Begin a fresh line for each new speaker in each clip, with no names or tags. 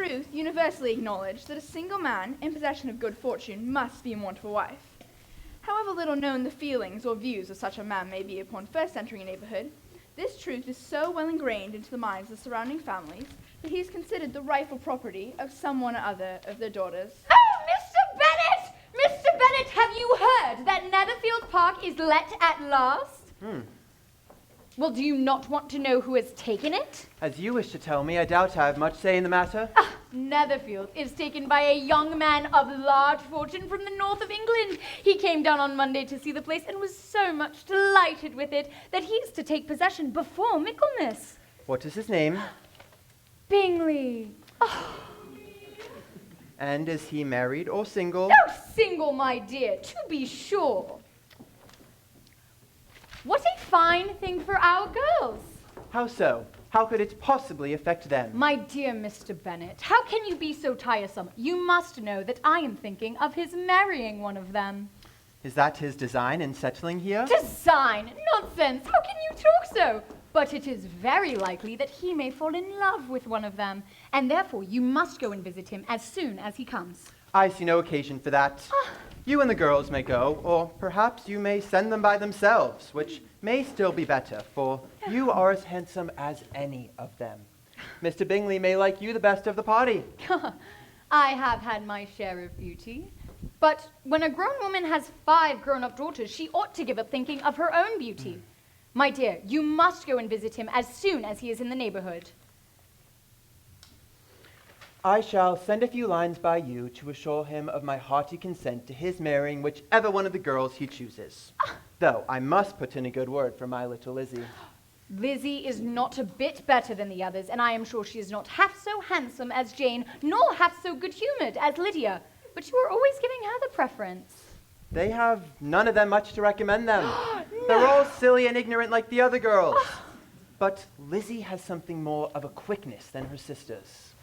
truth universally acknowledged that a single man in possession of good fortune must be in want of a wife. However little known the feelings or views of such a man may be upon first entering a neighborhood, this truth is so well ingrained into the minds of the surrounding families that he is considered the rightful property of someone or other of their daughters.
Oh, Mr. Bennet! Mr. Bennet, have you heard that Netherfield Park is let at last? Well, do you not want to know who has taken it?
As you wish to tell me, I doubt I have much say in the matter.
Netherfield is taken by a young man of large fortune from the north of England. He came down on Monday to see the place and was so much delighted with it that he is to take possession before Michaelmas.
What is his name?
Bingley. Oh.
And is he married or single?
No, single, my dear, to be sure. What a fine thing for our girls.
How so? How could it possibly affect them?
My dear Mr. Bennet, how can you be so tiresome? You must know that I am thinking of his marrying one of them.
Is that his design in settling here?
Design? Nonsense! How can you talk so? But it is very likely that he may fall in love with one of them, and therefore you must go and visit him as soon as he comes.
I see no occasion for that. You and the girls may go, or perhaps you may send them by themselves, which may still be better, for you are as handsome as any of them. Mr. Bingley may like you the best of the party.
I have had my share of beauty. But when a grown woman has 5 grown-up daughters, she ought to give up thinking of her own beauty. My dear, you must go and visit him as soon as he is in the neighborhood.
I shall send a few lines by you to assure him of my hearty consent to his marrying whichever one of the girls he chooses. Though I must put in a good word for my little Lizzie.
Lizzie is not a bit better than the others, and I am sure she is not half so handsome as Jane, nor half so good-humored as Lydia. But you are always giving her the preference.
They have none of them much to recommend them. No. They're all silly and ignorant like the other girls. But Lizzie has something more of a quickness than her sisters.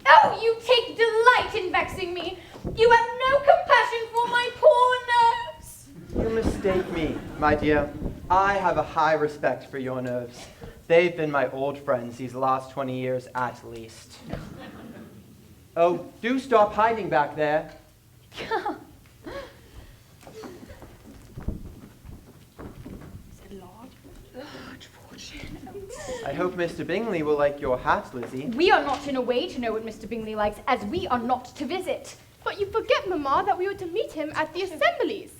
Oh, you take delight in vexing me. You have no compassion for my poor nerves.
You mistake me, my dear. I have a high respect for your nerves. They've been my old friends these last 20 years at least. Oh, do stop hiding back there. I hope Mr. Bingley will like your hat, Lizzie.
We are not in a way to know what Mr. Bingley likes, as we are not to visit.
But you forget, Mamma, that we were to meet him at the assemblies,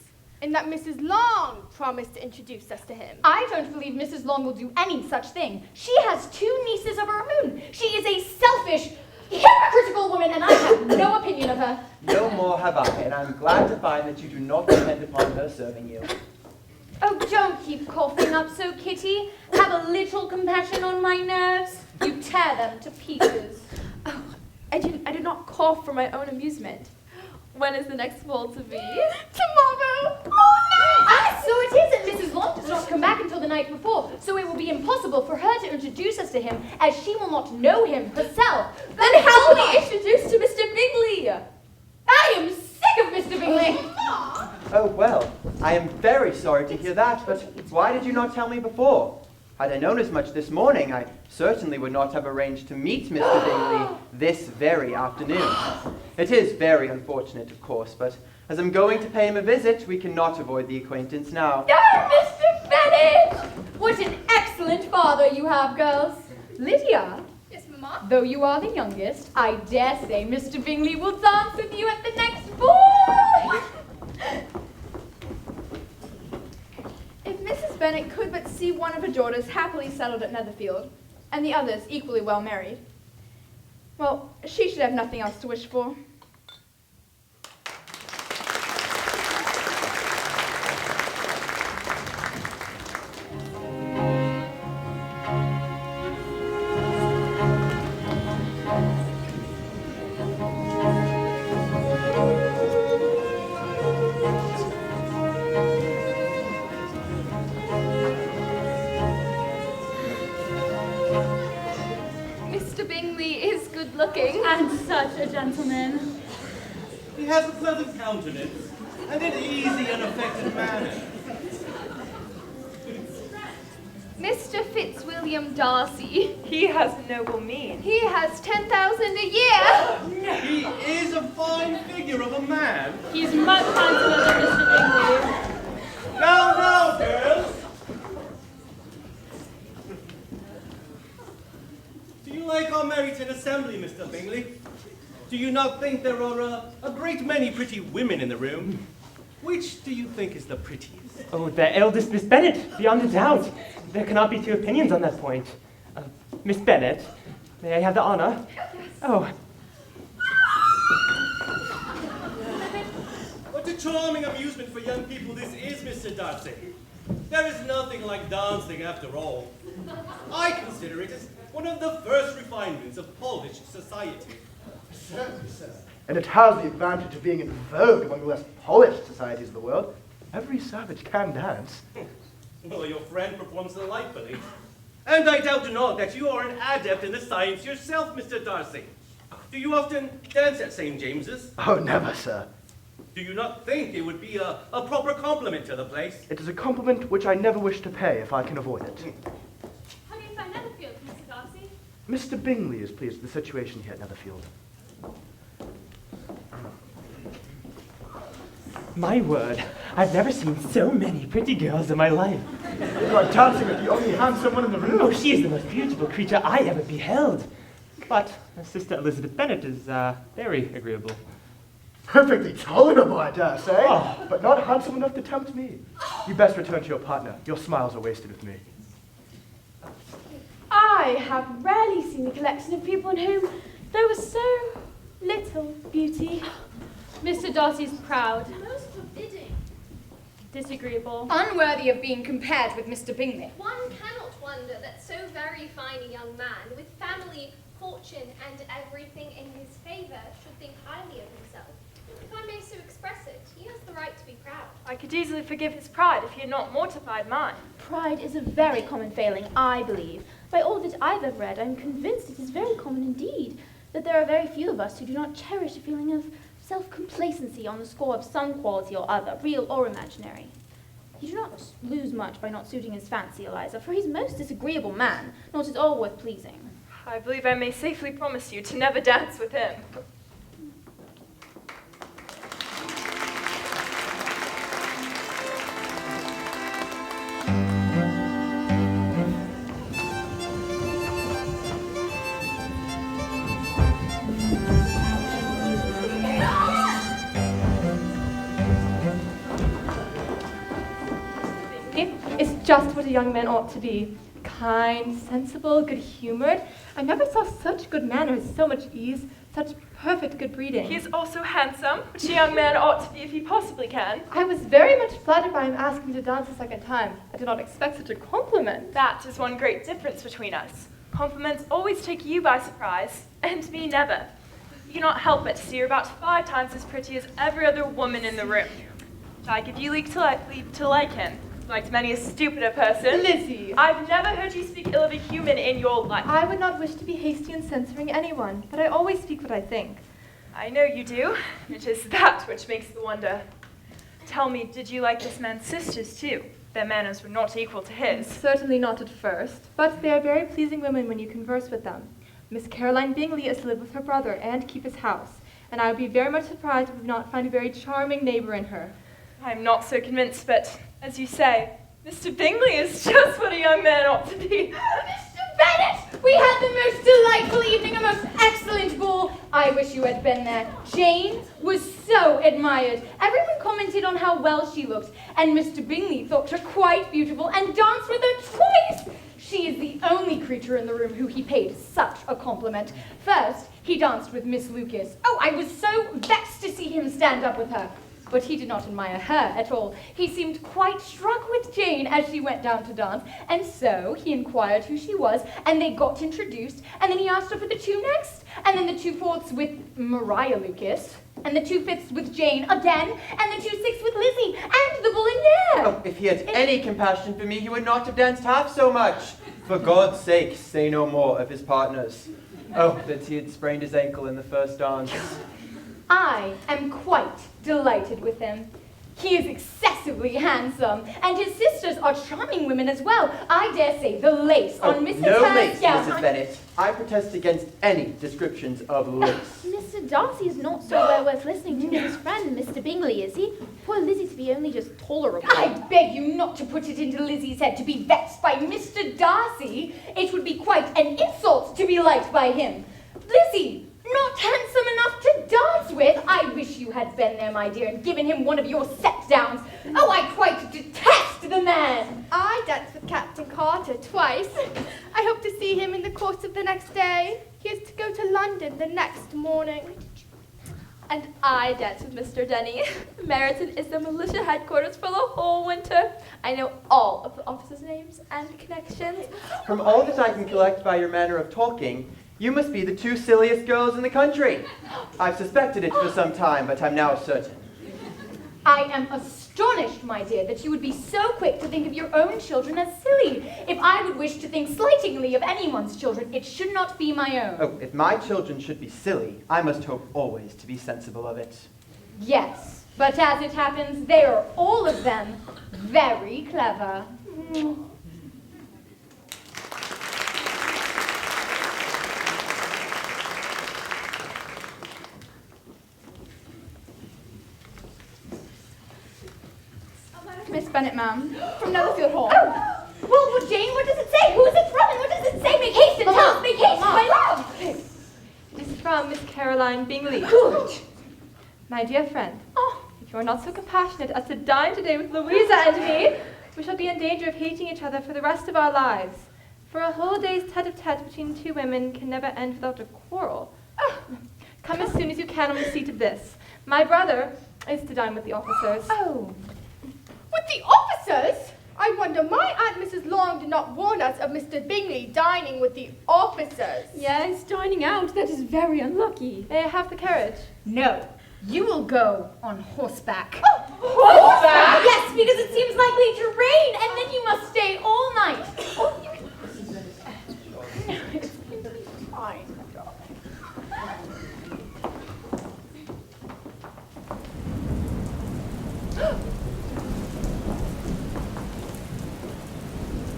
and that Mrs. Long promised to introduce us to him.
I don't believe Mrs. Long will do any such thing. She has 2 nieces of her own. She is a selfish, hypocritical woman, and I have no opinion of her.
No more have I, and I'm glad to find that you do not depend upon her serving you.
Oh, don't keep coughing up so, Kitty. Have a little compassion on my nerves. You tear them to pieces.
Oh, I do not cough for my own amusement. When is the next ball to be?
Tomorrow! Oh, no! Ah, so it is, and Mrs. Long does not come back until the night before, so it will be impossible for her to introduce us to him, as she will not know him herself.
Then how will we introduce to Mr. Bingley?
I am sick of Mr. Bingley!
Oh, well, I am very sorry to hear that, but why did you not tell me before? Had I known as much this morning, I certainly would not have arranged to meet Mr. Bingley this very afternoon. It is very unfortunate, of course, but as I'm going to pay him a visit, we cannot avoid the acquaintance now.
Oh, Mr. Bennet! What an excellent father you have, girls. Lydia?
Yes, Mamma?
Though you are the youngest, I dare say Mr. Bingley will dance with you at the next ball.
If Mrs. Bennet could but see one of her daughters happily settled at Netherfield, and the others equally well married, well, she should have nothing else to wish for.
And such a gentleman.
He has a pleasant countenance, and an easy, unaffected manner.
Mr. Fitzwilliam
William Darcy.
He has noble mien.
He has 10,000 a year.
He is a fine figure of a man.
He's much handsomer than Mr. Bingley.
Now, girls. Do you like our Meryton assembly, Mr. Bingley? Do you not think there are a great many pretty women in the room? Which do you think is the prettiest?
Oh, the eldest Miss Bennet, beyond a doubt. There cannot be two opinions on that point. Miss Bennet, may I have the honor? Yes. Oh.
What a charming amusement for young people this is, Mr. Darcy. There is nothing like dancing after all. I consider it as one of the first refinements of polished society.
Certainly, sir. And it has the advantage of being in vogue among the less polished societies of the world. Every savage can dance.
Well, your friend performs delightfully. And I doubt not that you are an adept in the science yourself, Mr. Darcy. Do you often dance at St. James's?
Oh, never, sir.
Do you not think it would be a proper compliment to the place?
It is a compliment which I never wish to pay if I can avoid it.
How do you find Netherfield, Mr. Darcy?
Mr. Bingley is pleased with the situation here at Netherfield.
My word, I've never seen so many pretty girls in my life.
You are dancing with the only handsome one in the room.
Oh, she is the most beautiful creature I ever beheld. But Sister Elizabeth Bennet is very agreeable.
Perfectly tolerable, I dare say,
Oh.
but not handsome enough to tempt me. You best return to your partner. Your smiles are wasted with me.
I have rarely seen a collection of people in whom there was so little beauty.
Mr. Darcy's proud,
Most forbidding.
disagreeable.
Unworthy of being compared with Mr. Bingley.
One cannot wonder that so very fine a young man, with family, fortune, and everything in his favour, should think highly of himself. If I may so express it, he has the right to be proud.
I could easily forgive his pride if he had not mortified mine.
Pride is a very common failing, I believe. By all that I've ever read, I'm convinced it is very common indeed, that there are very few of us who do not cherish a feeling of self-complacency on the score of some quality or other, real or imaginary. You do not lose much by not suiting his fancy, Eliza, for he's a most disagreeable man, not at all worth pleasing.
I believe I may safely promise you to never dance with him.
It's just what a young man ought to be. Kind, sensible, good-humored. I never saw such good manners, so much ease, such perfect good breeding.
He is also handsome, which a young man ought to be if he possibly can.
I was very much flattered by him asking me to dance a second time. I did not expect such a compliment.
That is one great difference between us. Compliments always take you by surprise, and me never. You cannot help but see her about 5 times as pretty as every other woman in the room. I give you leave to like him. Like many a stupider person.
Lizzie!
I've never heard you speak ill of a human in your life.
I would not wish to be hasty in censoring anyone, but I always speak what I think.
I know you do. It is that which makes the wonder. Tell me, did you like this man's sisters too? Their manners were not equal to his.
Certainly not at first, but they are very pleasing women when you converse with them. Miss Caroline Bingley is to live with her brother and keep his house, and I would be very much surprised if we did not find a very charming neighbor in her.
I'm not so convinced, but as you say, Mr. Bingley is just what a young man ought to be.
Mr. Bennet! We had the most delightful evening, a most excellent ball. I wish you had been there. Jane was so admired. Everyone commented on how well she looked, and Mr. Bingley thought her quite beautiful and danced with her twice. She is the only creature in the room who he paid such a compliment. First, he danced with Miss Lucas. Oh, I was so vexed to see him stand up with her. But he did not admire her at all. He seemed quite struck with Jane as she went down to dance, and so he inquired who she was, and they got introduced, and then he asked her for the 2 next, and then the 2 fourths with Maria Lucas, and the 2 fifths with Jane again, and the 2 sixths with Lizzie, and the Boulogne.
Oh, if he had any compassion for me, he would not have danced half so much. For God's sake, say no more of his partners. Oh, that he had sprained his ankle in the first dance.
I am quite delighted with him. He is excessively handsome, and his sisters are charming women as well. I dare say the lace on Mrs.
No
Hurst's
lace,
gown.
Mrs. Bennet. I protest against any descriptions of lace.
Mr. Darcy is not so well worth listening to as his friend, Mr. Bingley, is he? Poor Lizzie to be only just tolerable.
I beg you not to put it into Lizzie's head to be vexed by Mr. Darcy. It would be quite an insult to be liked by him. Lizzie, not handsome enough to dance with? I wish you had been there, my dear, and given him one of your set-downs. Oh, I quite detest the man.
I danced with Captain Carter twice. I hope to see him in the course of the next day. He is to go to London the next morning.
And I danced with Mr. Denny. Meryton is the militia headquarters for the whole winter. I know all of the officers' names and connections.
From all that I can collect by your manner of talking, you must be the two silliest girls in the country. I've suspected it for some time, but I'm now certain.
I am astonished, my dear, that you would be so quick to think of your own children as silly. If I would wish to think slightingly of anyone's children, it should not be my own.
Oh, if my children should be silly, I must hope always to be sensible of it.
Yes, but as it happens, they are all of them very clever.
Miss Bennet, ma'am, from Netherfield Hall.
Oh, well, Jane, what does it say? Who is it from, and what does it say? Make haste and tell us, make haste, my love.
It is from Miss Caroline Bingley.
Good.
My dear friend, if you are not so compassionate as to dine today with Louisa and me, we shall be in danger of hating each other for the rest of our lives. For a whole day's tete-a-tete between two women can never end without a quarrel. Come as soon as you can on receipt of this. My brother is to dine with the officers.
Oh.
With the officers? I wonder my Aunt Mrs. Long did not warn us of Mr. Bingley dining with the officers.
Yes, dining out. That is very unlucky.
May I have the carriage?
No, you will go on horseback.
Horseback?
Yes, because it seems likely to rain, and then you must stay all night. It's going to be fine, my darling.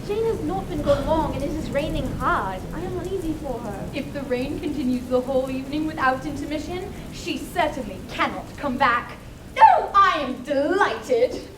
Jane has not been gone long, and it is raining hard. I am uneasy for her.
If the rain continues the whole evening without intermission, she certainly cannot come back. Oh, I am delighted.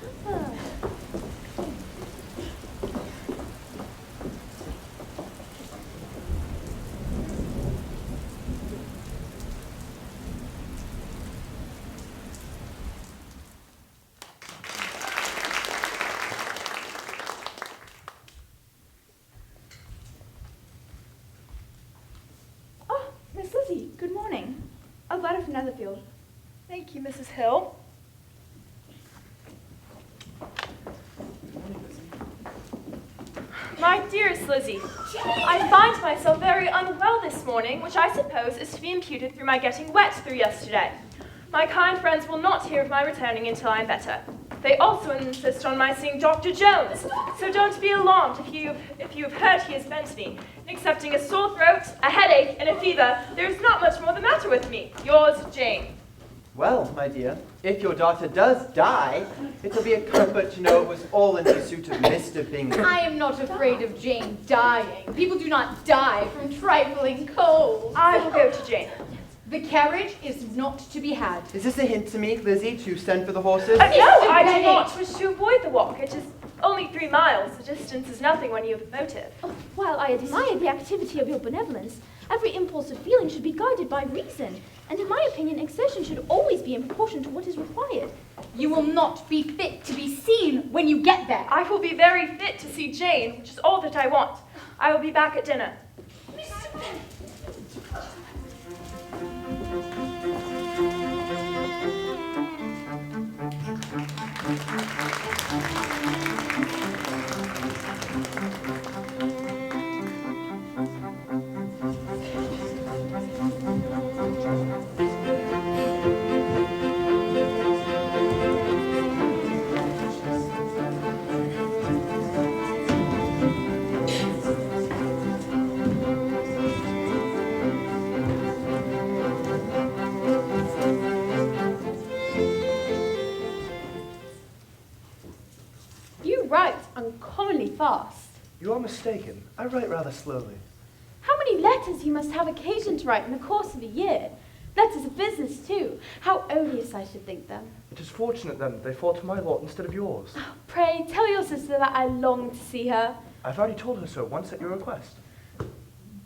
Miss Lizzie, good morning. A letter from Netherfield.
Thank you, Mrs. Hill. My dearest Lizzie, I find myself very unwell this morning, which I suppose is to be imputed through my getting wet through yesterday. My kind friends will not hear of my returning until I am better. They also insist on my seeing Dr. Jones, so don't be alarmed if you have heard he has been to me. Excepting a sore throat, a headache, and a fever, there is not much more the matter with me. Yours, Jane.
Well, my dear, if your daughter does die, it'll be a comfort to know it was all in pursuit of Mr. Bingley.
I am not afraid of Jane dying. People do not die from trifling colds.
I will go to Jane.
The carriage is not to be had.
Is this a hint to me, Lizzie, to send for the horses?
No, I do
Bennet.
not wish to avoid the walk. It is only 3 miles. The distance is nothing when you have a motive.
While I admire the activity of your benevolence, every impulse of feeling should be guided by reason, and in my opinion, exertion should always be in proportion to what is required.
You will not be fit to be seen when you get there.
I will be very fit to see Jane, which is all that I want. I will be back at dinner.
write uncommonly fast.
You are mistaken. I write rather slowly.
How many letters you must have occasion to write in the course of a year? Letters of business, too. How odious I should think them.
It is fortunate, then, that they fall to my lot instead of yours.
Pray, tell your sister that I long to see her.
I've already told her so once at your request.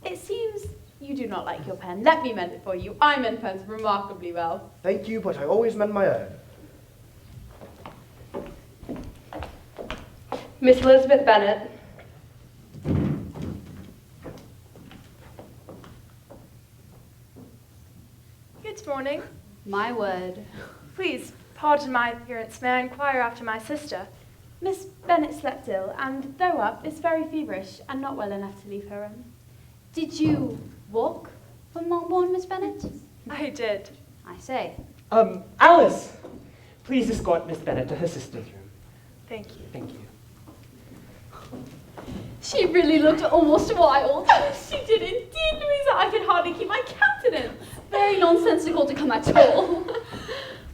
It seems you do not like your pen. Let me mend it for you. I mend pens remarkably well.
Thank you, but I always mend my own.
Miss Elizabeth Bennet.
Good morning.
My word.
Please, pardon my appearance. May I inquire after my sister?
Miss Bennet slept ill, and though up, is very feverish and not well enough to leave her room.
Did you walk from Longbourn, Miss Bennet?
I did.
I say.
Alice! Please escort Miss Bennet to her sister's room.
Thank you.
Thank you.
She really looked almost wild. She did indeed, Louisa. I could hardly keep my countenance.
Very nonsensical to come at all.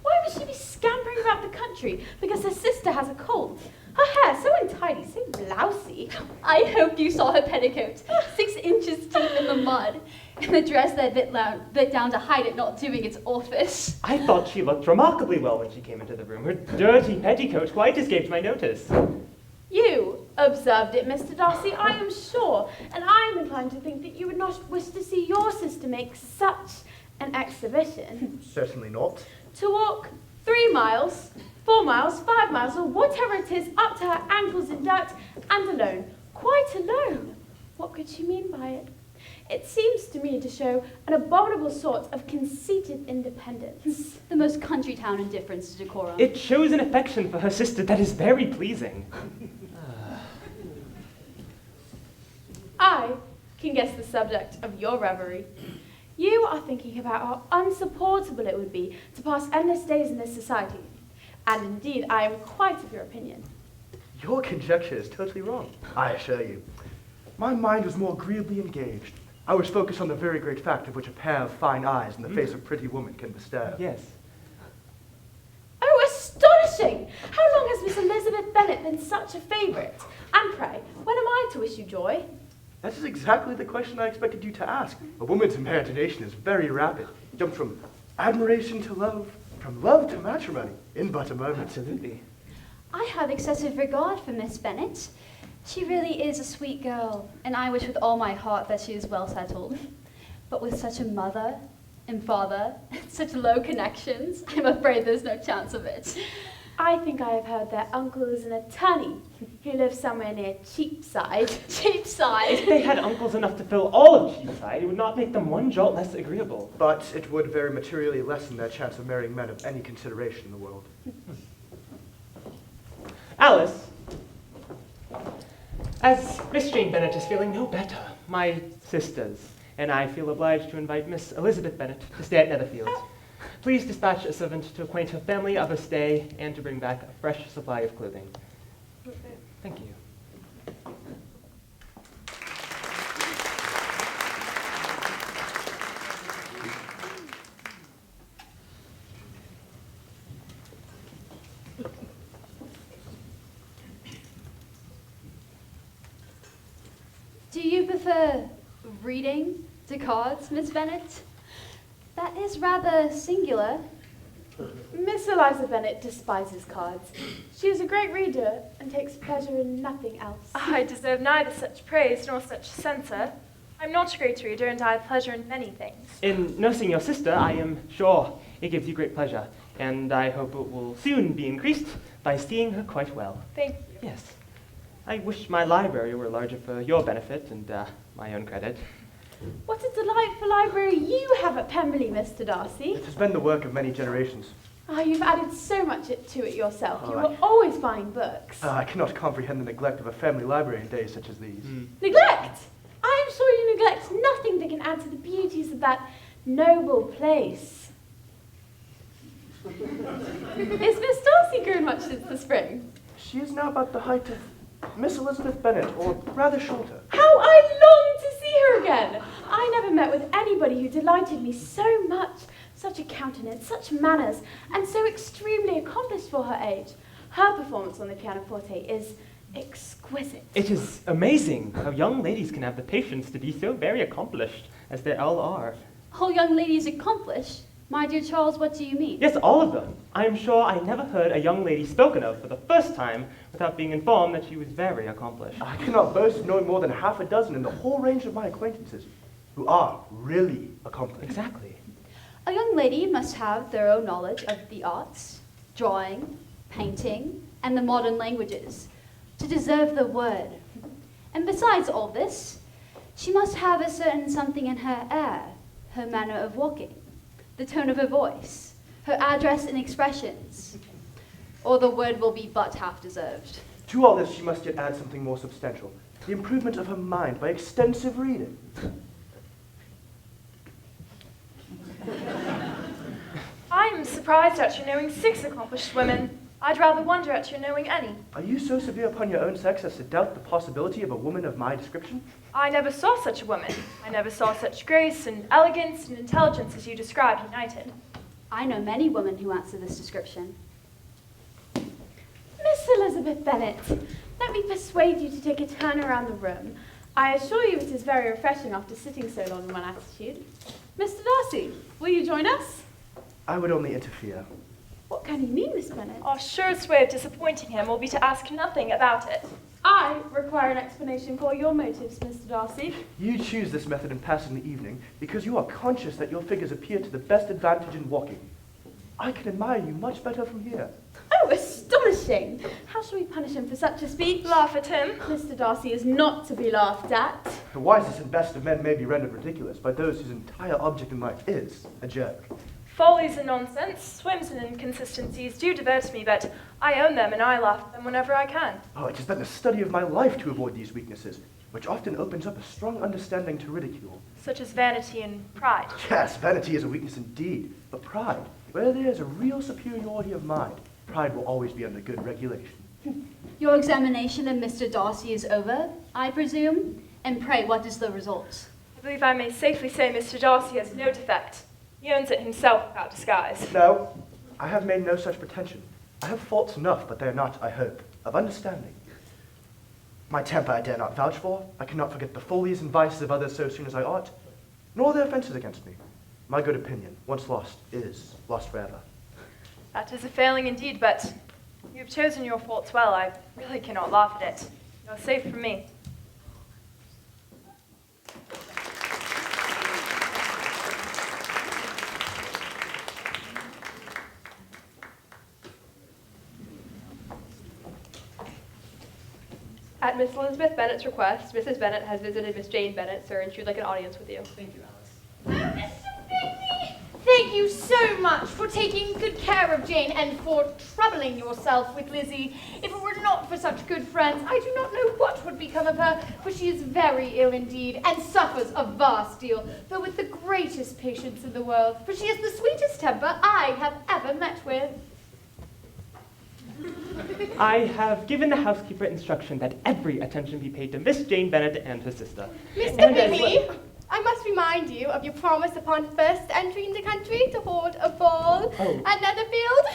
Why would she be scampering about the country because her sister has a cold? Her hair so untidy, so blousy.
I hope you saw her petticoat, 6 inches deep in the mud, and the dress that bit down to hide it not doing its office.
I thought she looked remarkably well when she came into the room. Her dirty petticoat quite escaped my notice.
You observed it, Mr. Darcy, I am sure, and I am inclined to think that you would not wish to see your sister make such an exhibition.
Certainly not.
To walk 3 miles, 4 miles, 5 miles, or whatever it is, up to her ankles in dirt, and alone, quite alone. What could she mean by it? It seems to me to show an abominable sort of conceited independence.
The most country town indifference to decorum.
It shows an affection for her sister that is very pleasing.
I can guess the subject of your reverie. You are thinking about how unsupportable it would be to pass endless days in this society. And indeed, I am quite of your opinion.
Your conjecture is totally wrong, I assure you. My mind was more agreeably engaged. I was focused on the very great fact of which a pair of fine eyes in the face of a pretty woman can bestow.
Yes.
Oh, astonishing! How long has Miss Elizabeth Bennet been such a favourite? And pray, when am I to wish you joy?
That is exactly the question I expected you to ask. A woman's imagination is very rapid. It jumps from admiration to love, from love to matrimony, in but a moment.
Absolutely.
I have excessive regard for Miss Bennet. She really is a sweet girl, and I wish with all my heart that she is well settled. But with such a mother and father, such low connections, I'm afraid there's no chance of it.
I think I have heard their uncle is an attorney who lives somewhere near Cheapside.
Cheapside?
If they had uncles enough to fill all of Cheapside, it would not make them one jot less agreeable.
But it would very materially lessen their chance of marrying men of any consideration in the world.
Alice, as Miss Jane Bennet is feeling no better, my sisters and I feel obliged to invite Miss Elizabeth Bennet to stay at Netherfield. Please dispatch a servant to acquaint her family of her stay and to bring back a fresh supply of clothing. Thank you.
Do you prefer reading to cards, Miss Bennet? That is rather singular.
Miss Eliza Bennet despises cards. She is a great reader and takes pleasure in nothing else.
I deserve neither such praise nor such censure. I'm not a great reader, and I have pleasure in many things.
In nursing your sister, I am sure it gives you great pleasure, and I hope it will soon be increased by seeing her quite well.
Thank you.
Yes. I wish my library were larger for your benefit and my own credit.
What a delightful library you have at Pemberley, Mr. Darcy.
It has been the work of many generations.
Ah, you've added so much to it yourself.
Oh,
You were always buying books.
I cannot comprehend the neglect of a family library in days such as these.
Neglect! I am sure you neglect nothing that can add to the beauties of that noble place. Is Miss Darcy grown much since the spring?
She is now about the height of Miss Elizabeth Bennet, or rather shorter.
How I long to see her again! I never met with anybody who delighted me so much. Such a countenance, such manners, and so extremely accomplished for her age. Her performance on the pianoforte is exquisite.
It is amazing how young ladies can have the patience to be so very accomplished, as they all are.
All young ladies accomplished? My dear Charles, what do you mean?
Yes, all of them. I am sure I never heard a young lady spoken of for the first time without being informed that she was very accomplished.
I cannot boast of knowing more than half a dozen in the whole range of my acquaintances who are really accomplished.
Exactly.
A young lady must have thorough knowledge of the arts, drawing, painting, and the modern languages to deserve the word. And besides all this, she must have a certain something in her air, her manner of walking, the tone of her voice, her address and expressions, or the word will be but half deserved.
To all this, she must yet add something more substantial, the improvement of her mind by extensive reading.
I'm surprised at your knowing 6 accomplished women. I'd rather wonder at your knowing any.
Are you so severe upon your own sex as to doubt the possibility of a woman of my description?
I never saw such a woman. I never saw such grace and elegance and intelligence as you describe united.
I know many women who answer this description.
Miss Elizabeth Bennet, let me persuade you to take a turn around the room. I assure you it is very refreshing after sitting so long in one attitude. Mr. Darcy, will you join us?
I would only interfere.
What can you mean, Miss Bennet?
Our surest way of disappointing him will be to ask nothing about it.
I require an explanation for your motives, Mr. Darcy.
You choose this method in passing the evening because you are conscious that your figures appear to the best advantage in walking. I can admire you much better from here.
Oh, astonishing! How shall we punish him for such a speech?
Laugh at him.
Mr. Darcy is not to be laughed at.
The wisest and best of men may be rendered ridiculous by those whose entire object in life is a joke.
Follies and nonsense, whims and inconsistencies do divert me, but I own them and I laugh at them whenever I can.
Oh, it has been the study of my life to avoid these weaknesses, which often opens up a strong understanding to ridicule.
Such as vanity and pride.
Yes, vanity is a weakness indeed, but pride, where there is a real superiority of mind, pride will always be under good regulation.
Your examination of Mr. Darcy is over, I presume? And pray, what is the result?
I believe I may safely say Mr. Darcy has no defect. He owns it himself without disguise.
No, I have made no such pretension. I have faults enough, but they are not, I hope, of understanding. My temper I dare not vouch for. I cannot forget the follies and vices of others so soon as I ought, nor their offences against me. My good opinion, once lost, is lost forever.
That is a failing indeed, but you have chosen your faults well. I really cannot laugh at it. You're safe from me.
At Miss Elizabeth Bennet's request, Mrs. Bennet has visited Miss Jane Bennet, sir, and she would like an audience with you.
Thank you, Alice.
Thank you so much for taking good care of Jane and for troubling yourself with Lizzie. If it were not for such good friends, I do not know what would become of her, for she is very ill indeed and suffers a vast deal, though with the greatest patience in the world, for she is the sweetest temper I have ever met with.
I have given the housekeeper instruction that every attention be paid to Miss Jane Bennet and her sister.
Mr.
And as
Bingley,
well-
I must remind you of your promise upon first entering the country to hold a ball at Netherfield.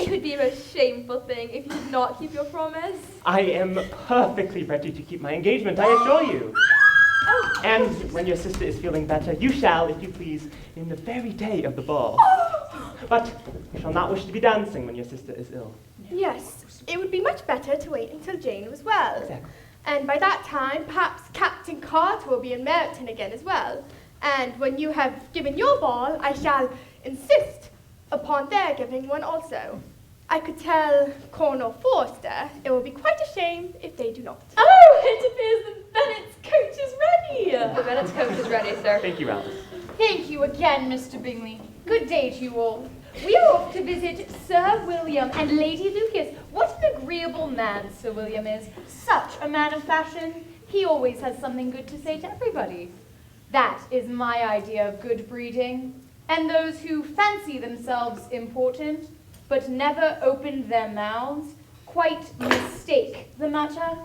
It would be a most shameful thing if you did not keep your promise.
I am perfectly ready to keep my engagement, I assure you. And when your sister is feeling better, you shall, if you please, in the very day of the ball. But you shall not wish to be dancing when your sister is ill.
Yes, it would be much better to wait until Jane was well.
Exactly.
And by that time, perhaps Captain Carter will be in Meryton again as well. And when you have given your ball, I shall insist upon their giving one also. I could tell Colonel Forster it will be quite a shame if they do not.
Oh, it appears that Bennet's coach is ready.
The Bennet's coach is ready, sir.
Thank you, Alice.
Thank you again, Mr. Bingley. Good day to you all. We are off to visit Sir William and Lady Lucas. What an agreeable man Sir William is. Such a man of fashion. He always has something good to say to everybody. That is my idea of good breeding. And those who fancy themselves important, but never opened their mouths, quite mistake the matter.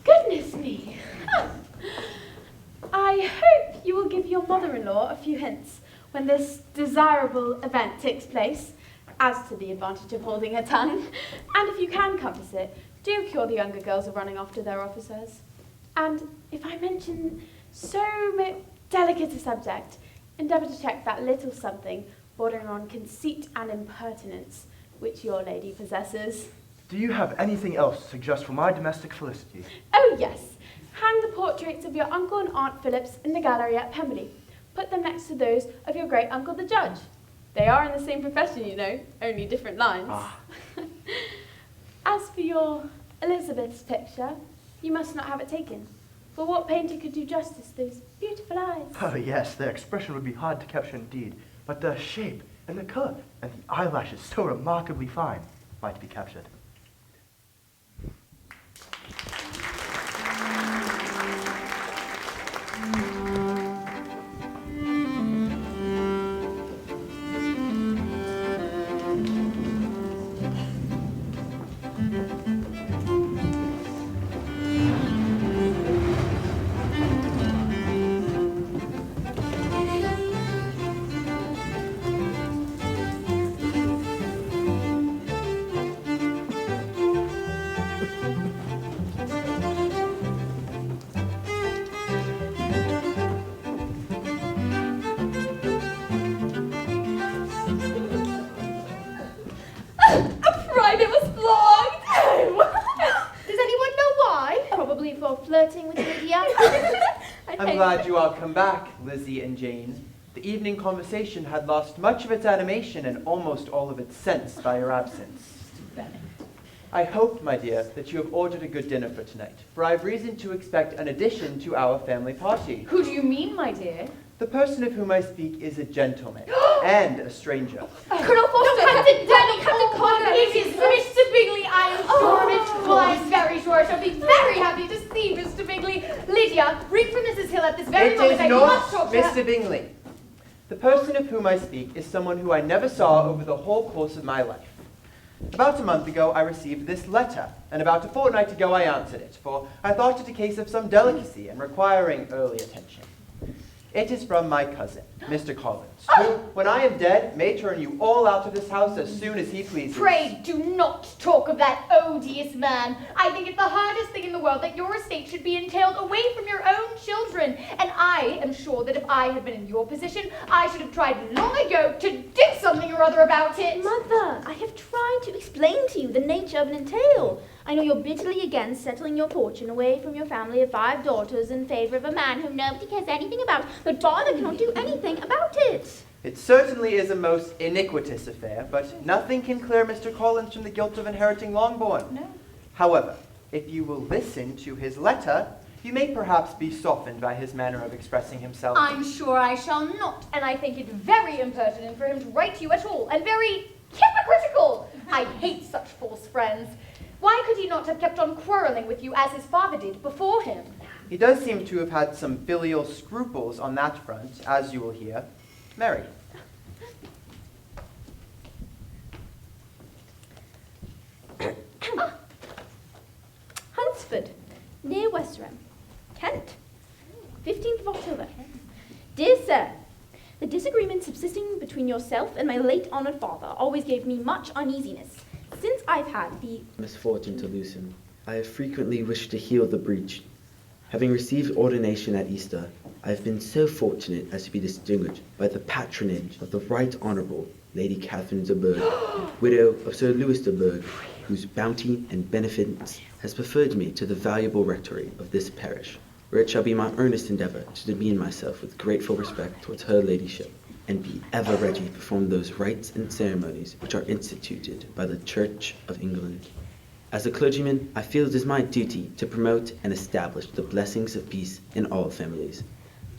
Goodness me. I hope you will give your mother-in-law a few hints when this desirable event takes place. as to the advantage of holding her tongue. And if you can compass it, do cure the younger girls of running off to their officers. And if I mention so delicate a subject, endeavour to check that little something bordering on conceit and impertinence which your lady possesses.
Do you have anything else to suggest for my domestic felicity?
Oh yes, hang the portraits of your uncle and aunt Phillips in the gallery at Pemberley. Put them next to those of your great uncle the judge. They are in the same profession, you know, only different lines. As for your Elizabeth's picture, you must not have it taken. For what painter could do justice to those beautiful eyes?
Oh yes, their expression would be hard to capture indeed, but the shape and the colour and the eyelashes so remarkably fine might be captured.
It was flogged. Does anyone know why?
Probably for flirting with Lydia.
I'm glad you all come back, Lizzie and Jane. The evening conversation had lost much of its animation and almost all of its sense by your absence. I hope, my dear, that you have ordered a good dinner for tonight, for I have reason to expect an addition to our family party.
Who do you mean, my dear?
The person of whom I speak is a gentleman and a stranger.
Colonel Foster!
Captain Danny,
Captain Connor! It is Mr. Bingley, I am sure of it. Well, I'm very sure I shall be very happy to see Mr. Bingley. Lydia, ring for Mrs. Hill at this very
It
moment.
is
I
not
must talk to her.
Mr. Bingley. The person of whom I speak is someone who I never saw over the whole course of my life. About a month ago, I received this letter, and about a fortnight ago I answered it, for I thought it a case of some delicacy and requiring early attention. It is from my cousin, Mr. Collins, who, when I am dead, may turn you all out of this house as soon as he pleases.
Pray do not talk of that odious man. I think it the hardest thing in the world that your estate should be entailed away from your own children. And I am sure that if I had been in your position, I should have tried long ago to do something or other about it.
Mother, I have tried to explain to you the nature of an entail. I know you're bitterly against settling your fortune away from your family of 5 daughters in favour of a man whom nobody cares anything about, but father cannot do anything about it.
It certainly is a most iniquitous affair, but nothing can clear Mr. Collins from the guilt of inheriting Longbourn.
No.
However, if you will listen to his letter, you may perhaps be softened by his manner of expressing himself.
I'm sure I shall not, and I think it very impertinent for him to write to you at all, and very hypocritical. I hate such false friends. Why could he not have kept on quarrelling with you as his father did before him?
He does seem to have had some filial scruples on that front, as you will hear. Mary.
Hunsford, near Westerham, Kent, 15th of October. Dear Sir, the disagreement subsisting between yourself and my late honoured father always gave me much uneasiness. Since I've had the
misfortune to lose him, I have frequently wished to heal the breach. Having received ordination at Easter, I have been so fortunate as to be distinguished by the patronage of the Right Honourable Lady Catherine de Bourgh, widow of Sir Louis de Bourgh, whose bounty and beneficence has preferred me to the valuable rectory of this parish, where it shall be my earnest endeavour to demean myself with grateful respect towards her ladyship, and be ever ready to perform those rites and ceremonies which are instituted by the Church of England. As a clergyman, I feel it is my duty to promote and establish the blessings of peace in all families.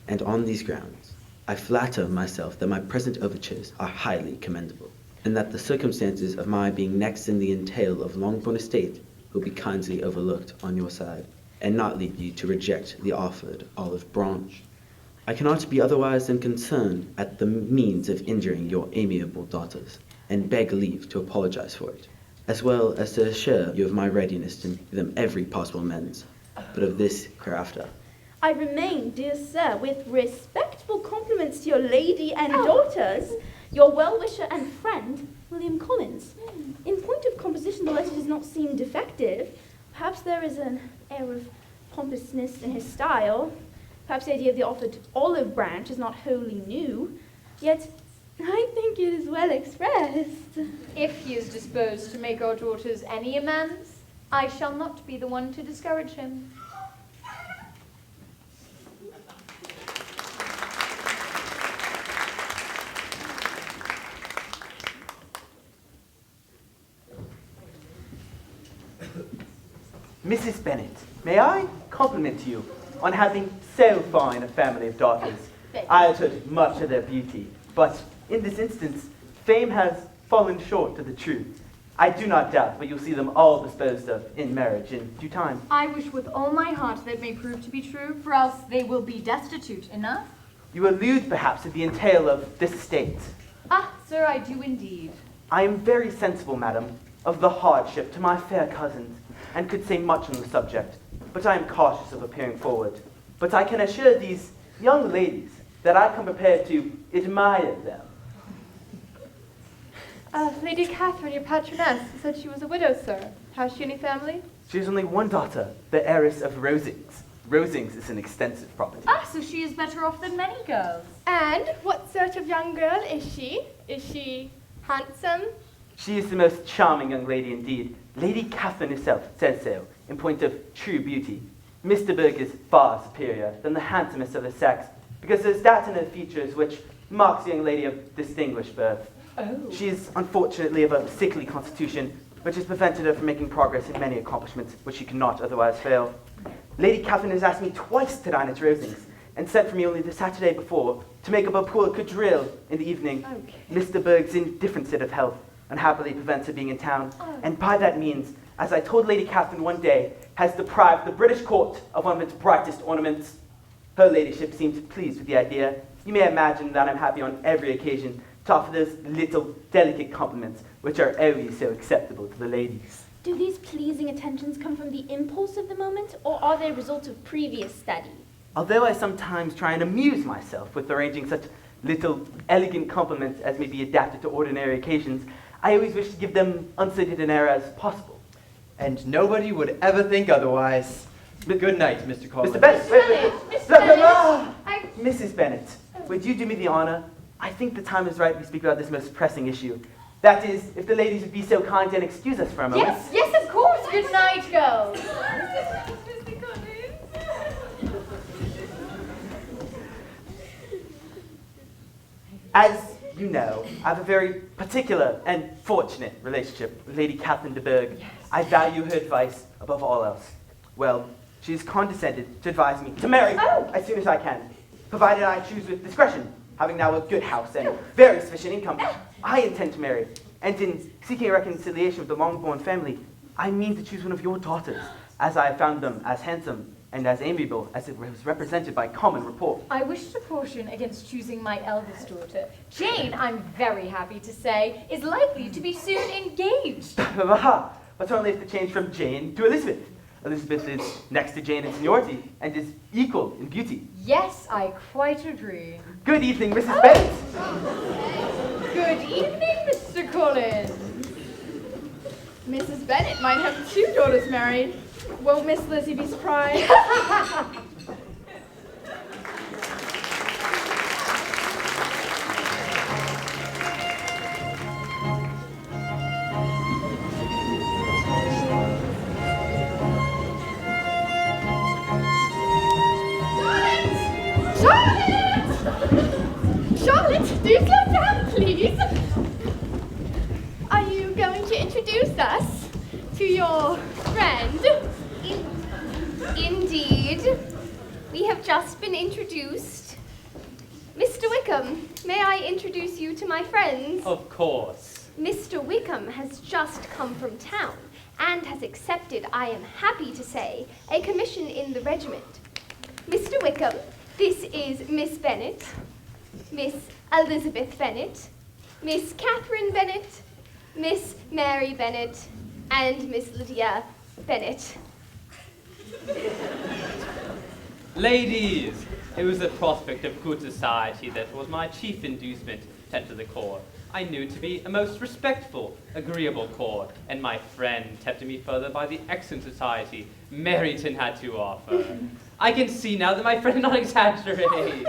And on these grounds, I flatter myself that my present overtures are highly commendable, and that the circumstances of my being next in the entail of Longbourn estate will be kindly overlooked on your side, and not lead you to reject the offered olive branch. I cannot be otherwise than concerned at the means of injuring your amiable daughters, and beg leave to apologize for it, as well as to assure you of my readiness to give them every possible amends, but of this hereafter.
I remain, dear sir, with respectful compliments to your lady and daughters, your well-wisher and friend, William Collins. In point of composition, the letter does not seem defective. Perhaps there is an air of pompousness in his style. Perhaps the idea of the offered olive branch is not wholly new. Yet, I think it is well expressed.
If he is disposed to make our daughters any amends, I shall not be the one to discourage him.
Mrs. Bennet, may I compliment you on having so fine a family of daughters? I have heard much of their beauty, but in this instance, fame has fallen short of the truth. I do not doubt, but you'll see them all disposed of in marriage in due time.
I wish with all my heart that may prove to be true, for else they will be destitute enough.
You allude perhaps to the entail of this estate.
Ah, sir, I do indeed.
I am very sensible, madam, of the hardship to my fair cousins, and could say much on the subject, but I am cautious of appearing forward. But I can assure these young ladies that I come prepared to admire them.
Lady Catherine, your patroness, said she was a widow, sir. Has she any family?
She has only one daughter, the heiress of Rosings. Rosings is an extensive property.
Ah, so she is better off than many girls.
And what sort of young girl is she? Is she handsome?
She is the most charming young lady indeed. Lady Catherine herself says so, in point of true beauty. Mr. Berg is far superior than the handsomest of the sex, because there's that in her features which marks a young lady of distinguished birth.
Oh.
She is unfortunately of a sickly constitution, which has prevented her from making progress in many accomplishments which she cannot otherwise fail. Lady Catherine has asked me twice to dine at Rosings, and sent for me only the Saturday before to make up a poor quadrille in the evening.
Okay.
Mr. Berg's in different state of health unhappily prevents her being in town, and by that means, as I told Lady Catherine one day, has deprived the British court of one of its brightest ornaments. Her ladyship seemed pleased with the idea. You may imagine that I'm happy on every occasion to offer those little delicate compliments which are always so acceptable to the ladies.
Do these pleasing attentions come from the impulse of the moment, or are they a result of previous study?
Although I sometimes try and amuse myself with arranging such little elegant compliments as may be adapted to ordinary occasions, I always wish to give them unstated an air as possible.
And nobody would ever think otherwise. Good night, Mr. Collins.
Mr. Bennet, wait.
Mr.
Blah, blah,
Bennet,
blah. Mrs. Bennet, would you do me the honor? I think the time is right we speak about this most pressing issue. That is, if the ladies would be so kind and excuse us for a moment.
Yes, yes, of course. Good night, girls.
As you know, I have a very particular and fortunate relationship with Lady Catherine de Bourgh. Yes. I value her advice above all else. Well, she has condescended to advise me to marry as soon as I can, provided I choose with discretion. Having now a good house and very sufficient income, I intend to marry. And in seeking a reconciliation with the long-born family, I mean to choose one of your daughters, as I have found them as handsome and as amiable as it was represented by common report.
I wish to caution against choosing my eldest daughter. Jane, I'm very happy to say, is likely to be soon engaged.
But only if to change from Jane to Elizabeth. Elizabeth is next to Jane in seniority and is equal in beauty.
Yes, I quite agree.
Good evening, Mrs. Bennet.
Good evening, Mr. Collins.
Mrs. Bennet might have 2 daughters married. Won't Miss Lizzie be surprised?
Charlotte, do slow down, please. Are you going to introduce us to your friend?
Indeed. We have just been introduced. Mr. Wickham, may I introduce you to my friends?
Of course.
Mr. Wickham has just come from town and has accepted, I am happy to say, a commission in the regiment. Mr. Wickham, this is Miss Bennet, Miss Elizabeth Bennet, Miss Catherine Bennet, Miss Mary Bennet, and Miss Lydia Bennet.
Ladies, it was the prospect of good society that was my chief inducement to enter the corps. I knew to be a most respectful, agreeable corps, and my friend tempted me further by the excellent society Meryton had to offer. I can see now that my friend did not exaggerate.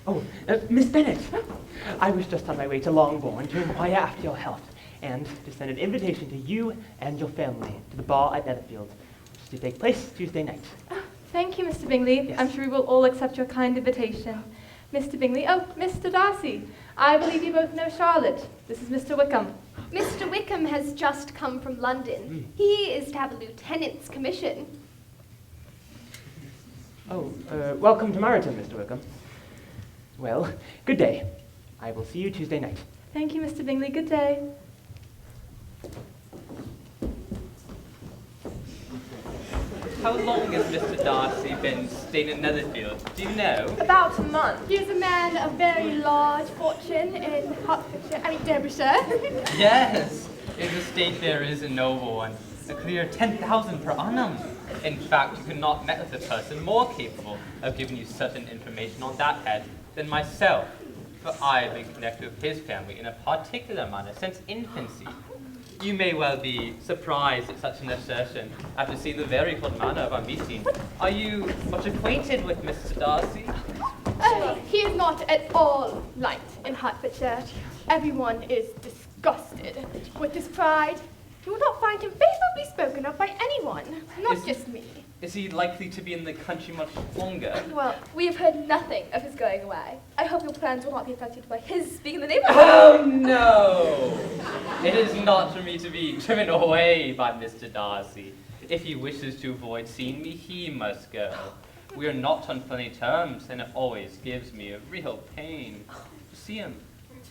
Oh, Miss Bennet, I was just on my way to Longbourn to inquire after your health and to send an invitation to you and your family to the ball at Netherfield, which is to take place Tuesday night.
Thank you, Mr. Bingley.
Yes.
I'm sure we will all accept your kind invitation. Mr. Bingley, oh, Mr. Darcy, I believe you both know Charlotte. This is Mr. Wickham.
Mr. Wickham has just come from London. He is to have a lieutenant's commission.
Oh, welcome to Meryton, Mr. Wickham. Well, good day. I will see you Tuesday night.
Thank you, Mr. Bingley. Good day.
How long has Mr. Darcy been staying in Netherfield? Do you know?
About a month. He is a man of very large fortune in Derbyshire.
Yes, his estate there is a noble one. A clear 10,000 per annum. In fact, you could not met with a person more capable of giving you certain information on that head than myself. For I have been connected with his family in a particular manner since infancy. You may well be surprised at such an assertion after seeing the very cold manner of our meeting. Are you much acquainted with Mr. Darcy?
He is not at all liked in Hertfordshire. Everyone is disgusted with his pride. You will not find him favorably spoken of by anyone, not just me.
Is he likely to be in the country much longer?
Well, we have heard nothing of his going away. I hope your plans will not be affected by his being in the neighborhood.
Oh, no! It is not for me to be driven away by Mr. Darcy. If he wishes to avoid seeing me, he must go. We are not on friendly terms, and it always gives me a real pain to see him.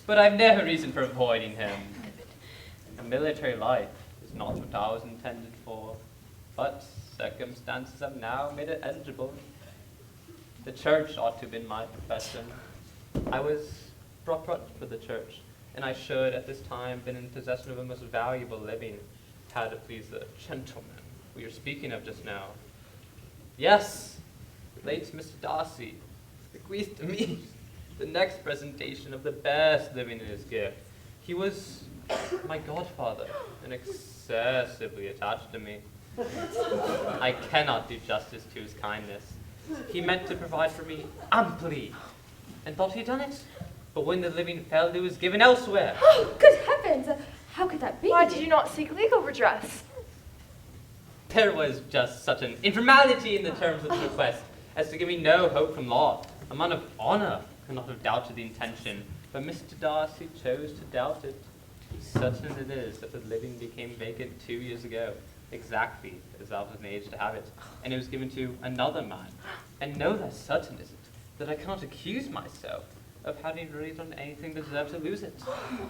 But I've never reason for avoiding him. A military life is not what I was intended for, but circumstances have now made it eligible. The church ought to have been my profession. I was brought up for the church, and I should at this time been in possession of a most valuable living, had it pleased the gentleman we were speaking of just now. Yes, late Mr. Darcy bequeathed to me the next presentation of the best living in his gift. He was my godfather, and excessively attached to me. I cannot do justice to his kindness. He meant to provide for me amply, and thought he'd done it. But when the living failed, it was given elsewhere.
Oh, good heavens! How could that be?
Why did you not seek legal redress?
There was just such an informality in the terms of the request as to give me no hope from law. A man of honor could not have doubted the intention, but Mr. Darcy chose to doubt it. Certain it is that the living became vacant 2 years ago, exactly as I was an age to have it, and it was given to another man. And no less certain is it that I cannot accuse myself of having really done anything to deserve to lose it.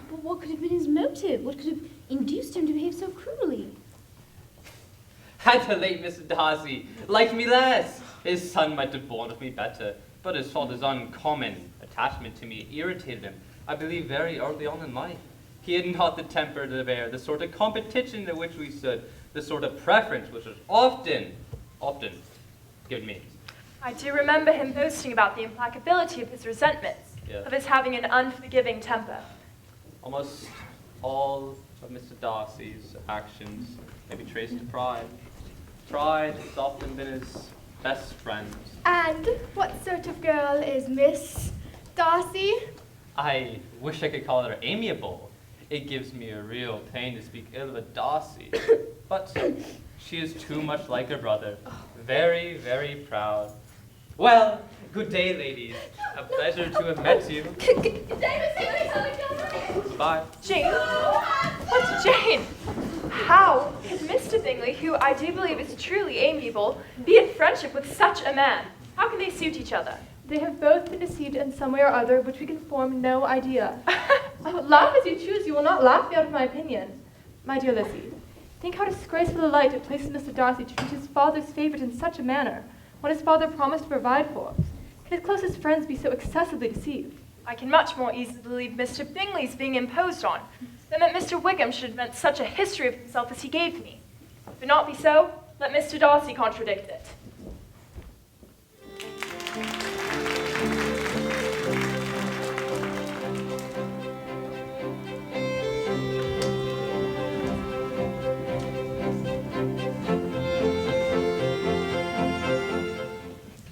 But what could have been his motive? What could have induced him to behave so cruelly?
Had the late Mr. Darcy liked me less, his son might have borne with me better, but his father's uncommon attachment to me irritated him, I believe, very early on in life. He had not the temper to bear the sort of competition in which we stood, the sort of preference which was often given me.
I do remember him boasting about the implacability of his resentments,
Yes.
of his having an unforgiving temper.
Almost all of Mr. Darcy's actions may be traced to pride. Pride has often been his best friend.
And what sort of girl is Miss Darcy?
I wish I could call her amiable. It gives me a real pain to speak ill of a Darcy. But she is too much like her brother. Very, very proud. Well, good day, ladies. A pleasure to have met you. Bye.
Jane? What's Jane? How could Mr. Bingley, who I do believe is truly amiable, be in friendship with such a man? How can they suit each other?
They have both been deceived in some way or other, which we can form no idea. Oh, laugh as you choose, you will not laugh me out of my opinion. My dear Lizzie, think how disgraceful a light it places Mr. Darcy to treat his father's favourite in such a manner, when his father promised to provide for. Can his closest friends be so excessively deceived?
I can much more easily believe Mr. Bingley's being imposed on than that Mr. Wickham should invent such a history of himself as he gave me. If it not be so, let Mr. Darcy contradict it.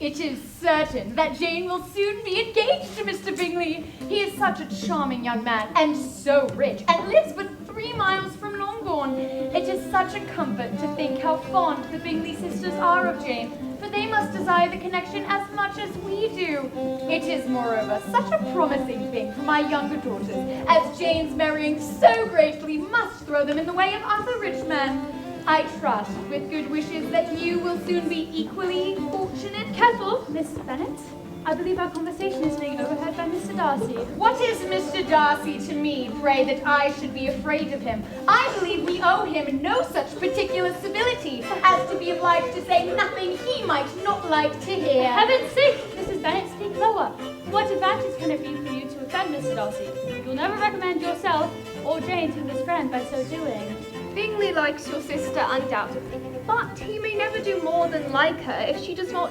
It is certain that Jane will soon be engaged to Mr. Bingley. He is such a charming young man, and so rich, and lives but 3 miles from Longbourn. It is such a comfort to think how fond the Bingley sisters are of Jane, for they must desire the connection as much as we do. It is, moreover, such a promising thing for my younger daughters, as Jane's marrying so greatly must throw them in the way of other rich men. I trust, with good wishes, that you will soon be equally fortunate.
Careful, Miss Bennet. I believe our conversation is being overheard by Mr. Darcy.
What is Mr. Darcy to me, pray, that I should be afraid of him? I believe we owe him no such particular civility as to be obliged to say nothing he might not like to hear.
For heaven's sake, Mrs. Bennet, speak lower. What advantage can it be for you to offend Mr. Darcy? You'll never recommend yourself or Jane to his friend by so doing.
Bingley likes your sister undoubtedly, but he may never do more than like her if she does not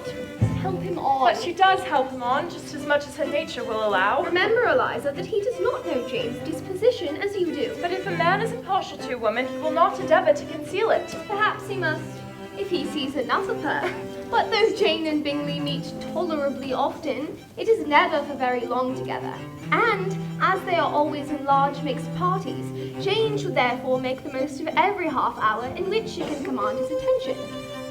help him on.
But she does help him on just as much as her nature will allow.
Remember, Eliza, that he does not know Jane's disposition as you do.
But if a man is impartial to a woman, he will not endeavour to conceal it.
Perhaps he must, if he sees enough of her. But though Jane and Bingley meet tolerably often, it is never for very long together. And, as they are always in large mixed parties, Jane should therefore make the most of every half hour in which she can command his attention.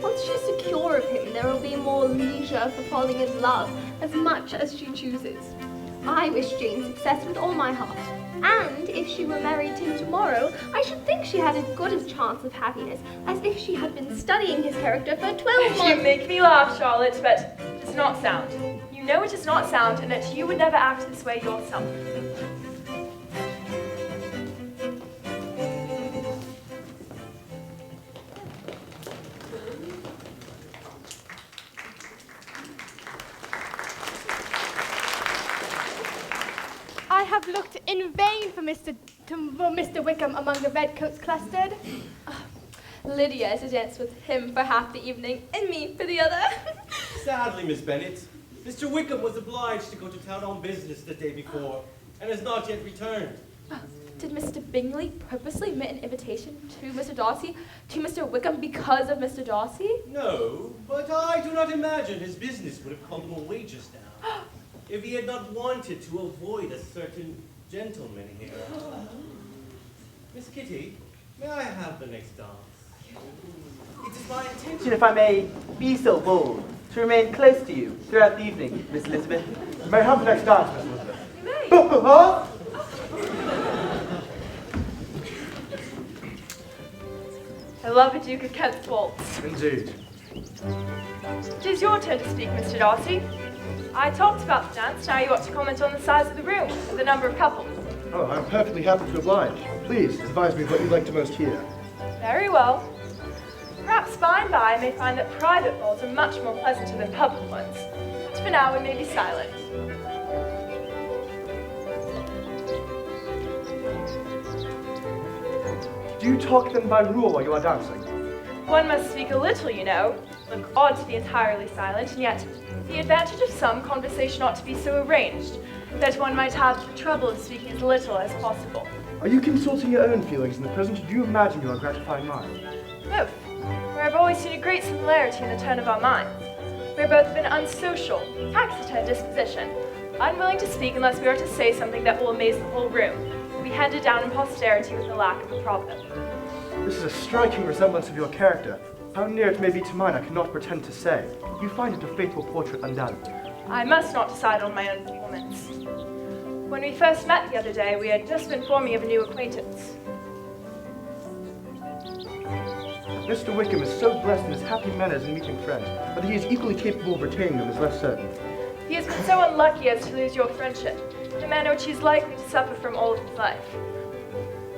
Once she's secure of him, there will be more leisure for falling in love as much as she chooses. I wish Jane success with all my heart. And if she were married to him tomorrow, I should think she had as good a chance of happiness as if she had been studying his character for 12 months.
You make me laugh, Charlotte, but it does not sound. You know it is not sound, and that you would never act this way yourself.
I have looked in vain for Mr. Wickham among the redcoats clustered.
Lydia is to dance with him for half the evening, and me for the other.
Sadly, Miss Bennet, Mr. Wickham was obliged to go to town on business the day before, and has not yet returned.
Did Mr. Bingley purposely make an invitation to Mr. Darcy, to Mr. Wickham, because of Mr. Darcy?
No, but I do not imagine his business would have come away just now, if he had not wanted to avoid a certain gentleman here. Miss Kitty, may I have the next dance? It is my intention,
If I may be so bold, to remain close to you throughout the evening, Miss Elizabeth.
You may have the next dance, Miss Elizabeth.
You may.
Huh?
I love a Duke of Kent's waltz.
Indeed.
It is your turn to speak, Mr. Darcy. I talked about the dance, now you ought to comment on the size of the room and the number of couples.
Oh, I'm perfectly happy to oblige. Please, advise me of what you'd like to most hear.
Very well. Perhaps by and by I may find that private balls are much more pleasanter than public ones. But for now we may be silent.
Do you talk then by rule while you are dancing?
One must speak a little, you know. Look odd to be entirely silent, and yet the advantage of some conversation ought to be so arranged that one might have the trouble of speaking as little as possible.
Are you consulting your own feelings in the present, or do you imagine you are gratifying mine?
Both. For I've always seen a great similarity in the turn of our minds. We have both been unsocial, taciturn disposition, unwilling to speak unless we are to say something that will amaze the whole room, and be handed down in posterity with the lack of a proverb.
This is a striking resemblance of your character. How near it may be to mine, I cannot pretend to say. You find it a faithful portrait, undoubtedly.
I must not decide on my own performance. When we first met the other day, we had just been forming of a new acquaintance.
Mr. Wickham is so blessed in his happy manners in meeting friends, but that he is equally capable of retaining them is less certain.
He has been so unlucky as to lose your friendship, in a manner which he is likely to suffer from all of his life.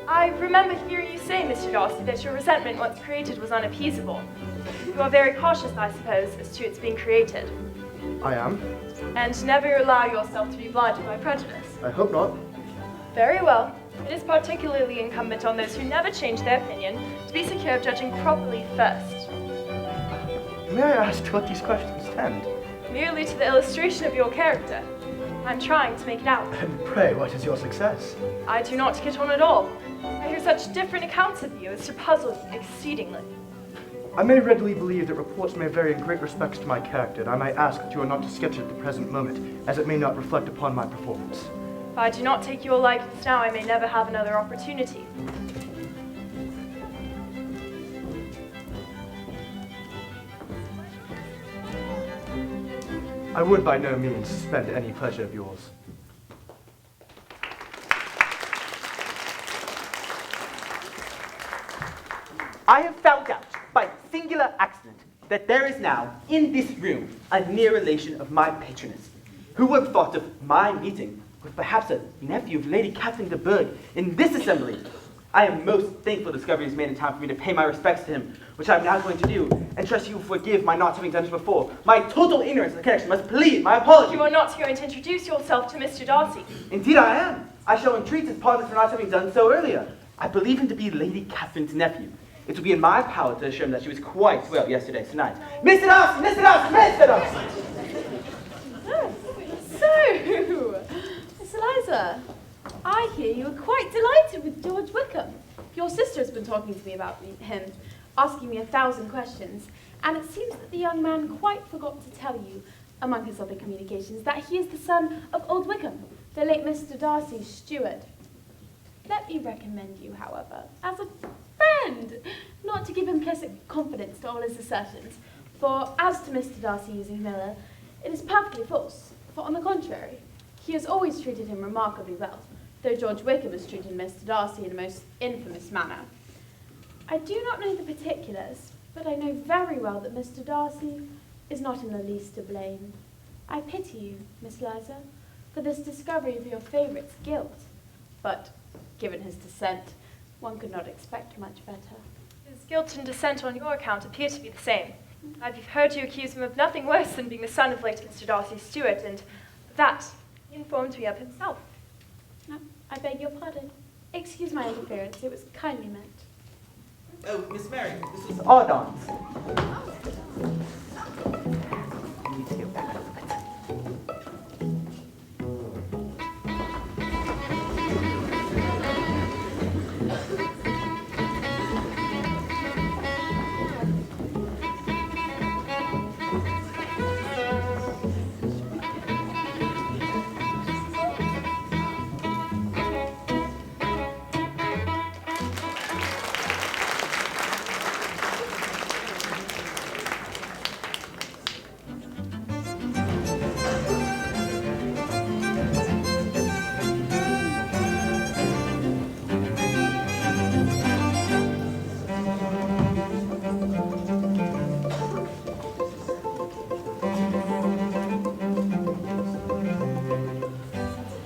I remember hearing you say, Mr. Darcy, that your resentment once created was unappeasable. You are very cautious, I suppose, as to its being created.
I am.
And never allow yourself to be blinded by prejudice.
I hope not.
Very well. It is particularly incumbent on those who never change their opinion to be secure of judging properly first.
May I ask to what these questions tend?
Merely to the illustration of your character. I'm trying to make it out.
And pray, what is your success?
I do not get on at all. I hear such different accounts of you as to puzzle me exceedingly.
I may readily believe that reports may vary in great respects to my character, and I may ask that you are not to sketch it at the present moment, as it may not reflect upon my performance.
If I do not take your likeness now, I may never have another opportunity.
I would by no means suspend any pleasure of yours.
I have found out, by singular accident, that there is now, in this room, a near relation of my patroness. Who would have thought of my meeting with perhaps a nephew of Lady Catherine de Bourgh in this assembly? I am most thankful the discovery is made in time for me to pay my respects to him, which I am now going to do, and trust you will forgive my not having done it before. My total ignorance of the connection must plead my apology.
You are not going to introduce yourself to Mr. Darcy.
Indeed I am. I shall entreat his pardon for not having done so earlier. I believe him to be Lady Catherine's nephew. It will be in my power to assure him that she was quite well yesterday tonight. Mr. Darcy! Mr. Darcy! Mr. Darcy!
So, Miss Eliza, I hear you were quite delighted with George Wickham. Your sister has been talking to me about him, asking me 1,000 questions, and it seems that the young man quite forgot to tell you, among his other communications, that he is the son of old Wickham, the late Mr. Darcy's steward. Let me recommend you, however, as a friend, not to give implicit confidence to all his assertions, for as to Mr. Darcy using Miller, it is perfectly false, for on the contrary, he has always treated him remarkably well, though George Wickham has treated Mr. Darcy in a most infamous manner. I do not know the particulars, but I know very well that Mr. Darcy is not in the least to blame. I pity you, Miss Liza, for this discovery of your favourite's guilt, but given his descent, one could not expect much better.
His guilt and descent on your account appear to be the same. I've heard you accuse him of nothing worse than being the son of late Mr. Darcy's steward, and that he informed me of himself.
No, I beg your pardon. Excuse my interference, it was kindly meant.
Oh, Miss Mary, this is
Ardons. I need to get back a little bit.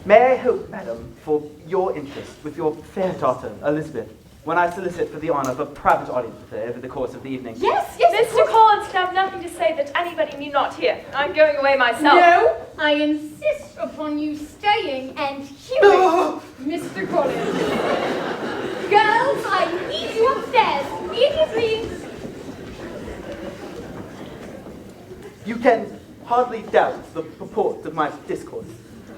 May I hope, madam, for your interest with your fair daughter, Elizabeth, when I solicit for the honour of a private audience with her over the course of the evening?
Yes, Mr. Collins can have nothing to say that anybody need not hear. I'm going away myself.
No, I insist upon you staying and hearing Mr. Collins. Girls, I need you upstairs immediately.
You can hardly doubt the purport of my discourse.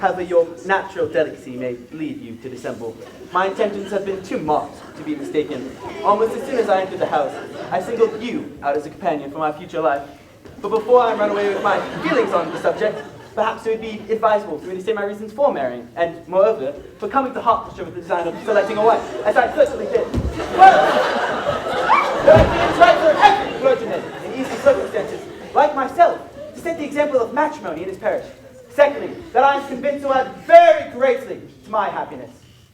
However, your natural delicacy may lead you to dissemble. My intentions have been too marked to be mistaken. Almost as soon as I entered the house, I singled you out as a companion for my future life. But before I run away with my feelings on the subject, perhaps it would be advisable for me to say my reasons for marrying, and, moreover, for coming to Hertfordshire with the design of selecting a wife, as I certainly did. Well, there is right for every clergyman in easy circumstances, like myself, to set the example of matrimony in his parish. Secondly, that I am convinced will add very greatly to my happiness.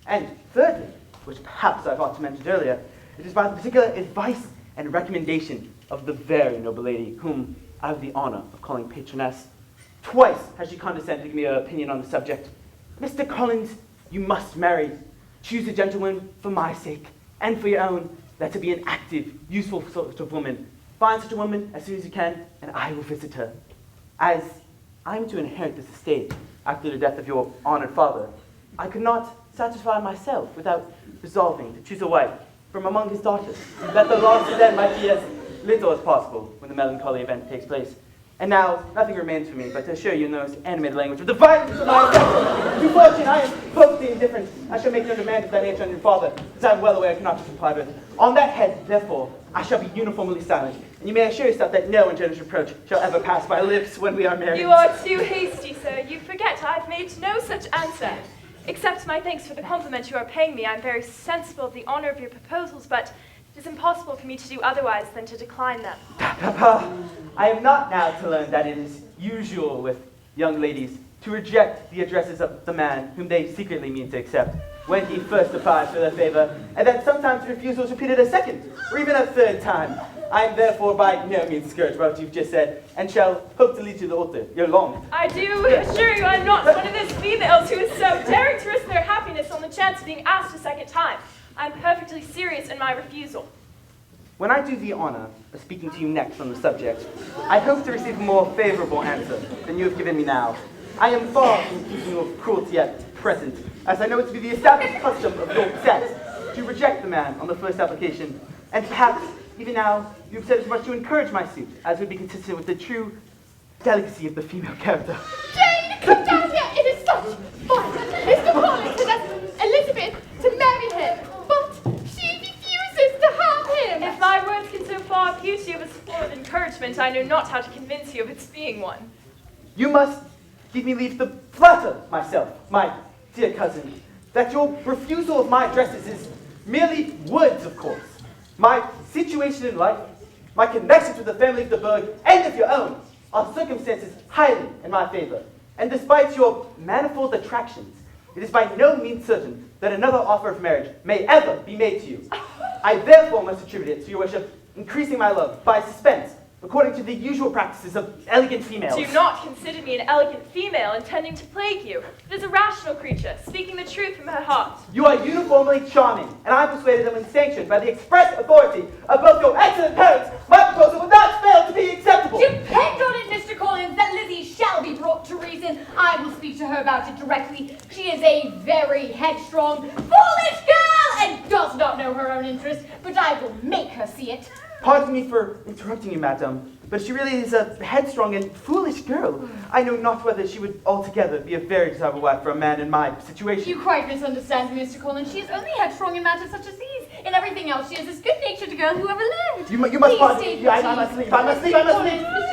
And thirdly, which perhaps I ought to mention earlier, it is by the particular advice and recommendation of the very noble lady whom I have the honour of calling patroness. Twice has she condescended to give me her opinion on the subject. Mr. Collins, you must marry. Choose a gentleman for my sake, and for your own, that to be an active, useful sort of woman. Find such a woman as soon as you can, and I will visit her. As I am to inherit this estate after the death of your honoured father, I could not satisfy myself without resolving to choose a wife from among his daughters, that the loss of them might be as little as possible when the melancholy event takes place.
And now, nothing remains for me but to assure you in those animated language of the violence of my affection. To fortune, I am hopefully indifferent. I shall make no demand of that nature on your father, as I am well aware I cannot comply with. On that head, therefore, I shall be uniformly silent. And you may assure yourself that no ungenerous reproach shall ever pass my lips when we are married.
You are too hasty, sir. You forget I've made no such answer. Accept my thanks for the compliment you are paying me. I'm very sensible of the honor of your proposals, but it is impossible for me to do otherwise than to decline them.
Papa, I am not now to learn that it is usual with young ladies to reject the addresses of the man whom they secretly mean to accept when he first applies for their favor, and that sometimes refusal is repeated a second or even a third time. I am therefore by no means discouraged by what you've just said, and shall hope to lead to the altar ere long.
I do assure you I'm not one of those females who is so daring to risk their happiness on the chance of being asked a second time. I'm perfectly serious in my refusal.
When I do the honor of speaking to you next on the subject, I hope to receive a more favorable answer than you have given me now. I am far from accusing you of cruelty at present, as I know it to be the established custom of your sex to reject the man on the first application, and perhaps even now you have said as much to encourage my suit as would be consistent with the true delicacy of the female character.
Jane, come down here! It is such fun! Mr. Collins has asked Elizabeth to marry him, but she refuses to have him!
If my words can so far appear to you as a form of encouragement, I know not how to convince you of its being one.
You must give me leave to flatter myself, my dear cousin, that your refusal of my addresses is merely words, of course. My situation in life, my connections with the family of de Burgh and of your own, are circumstances highly in my favor. And despite your manifold attractions, it is by no means certain that another offer of marriage may ever be made to you. I therefore must attribute it to your worship increasing my love by suspense, according to the usual practices of elegant females.
Do not consider me an elegant female intending to plague you. It is a rational creature, speaking the truth from her heart.
You are uniformly charming, and I am persuaded that when sanctioned by the express authority of both your excellent parents, my proposal would not fail to be acceptable.
Depend on it, Mr. Collins, that Lizzie shall be brought to reason. I will speak to her about it directly. She is a very headstrong, foolish girl, and does not know her own interest, but I will make her see it.
Pardon me for interrupting you, madam, but she really is a headstrong and foolish girl. I know not whether she would altogether be a very desirable wife for a man in my situation.
You quite misunderstand me, Mr. Collins. She is only headstrong in matters such as these. In everything else, she is as good-natured a girl who ever lived.
You must pardon me. I must leave.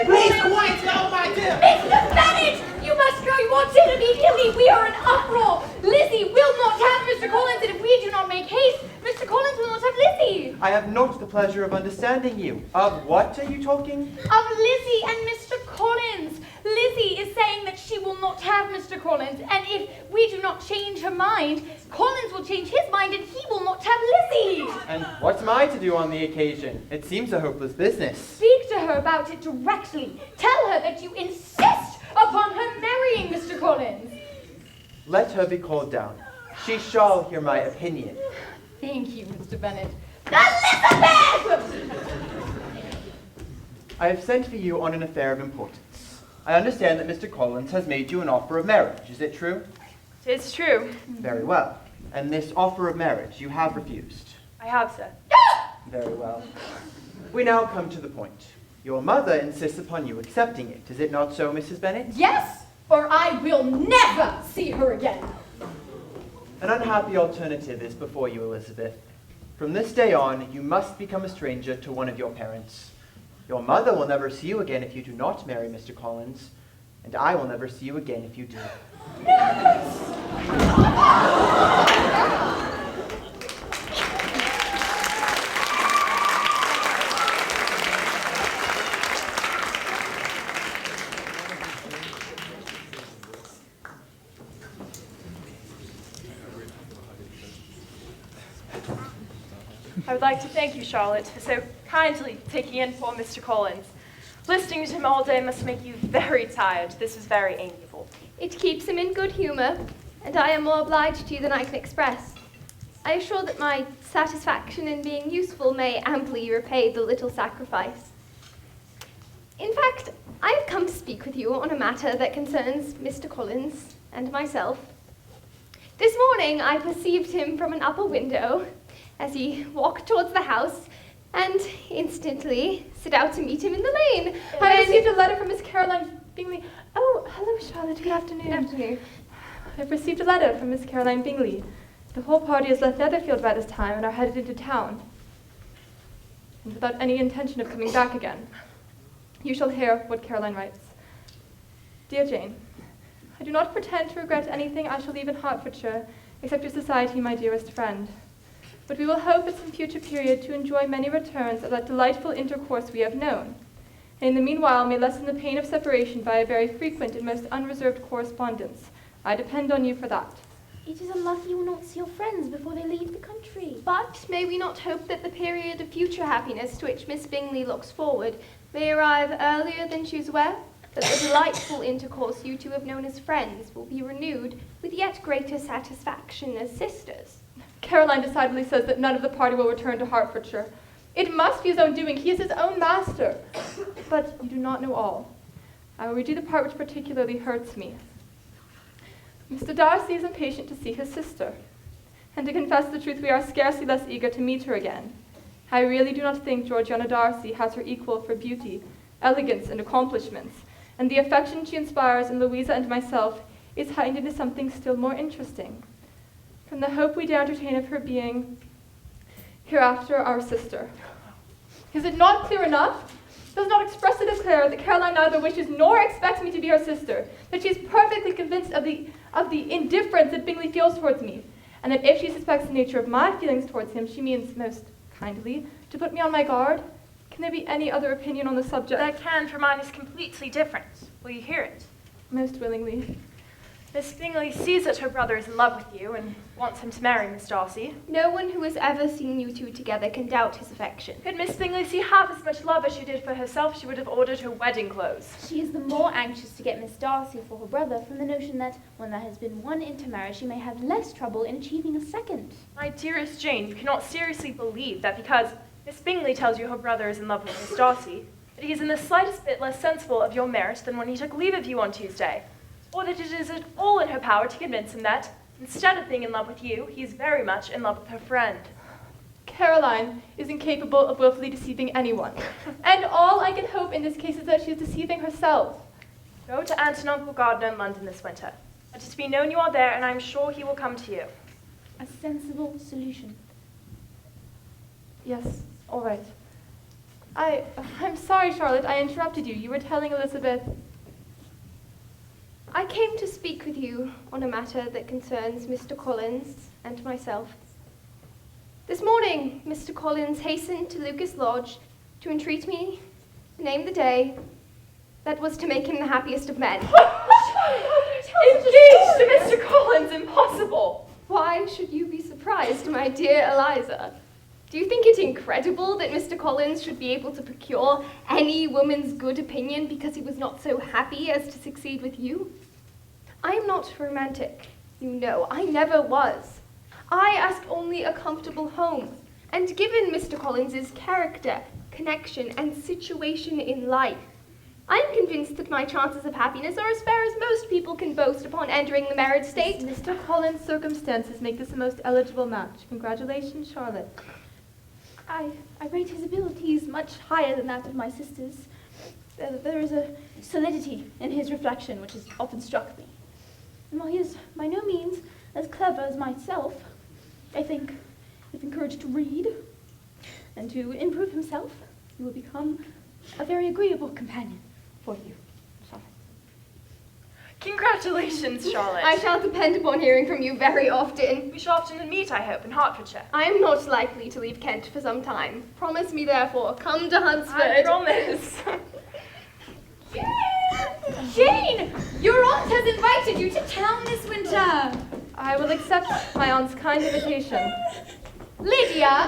Please,
quiet now, my dear.
Mr. Bennett, you must go. You want in immediately. We are in uproar. Lizzie will not have Mr. Collins, and if we do not make haste, Mr. Collins will not have Lizzie.
I have not the pleasure of understanding you. Of what are you talking?
Of Lizzie and Mr. Collins. Lizzie is saying that she will not have Mr. Collins, and if we do not change her mind, Collins will change his mind, and he will not have Lizzie.
And what am I to do on the occasion? It seems a hopeless business.
Speak to her about it directly. Tell her that you insist upon her marrying Mr. Collins.
Let her be called down. She shall hear my opinion.
Thank you, Mr. Bennett.
Elizabeth! I have sent for you on an affair of importance. I understand that Mr. Collins has made you an offer of marriage. Is it true?
It is true.
Very well. And this offer of marriage you have refused.
I have, sir.
Very well. We now come to the point. Your mother insists upon you accepting it. Is it not so, Mrs. Bennet?
Yes, or I will never see her again.
An unhappy alternative is before you, Elizabeth. From this day on, you must become a stranger to one of your parents. Your mother will never see you again if you do not marry Mr. Collins, and I will never see you again if you do.
I would like to thank you, Charlotte, for so kindly taking in poor Mr. Collins. Listening to him all day must make you very tired. This was very amiable.
It keeps him in good humor, and I am more obliged to you than I can express. I am sure that my satisfaction in being useful may amply repay the little sacrifice. In fact, I have come to speak with you on a matter that concerns Mr. Collins and myself. This morning I perceived him from an upper window as he walked towards the house, and instantly set out to meet him in the lane.
I received a letter from Miss Caroline Bingley. Oh, hello, Charlotte. Good afternoon.
Good afternoon.
I've received a letter from Miss Caroline Bingley. The whole party has left Netherfield by this time and are headed into town, and without any intention of coming back again. You shall hear what Caroline writes. Dear Jane, I do not pretend to regret anything I shall leave in Hertfordshire, except your society, my dearest friend. But we will hope at some future period to enjoy many returns of that delightful intercourse we have known, and in the meanwhile may lessen the pain of separation by a very frequent and most unreserved correspondence. I depend on you for that.
It is unlucky you will not see your friends before they leave the country.
But may we not hope that the period of future happiness to which Miss Bingley looks forward may arrive earlier than she is aware? That the delightful intercourse you two have known as friends will be renewed with yet greater satisfaction as sisters.
Caroline decidedly says that none of the party will return to Hertfordshire. It must be his own doing. He is his own master. But you do not know all. I will read you the part which particularly hurts me. Mr. Darcy is impatient to see his sister, and to confess the truth, we are scarcely less eager to meet her again. I really do not think Georgiana Darcy has her equal for beauty, elegance, and accomplishments, and the affection she inspires in Louisa and myself is heightened into something still more interesting, from the hope we dare entertain of her being hereafter our sister. Is it not clear enough? Does not expressly declare that Caroline neither wishes nor expects me to be her sister, that she is perfectly convinced of the indifference that Bingley feels towards me, and that if she suspects the nature of my feelings towards him, she means most kindly to put me on my guard? Can there be any other opinion on the subject?
There can, for mine is completely different. Will you hear it?
Most willingly.
Miss Bingley sees that her brother is in love with you and wants him to marry Miss Darcy.
No one who has ever seen you two together can doubt his affection.
Could Miss Bingley see half as much love as she did for herself, she would have ordered her wedding clothes.
She is the more anxious to get Miss Darcy for her brother from the notion that when there has been one intermarriage, she may have less trouble in achieving a second.
My dearest Jane, you cannot seriously believe that because Miss Bingley tells you her brother is in love with Miss Darcy, that he is in the slightest bit less sensible of your merit than when he took leave of you on Tuesday, or that it is at all in her power to convince him that, instead of being in love with you, he is very much in love with her friend.
Caroline is incapable of willfully deceiving anyone, and all I can hope in this case is that she is deceiving herself.
Go to Aunt and Uncle Gardner in London this winter. Let it be known you are there, and I am sure he will come to you.
A sensible solution.
Yes, all right. I'm sorry, Charlotte, I interrupted you. You were telling Elizabeth.
I came to speak with you on a matter that concerns Mr. Collins and myself. This morning, Mr. Collins hastened to Lucas Lodge to entreat me to name the day that was to make him the happiest of men.
Engaged to Mr. Collins? Impossible!
Why should you be surprised, my dear Eliza? Do you think it incredible that Mr. Collins should be able to procure any woman's good opinion because he was not so happy as to succeed with you? I am not romantic, you know. I never was. I ask only a comfortable home. And given Mr. Collins's character, connection, and situation in life, I am convinced that my chances of happiness are as fair as most people can boast upon entering the marriage state.
Mr. Collins' circumstances make this a most eligible match. Congratulations, Charlotte.
I rate his abilities much higher than that of my sisters. There is a solidity in his reflection which has often struck me. And while he is by no means as clever as myself, I think if encouraged to read and to improve himself, he will become a very agreeable companion for you, Charlotte.
Congratulations, Charlotte.
I shall depend upon hearing from you very often.
We shall often meet, I hope, in Hertfordshire.
I am not likely to leave Kent for some time. Promise me, therefore, come to Hunsford.
I promise.
Jane, your aunt has invited you to town this winter.
I will accept my aunt's kind invitation.
Lydia,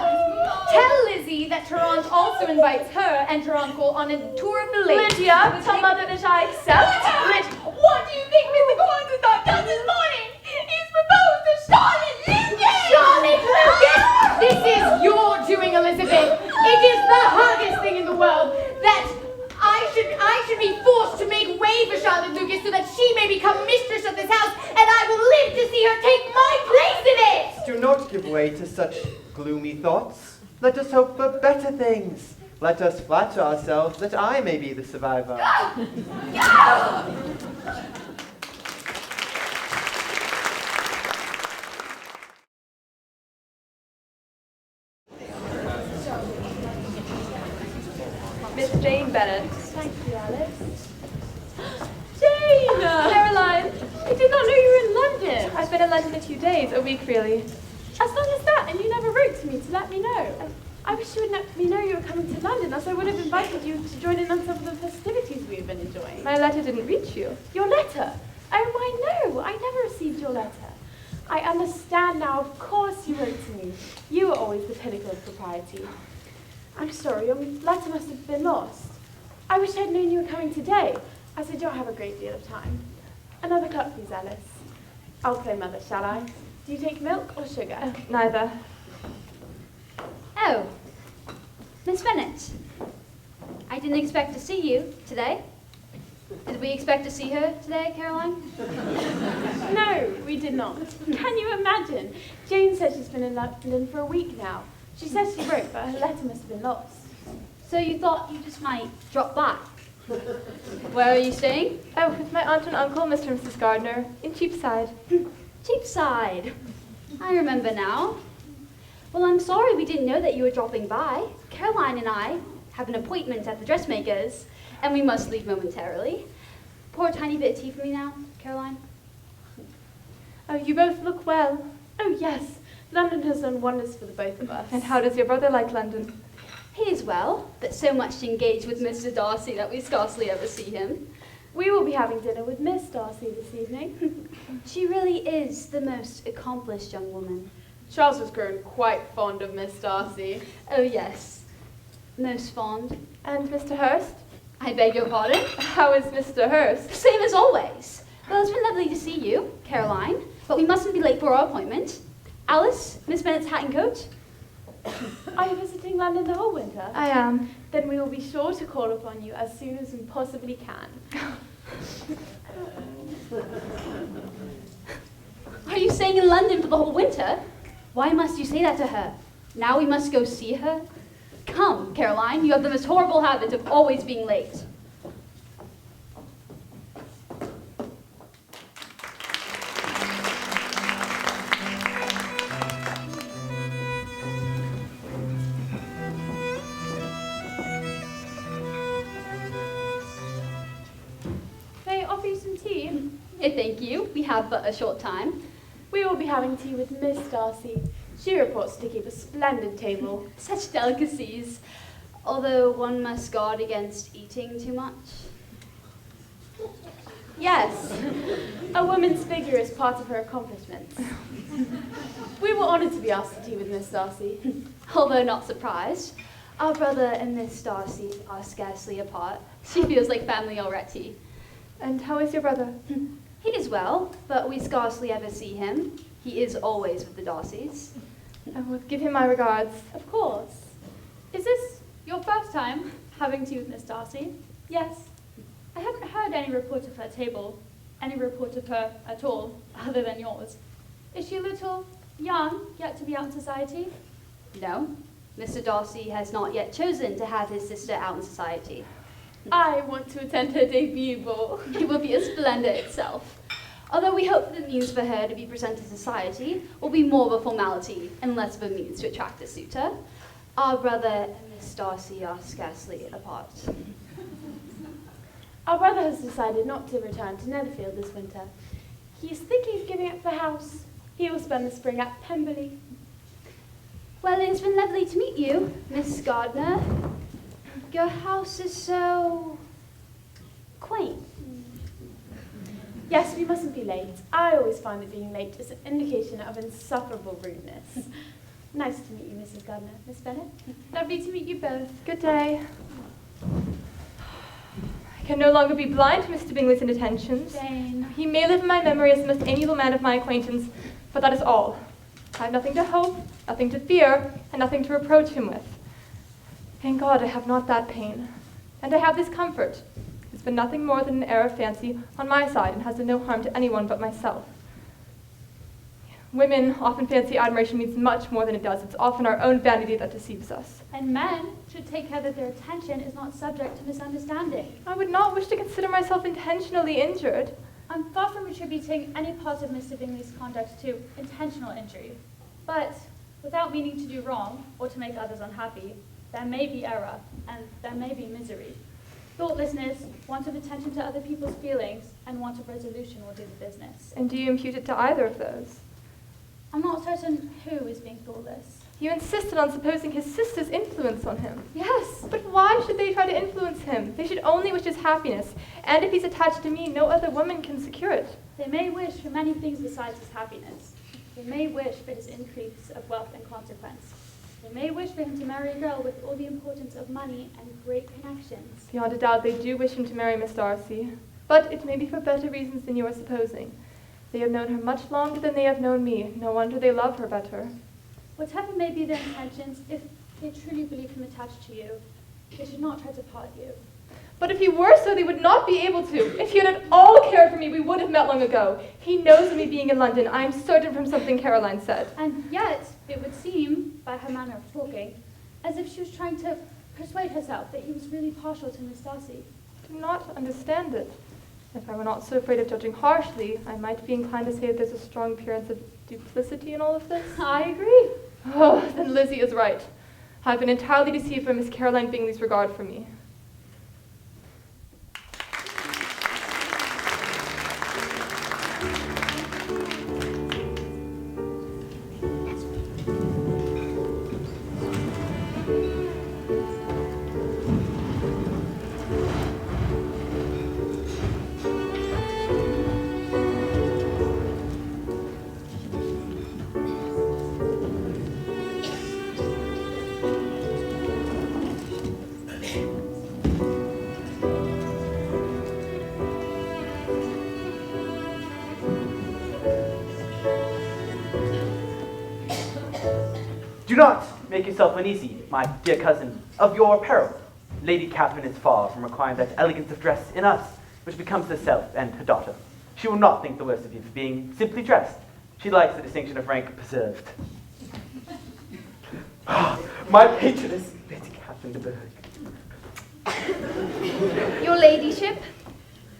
tell Lizzie that her aunt also invites her and her uncle on a tour of the lake.
Lydia, tell mother that I accept.
What do you think Mr. Collins has not done this morning? He's proposed to Charlotte Lucas! Charlotte Lucas! This is your doing, Elizabeth. It is the hardest thing in the world that I should be forced to make way for Charlotte Lucas so that she may become mistress of this house, and I will live to see her take my place in it!
Do not give way to such gloomy thoughts. Let us hope for better things. Let us flatter ourselves that I may be the survivor.
Miss Jane Bennett.
Thank you, Alice.
Jane!
Caroline, I did not know you were in London.
I've been in London a few days, a week really.
As long as that, and you never wrote to me to let me know. I wish you would let me know you were coming to London, as I would have invited you to join in on some of the festivities we've been enjoying.
My letter didn't reach you.
Your letter? Oh, I know. I never received your letter. I understand now. Of course you wrote to me. You were always the pinnacle of propriety. I'm sorry, your letter must have been lost. I wish I'd known you were coming today, as I don't have a great deal of time. Another cup, please, Alice. I'll play mother, shall I? Do you take milk or sugar?
Neither.
Oh, Miss Bennett. I didn't expect to see you today. Did we expect to see her today, Caroline?
No, we did not. Can you imagine? Jane said she's been in London for a week now. She says she wrote, but her letter must have been lost.
So you thought you just might drop by? Where are you staying?
Oh, with my aunt and uncle, Mr. and Mrs. Gardner, in Cheapside.
Cheapside. I remember now. Well, I'm sorry we didn't know that you were dropping by. Caroline and I have an appointment at the dressmaker's, and we must leave momentarily. Pour a tiny bit of tea for me now, Caroline.
Oh, you both look well. Oh, yes. London has done wonders for the both of us.
And how does your brother like London?
He is well, but so much engaged with Mr. Darcy that we scarcely ever see him.
We will be having dinner with Miss Darcy this evening.
She really is the most accomplished young woman.
Charles has grown quite fond of Miss Darcy.
Oh, yes. Most fond.
And Mr. Hurst?
I beg your pardon?
How is Mr. Hurst?
Same as always. Well, it's been lovely to see you, Caroline, but we mustn't be late for our appointment. Alice, Miss Bennett's hat and coat.
Are you visiting London the whole winter?
I am.
Then we will be sure to call upon you as soon as we possibly can.
Are you staying in London for the whole winter? Why must you say that to her? Now we must go see her? Come, Caroline, you have the most horrible habit of always being late.
May I offer you some tea?
Thank you. We have but a short time.
We will be having tea with Miss Darcy. She reports to keep a splendid table.
Such delicacies. Although one must guard against eating too much.
Yes, a woman's figure is part of her accomplishments. We were honoured to be asked to tea with Miss Darcy.
Although not surprised, our brother and Miss Darcy are scarcely apart. She feels like family already.
And how is your brother?
He is well, but we scarcely ever see him. He is always with the Darcys.
I will give him my regards.
Of course.
Is this your first time having tea with Miss Darcy?
Yes.
I haven't heard any report of her table, any report of her at all, other than yours. Is she a little young, yet to be out in society?
No, Mr. Darcy has not yet chosen to have his sister out in society.
I want to attend her debut ball.
It will be a splendor itself. Although we hope the means for her to be presented to society will be more of a formality and less of a means to attract a suitor. Our brother and Miss Darcy are scarcely apart.
Our brother has decided not to return to Netherfield this winter. He is thinking of giving up the house. He will spend the spring at Pemberley.
Well, it's been lovely to meet you, Miss Gardner. Your house is so quaint.
Yes, we mustn't be late. I always find that being late is an indication of insufferable rudeness. Nice to meet you, Mrs. Gardner. Miss Bennet?
Lovely to meet you both.
Good day. I can no longer be blind to Mr. Bingley's inattentions.
Jane.
He may live in my memory as the most amiable man of my acquaintance, but that is all. I have nothing to hope, nothing to fear, and nothing to reproach him with. Thank God I have not that pain. And I have this comfort. It's been nothing more than an error of fancy on my side and has done no harm to anyone but myself. Women often fancy admiration means much more than it does. It's often our own vanity that deceives us.
And men should take care that their attention is not subject to misunderstanding.
I would not wish to consider myself intentionally injured.
I'm far from attributing any part of Mr. Bingley's conduct to intentional injury. But without meaning to do wrong or to make others unhappy, there may be error and there may be misery. Thoughtlessness, want of attention to other people's feelings, and want of resolution will do the business.
And do you impute it to either of those?
I'm not certain who is being thoughtless.
You insisted on supposing his sister's influence on him.
Yes.
But why should they try to influence him? They should only wish his happiness. And if he's attached to me, no other woman can secure it.
They may wish for many things besides his happiness. They may wish for his increase of wealth and consequence. They may wish for him to marry a girl with all the importance of money and great connections.
Beyond a doubt, they do wish him to marry Miss Darcy. But it may be for better reasons than you are supposing. They have known her much longer than they have known me. No wonder they love her better.
Whatever may be their intentions, if they truly believe him attached to you, they should not try to part you.
But if he were so, they would not be able to. If he had at all cared for me, we would have met long ago. He knows of me being in London. I am certain from something Caroline said.
And yet, it would seem, by her manner of talking, as if she was trying to persuade herself that he was really partial to Miss Darcy.
I do not understand it. If I were not so afraid of judging harshly, I might be inclined to say that there's a strong appearance of duplicity in all of this.
I agree.
Oh, then Lizzie is right. I've been entirely deceived by Miss Caroline Bingley's regard for me.
Do not make yourself uneasy, my dear cousin, of your apparel. Lady Catherine is far from requiring that elegance of dress in us which becomes herself and her daughter. She will not think the worse of you for being simply dressed. She likes the distinction of rank preserved. My patroness, Lady Catherine de Bourgh.
Your ladyship,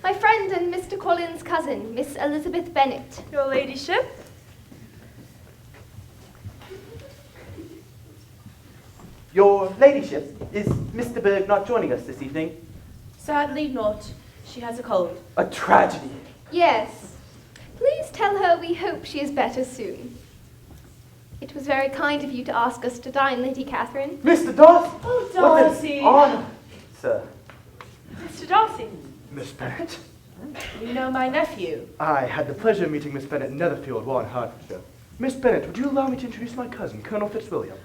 my friend and Mr. Collins's cousin, Miss Elizabeth Bennet.
Your ladyship?
Your ladyship, is Miss de Bourgh not joining us this evening?
Sadly not. She has a cold.
A tragedy.
Yes. Please tell her we hope she is better soon. It was very kind of you to ask us to dine, Lady Catherine.
Mr. Darcy!
Oh, Darcy!
What an honor, sir.
Mr. Darcy.
Miss Bennet.
You know my nephew.
I had the pleasure of meeting Miss Bennet in Netherfield while in Hertfordshire. Miss Bennet, would you allow me to introduce my cousin, Colonel Fitzwilliam?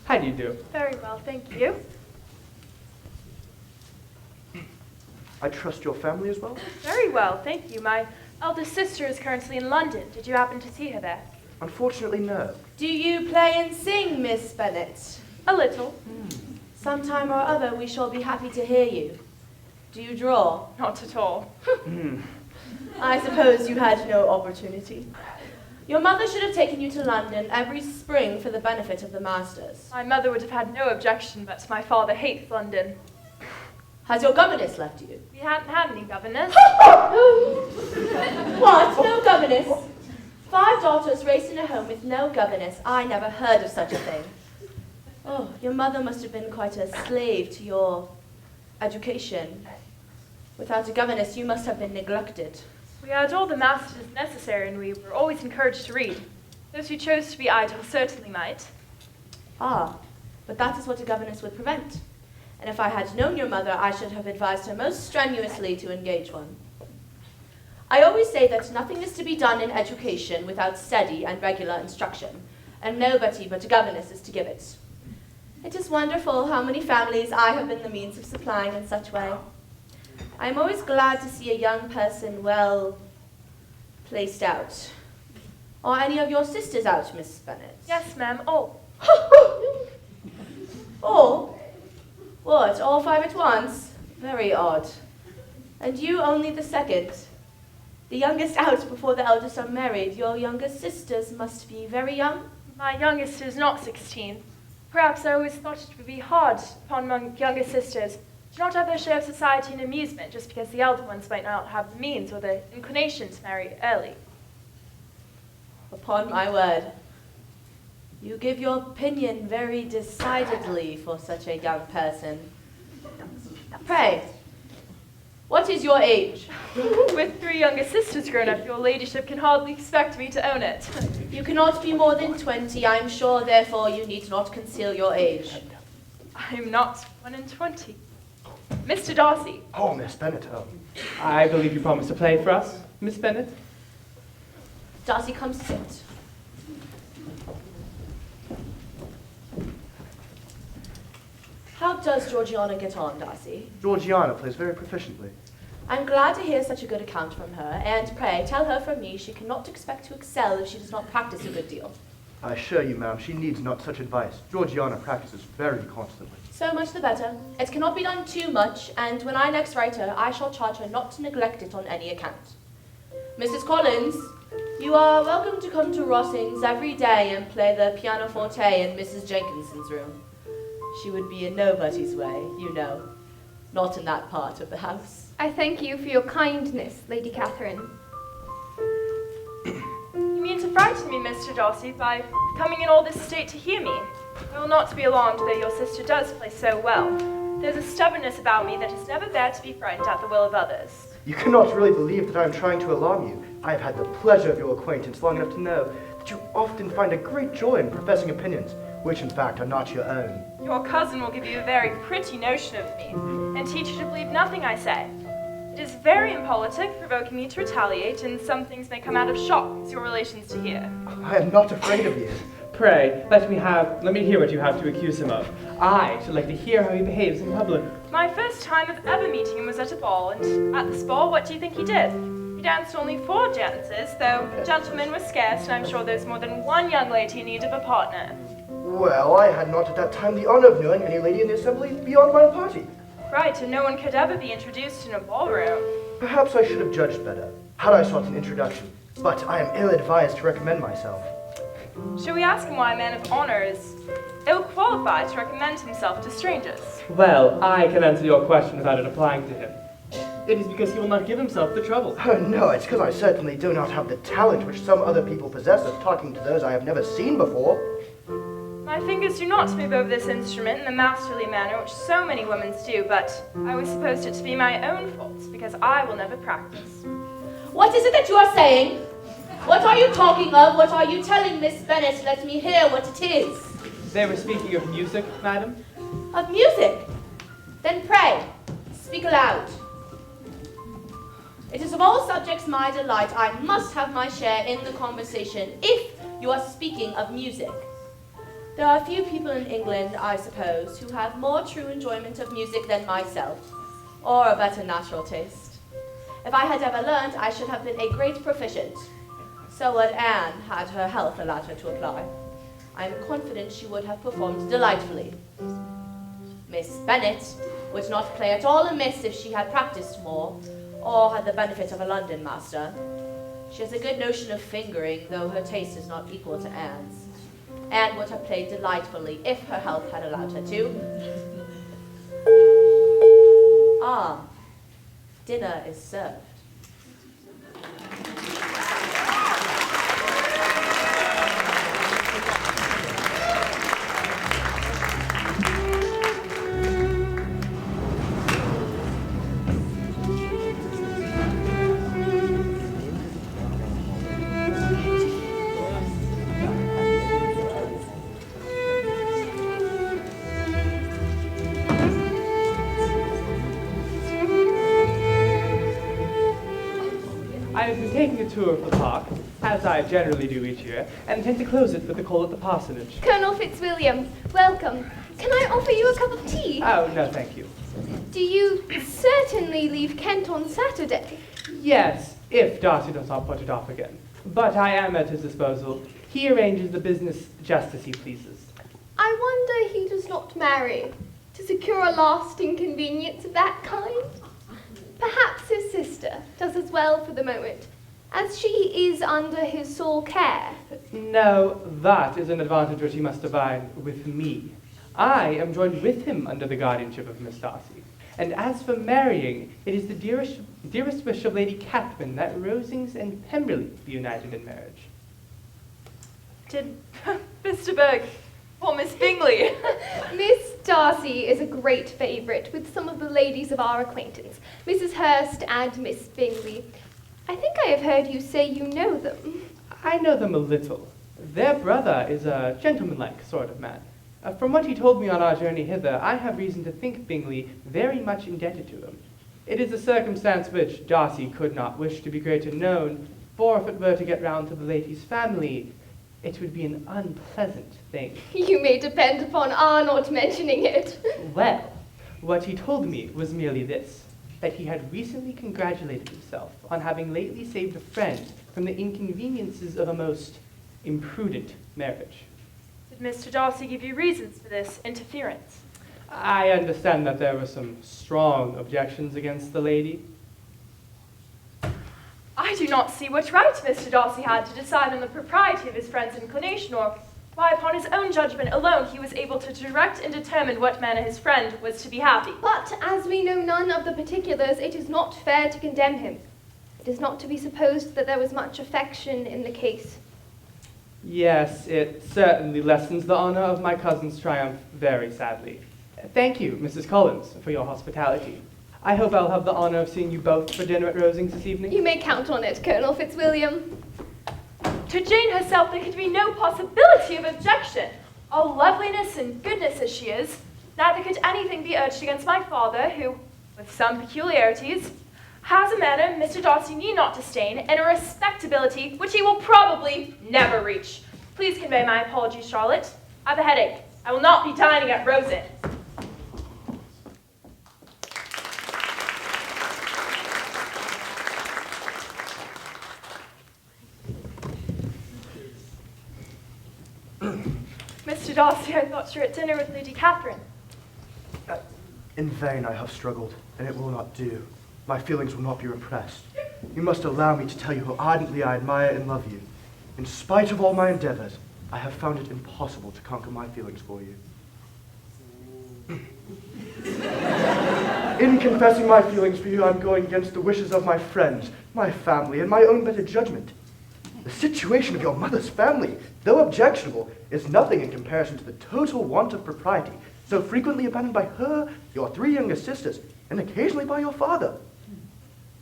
How do you do?
Very well, thank you.
I trust your family as well?
Very well, thank you. My eldest sister is currently in London. Did you happen to see her there?
Unfortunately, no.
Do you play and sing, Miss Bennet?
A little.
Sometime or other we shall be happy to hear you. Do you draw?
Not at all.
I suppose you had no opportunity. Your mother should have taken you to London every spring for the benefit of the masters.
My mother would have had no objection, but my father hates London.
Has your governess left you?
We hadn't had any governess.
What? No governess? 5 daughters raised in a home with no governess. I never heard of such a thing. Oh, your mother must have been quite a slave to your education. Without a governess, you must have been neglected.
We had all the masters necessary, and we were always encouraged to read. Those who chose to be idle certainly might.
Ah, but that is what a governess would prevent. And if I had known your mother, I should have advised her most strenuously to engage one. I always say that nothing is to be done in education without steady and regular instruction, and nobody but a governess is to give it. It is wonderful how many families I have been the means of supplying in such way. I am always glad to see a young person well placed out. Are any of your sisters out, Miss Bennet?
Yes, ma'am, all.
All? What, all 5 at once? Very odd. And you only the second.
The youngest out before the eldest are married. Your younger sisters must be very young.
My youngest is not 16. Perhaps I always thought it would be hard upon my younger sisters to not have their share of society and amusement just because the elder ones might not have the means or the inclination to marry early.
Upon my word, you give your opinion very decidedly for such a young person. Pray, what is your age?
With 3 younger sisters grown up, your ladyship can hardly expect me to own it.
You cannot be more than 20, I'm sure, therefore you need not conceal your age.
I'm not 1 in 20. Mr. Darcy.
Oh, Miss Bennet. Oh.
I believe you promised to play for us, Miss Bennet.
Darcy, come sit. How does Georgiana get on, Darcy?
Georgiana plays very proficiently.
I'm glad to hear such a good account from her, and pray tell her from me she cannot expect to excel if she does not practice a good deal.
I assure you, ma'am, she needs not such advice. Georgiana practices very constantly.
So much the better. It cannot be done too much, and when I next write her, I shall charge her not to neglect it on any account. Mrs. Collins, you are welcome to come to Rossing's every day and play the pianoforte in Mrs. Jenkinson's room. She would be in nobody's way, you know. Not in that part of the house.
I thank you for your kindness, Lady Catherine.
You mean to frighten me, Mr. Darcy, by coming in all this state to hear me? I will not be alarmed though your sister does play so well. There's a stubbornness about me that is never there to be frightened at the will of others.
You cannot really believe that I am trying to alarm you. I have had the pleasure of your acquaintance long enough to know that you often find a great joy in professing opinions, which in fact are not your own.
Your cousin will give you a very pretty notion of me, and teach you to believe nothing I say. It is very impolitic, provoking me to retaliate, and some things may come out of shock as your relations to hear.
I am not afraid of you.
Pray, let me hear what you have to accuse him of. I should like to hear how he behaves in public.
My first time of ever meeting him was at a ball, and at this ball, what do you think he did? He danced only 4 dances, though gentlemen were scarce, and I'm sure there's more than one young lady in need of a partner.
Well, I had not at that time the honor of knowing any lady in the assembly beyond my party.
Right, and no one could ever be introduced in a ballroom.
Perhaps I should have judged better, had I sought an introduction, but I am ill-advised to recommend myself.
Shall we ask him why a man of honor is ill-qualified to recommend himself to strangers?
Well, I can answer your question without it applying to him. It is because he will not give himself the trouble.
Oh, no, it's because I certainly do not have the talent which some other people possess of talking to those I have never seen before.
My fingers do not move over this instrument in the masterly manner which so many women do, but I always supposed it to be my own fault, because I will never practice.
What is it that you are saying? What are you talking of? What are you telling Miss Bennet? Let me hear what it is.
They were speaking of music, madam.
Of music? Then pray, speak aloud. It is of all subjects my delight. I must have my share in the conversation if you are speaking of music. There are few people in England, I suppose, who have more true enjoyment of music than myself, or a better natural taste. If I had ever learnt, I should have been a great proficient. So would Anne, had her health allowed her to apply. I am confident she would have performed delightfully. Miss Bennet would not play at all amiss if she had practiced more, or had the benefit of a London master. She has a good notion of fingering, though her taste is not equal to Anne's. Anne would have played delightfully if her health had allowed her to. Ah, dinner is served.
I have been taking a tour of the park, as I generally do each year, and intend to close it with a call at the parsonage.
Colonel Fitzwilliam, welcome. Can I offer you a cup of tea?
Oh, no, thank you.
Do you certainly leave Kent on Saturday?
Yes, if Darcy does not put it off again. But I am at his disposal. He arranges the business just as he pleases.
I wonder he does not marry to secure a lasting convenience of that kind. Perhaps his sister does as well for the moment,
as she is under his sole care.
No, that is an advantage which he must divide with me. I am joined with him under the guardianship of Miss Darcy. And as for marrying, it is the dearest wish of Lady Catherine that Rosings and Pemberley be united in marriage.
Did Mr. Berg or Miss Bingley?
Miss Darcy is a great favourite with some of the ladies of our acquaintance, Mrs. Hurst and Miss Bingley. I think I have heard you say you know them.
I know them a little. Their brother is a gentlemanlike sort of man. From what he told me on our journey hither, I have reason to think Bingley very much indebted to him. It is a circumstance which Darcy could not wish to be greater known, for if it were to get round to the lady's family, it would be an unpleasant thing.
You may depend upon our not mentioning it.
Well, what he told me was merely this, that he had recently congratulated himself on having lately saved a friend from the inconveniences of a most imprudent marriage.
Did Mr. Darcy give you reasons for this interference?
I understand that there were some strong objections against the lady.
I do not see what right Mr. Darcy had to decide on the propriety of his friend's inclination, or why upon his own judgment alone he was able to direct and determine what manner his friend was to be happy.
But as we know none of the particulars, it is not fair to condemn him. It is not to be supposed that there was much affection in the case.
Yes, it certainly lessens the honor of my cousin's triumph very sadly. Thank you, Mrs. Collins, for your hospitality. I hope I'll have the honor of seeing you both for dinner at Rosings this evening.
You may count on it, Colonel Fitzwilliam.
To Jane herself there could be no possibility of objection. All loveliness and goodness as she is, neither could anything be urged against my father, who, with some peculiarities, has a manner Mr. Darcy need not disdain, and a respectability which he will probably never reach. Please convey my apologies, Charlotte. I have a headache. I will not be dining at Rosings. Mr. Darcy, I thought you were at dinner with Lady Catherine.
In vain I have struggled, and it will not do. My feelings will not be repressed. You must allow me to tell you how ardently I admire and love you. In spite of all my endeavors, I have found it impossible to conquer my feelings for you. In confessing my feelings for you, I'm going against the wishes of my friends, my family, and my own better judgment. The situation of your mother's family, though objectionable, is nothing in comparison to the total want of propriety so frequently abandoned by her, your 3 younger sisters, and occasionally by your father.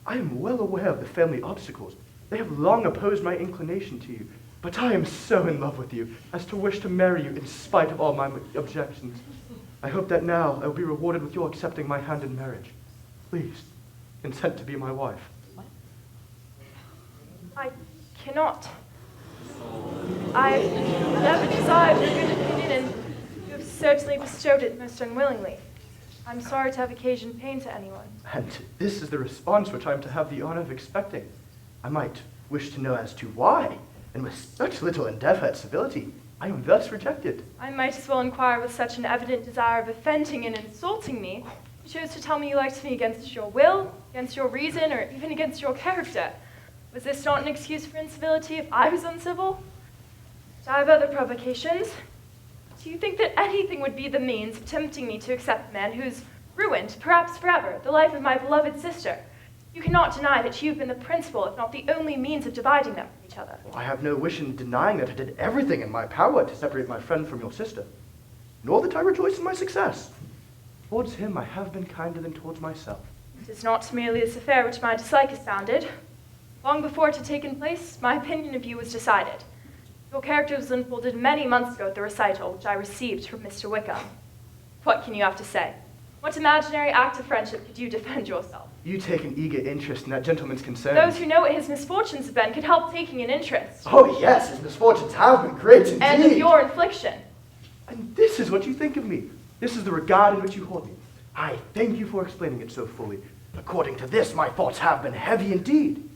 I am well aware of the family obstacles. They have long opposed my inclination to you, but I am so in love with you as to wish to marry you in spite of all my objections. I hope that now I will be rewarded with your accepting my hand in marriage. Please, consent to be my wife.
I cannot. I never desired your good opinion, and you have certainly bestowed it most unwillingly. I'm sorry to have occasioned pain to anyone.
And this is the response which I am to have the honor of expecting. I might wish to know as to why, and with such little endeavor at civility, I am thus rejected.
I might as well inquire with such an evident desire of offending and insulting me. You chose to tell me you liked me against your will, against your reason, or even against your character. Was this not an excuse for incivility if I was uncivil? I have other provocations. Do you think that anything would be the means of tempting me to accept a man who's ruined, perhaps forever, the life of my beloved sister? You cannot deny that you've been the principal, if not the only means of dividing them from each other.
I have no wish in denying that I did everything in my power to separate my friend from your sister, nor that I rejoice in my success. Towards him I have been kinder than towards myself.
It is not merely this affair which my dislike has founded. Long before it had taken place, my opinion of you was decided. Your character was unfolded many months ago at the recital which I received from Mr. Wickham. What can you have to say? What imaginary act of friendship could you defend yourself?
You take an eager interest in that gentleman's concerns.
Those who know what his misfortunes have been could help taking an interest.
Oh yes, his misfortunes have been great indeed.
And of your infliction.
And this is what you think of me. This is the regard in which you hold me. I thank you for explaining it so fully. According to this, my thoughts have been heavy indeed.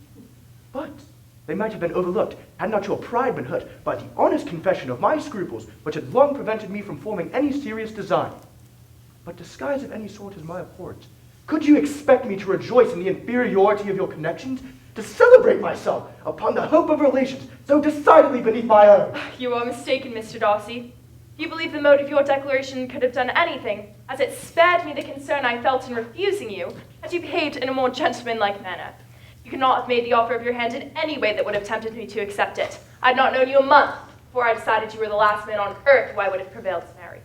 But they might have been overlooked had not your pride been hurt by the honest confession of my scruples, which had long prevented me from forming any serious design. But disguise of any sort is my abhorrence. Could you expect me to rejoice in the inferiority of your connections, to celebrate myself upon the hope of relations so decidedly beneath my own.
You are mistaken, Mr. Darcy. If you believe the motive of your declaration could have done anything, as it spared me the concern I felt in refusing you, had you behaved in a more gentlemanlike manner. You could not have made the offer of your hand in any way that would have tempted me to accept it. I had not known you a month before I decided you were the last man on earth who I would have prevailed to marry.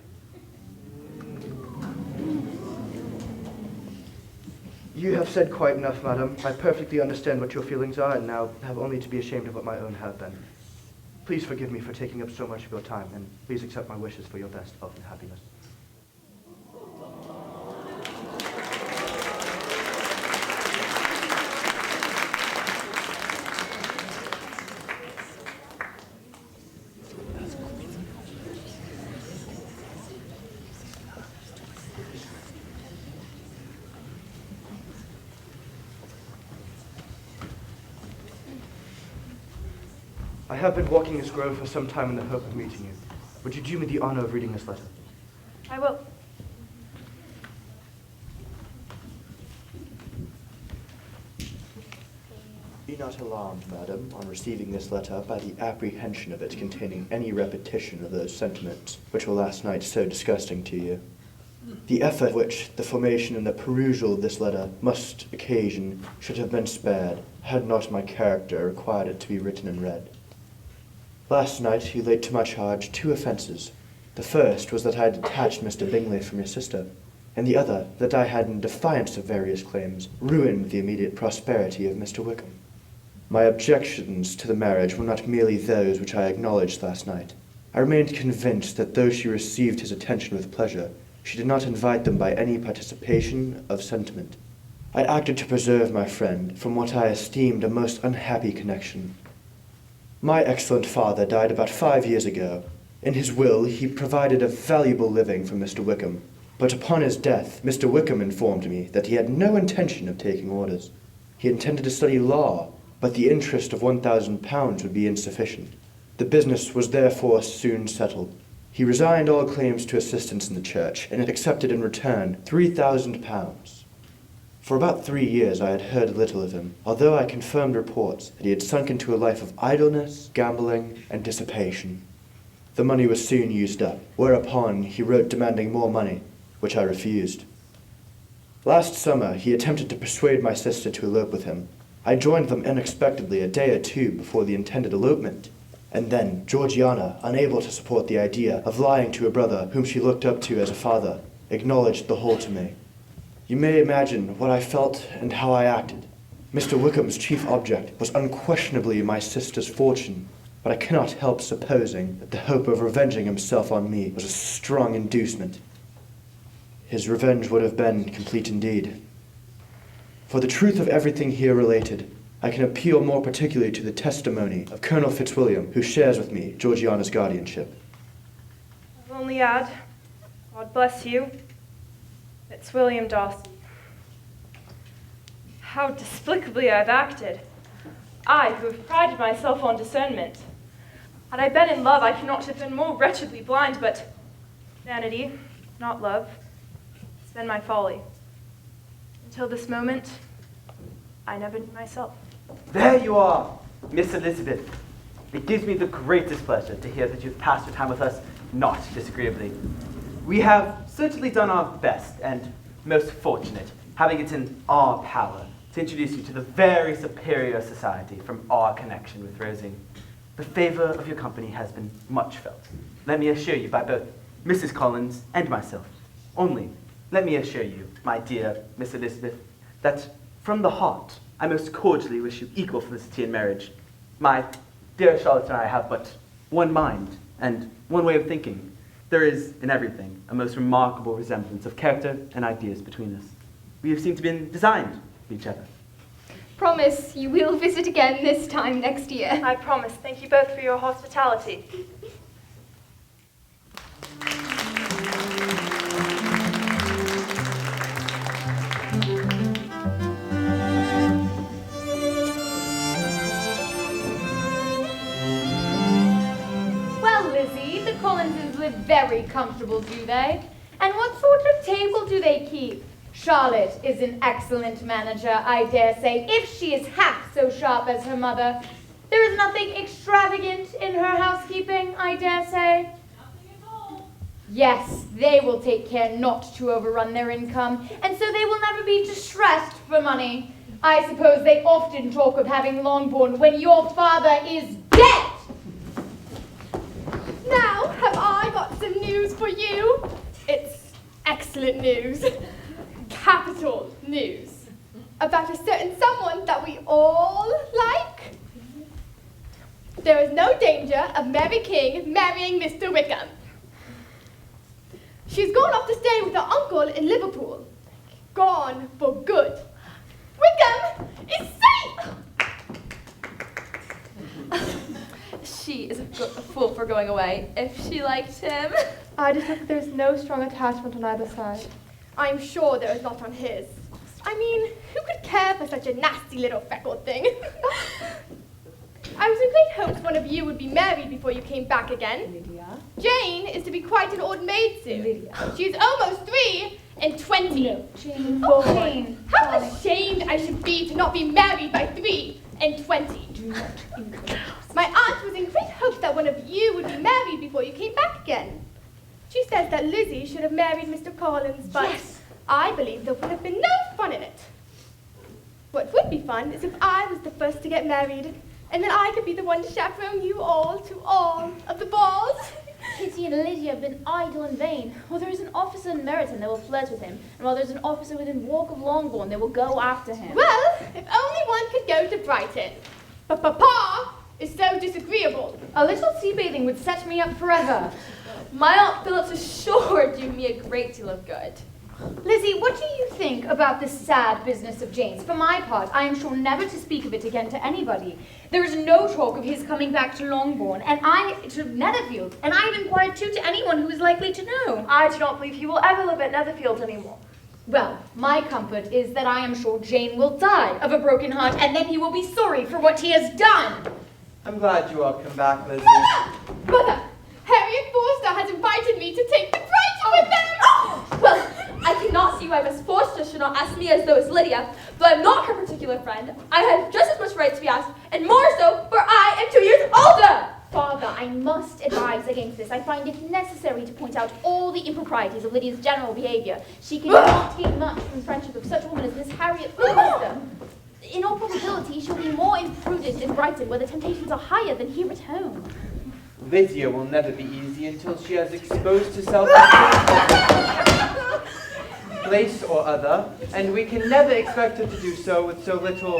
You have said quite enough, madam. I perfectly understand what your feelings are, and now have only to be ashamed of what my own have been. Please forgive me for taking up so much of your time, and please accept my wishes for your best health and happiness. I have been walking this grove for some time in the hope of meeting you. Would you do me the honor of reading this letter?
I will.
Be not alarmed, madam, on receiving this letter by the apprehension of it containing any repetition of those sentiments which were last night so disgusting to you. The effort which the formation and the perusal of this letter must occasion should have been spared, had not my character required it to be written and read. Last night you laid to my charge 2 offences. The first was that I had detached Mr. Bingley from your sister, and the other that I had, in defiance of various claims, ruined the immediate prosperity of Mr. Wickham. My objections to the marriage were not merely those which I acknowledged last night. I remained convinced that though she received his attention with pleasure, she did not invite them by any participation of sentiment. I acted to preserve my friend from what I esteemed a most unhappy connection. My excellent father died about 5 years ago. In his will, he provided a valuable living for Mr. Wickham, but upon his death, Mr. Wickham informed me that he had no intention of taking orders. He intended to study law, but the interest of £1,000 would be insufficient. The business was therefore soon settled. He resigned all claims to assistance in the church, and accepted in return £3,000. For about 3 years I had heard little of him, although I confirmed reports that he had sunk into a life of idleness, gambling, and dissipation. The money was soon used up, whereupon he wrote demanding more money, which I refused. Last summer he attempted to persuade my sister to elope with him. I joined them unexpectedly a day or 2 before the intended elopement, and then Georgiana, unable to support the idea of lying to a brother whom she looked up to as a father, acknowledged the whole to me. You may imagine what I felt and how I acted. Mr. Wickham's chief object was unquestionably my sister's fortune, but I cannot help supposing that the hope of revenging himself on me was a strong inducement. His revenge would have been complete indeed. For the truth of everything here related, I can appeal more particularly to the testimony of Colonel Fitzwilliam, who shares with me Georgiana's guardianship.
I'll only add, God bless you, Fitzwilliam Darcy. How despicably I've acted. I, who have prided myself on discernment. Had I been in love, I could not have been more wretchedly blind, but vanity, not love, has been my folly. Until this moment, I never knew myself.
There you are, Miss Elizabeth. It gives me the greatest pleasure to hear that you've passed your time with us not disagreeably. We have certainly done our best and most fortunate, having it in our power to introduce you to the very superior society from our connection with Rosine. The favor of your company has been much felt, let me assure you, by both Mrs. Collins and myself. Only, let me assure you, my dear Miss Elizabeth, that from the heart, I most cordially wish you equal felicity in marriage. My dear Charlotte and I have but one mind and one way of thinking. There is, in everything, a most remarkable resemblance of character and ideas between us. We have seemed to be designed for each other.
Promise you will visit again this time next year.
I promise. Thank you both for your hospitality.
Well, Lizzie, the Collinses live very comfortable, do they? And what sort of table do they keep? Charlotte is an excellent manager, I dare say, if she is half so sharp as her mother. There is nothing extravagant in her housekeeping, I dare say.
Nothing at all.
Yes, they will take care not to overrun their income, and so they will never be distressed for money. I suppose they often talk of having Longbourn when your father is dead.
Now, have I got some news for you? It's excellent news. Capital news. About a certain someone that we all like. There is no danger of Mary King marrying Mr. Wickham. She's gone off to stay with her uncle in Liverpool. Gone for good. Wickham is safe!
She is a fool for going away. If she liked him.
I detect that there's no strong attachment on either side.
I'm sure there is not on his. I mean, who could care for such a nasty little freckled thing? I was in great hopes one of you would be married before you came back again.
Lydia?
Jane is to be quite an old maid soon.
Lydia.
She's almost 3 and 20.
No, Jane.
Oh,
Jane.
how
Darling.
ashamed I should be to not be married by 3 and 20.
Do not encourage.
My aunt was in great hopes that one of you would be married before you came back again. She says that Lizzie should have married Mr. Collins, but
Yes.
I believe there would have been no fun in it. What would be fun is if I was the first to get married, and then I could be the one to chaperone you all to all of the balls.
Kitty and Lydia have been idle and vain. While there is an officer in Meryton, they will flirt with him, and while there's an officer within walk of Longbourn, they will go after him.
Well, if only one could go to Brighton. But Papa is so disagreeable.
A little sea bathing would set me up forever.
My Aunt Phillips is sure to do me a great deal of good.
Lizzie, what do you think about this sad business of Jane's? For my part, I am sure never to speak of it again to anybody. There is no talk of his coming back to Longbourn, to Netherfield, and I have inquired too to anyone who is likely to know.
I do not believe he will ever live at Netherfield anymore.
Well, my comfort is that I am sure Jane will die of a broken heart, and then he will be sorry for what he has done.
I'm glad you all come back, Lizzie.
Mother, Harriet Forster has invited me to take the Brighton with them.
Oh, well, I cannot see why Miss Forster should not ask me as though it's Lydia, though I'm not her particular friend. I have just as much right to be asked, and more so, for I am 2 years older!
Father, I must advise against this. I find it necessary to point out all the improprieties of Lydia's general behaviour. She cannot take much from friendship of such a woman as Miss Harriet Forster. In all probability, she'll be more imprudent in Brighton, where the temptations are higher than here at home.
Lydia will never be easy until she has exposed herself to place or other, and we can never expect her to do so with so little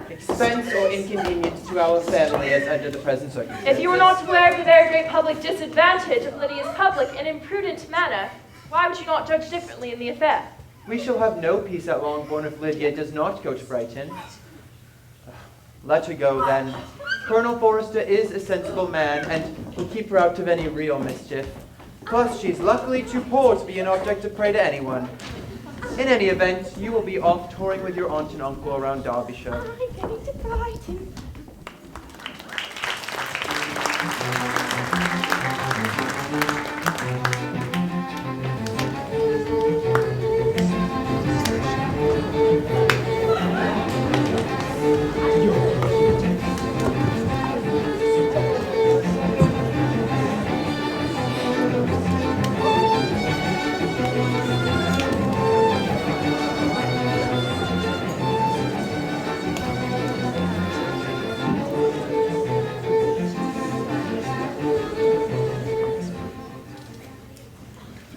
expense or inconvenience to our family as under the present circumstances.
If you were not aware of the very great public disadvantage of Lydia's public and imprudent manner, why would you not judge differently in the affair?
We shall have no peace at Longbourn if Lydia does not go to Brighton. Let her go, then. Colonel Forrester is a sensible man, and will keep her out of any real mischief. Plus, she's luckily too poor to be an object of prey to anyone. In any event, you will be off touring with your aunt and uncle around Derbyshire.
I'm getting to Brighton.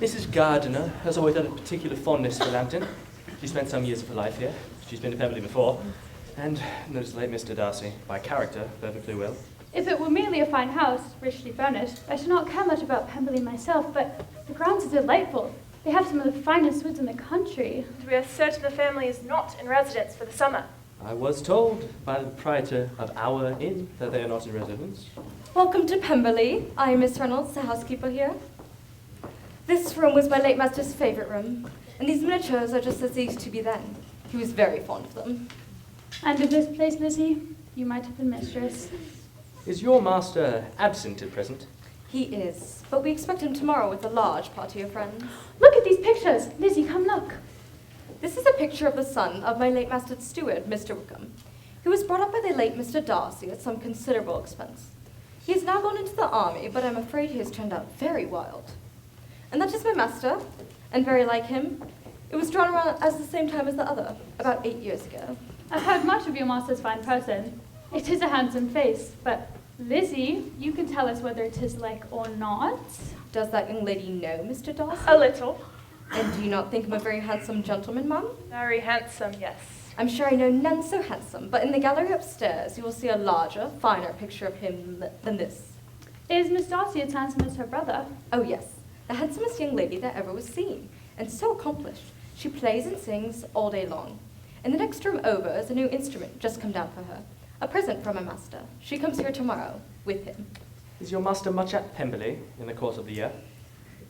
Mrs. Gardiner has always had a particular fondness for Lambton. She spent some years of her life here. She's been to Pemberley before, and knows the late Mr. Darcy, by character, perfectly well.
If it were merely a fine house, richly furnished, I should not care much about Pemberley myself, but the grounds are delightful. They have some of the finest woods in the country.
And we are certain the family is not in residence for the summer.
I was told by the proprietor of our inn that they are not in residence.
Welcome to Pemberley. I am Miss Reynolds, the housekeeper here. This room was my late master's favourite room, and these miniatures are just as they used to be then. He was very fond of them.
And of this place, Lizzie, you might have been mistress.
Is your master absent at present?
He is, but we expect him tomorrow with a large party of friends.
Look at these
these pictures? Lizzie, come look.
This is a picture of the son of my late master's steward, Mr. Wickham, who was brought up by the late Mr. Darcy at some considerable expense. He has now gone into the army, but I'm afraid he has turned out very wild. And that is my master, and very like him. It was drawn around at the same time as the other, about 8 years ago.
I've heard much of your master's fine person. It is a handsome face, but Lizzie, you can tell us whether it is like or not.
Does that young lady know Mr. Darcy?
A little.
And do you not think him a very handsome gentleman, ma'am?
Very handsome, yes.
I'm sure I know none so handsome, but in the gallery upstairs you will see a larger, finer picture of him than this.
Is Miss Darcy as handsome as her brother?
Oh yes, the handsomest young lady that ever was seen, and so accomplished. She plays and sings all day long. In the next room over is a new instrument just come down for her, a present from my master. She comes here tomorrow, with him.
Is your master much at Pemberley in the course of the year?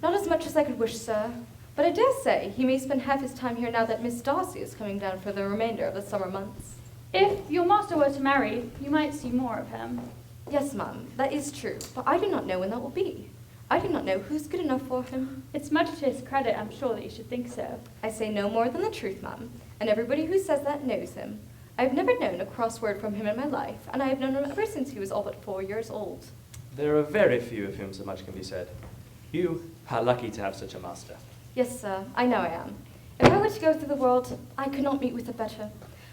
Not as much as I could wish, sir, but I dare say he may spend half his time here now that Miss Darcy is coming down for the remainder of the summer months.
If your master were to marry, you might see more of him.
Yes, ma'am, that is true, but I do not know when that will be. I do not know who's good enough for him.
It's much to his credit, I'm sure, that you should think so.
I say no more than the truth, ma'am, and everybody who says that knows him. I have never known a cross word from him in my life, and I have known him ever since he was all but 4 years old.
There are very few of whom so much can be said. You are lucky to have such a master.
Yes, sir, I know I am. If I were to go through the world, I could not meet with a better.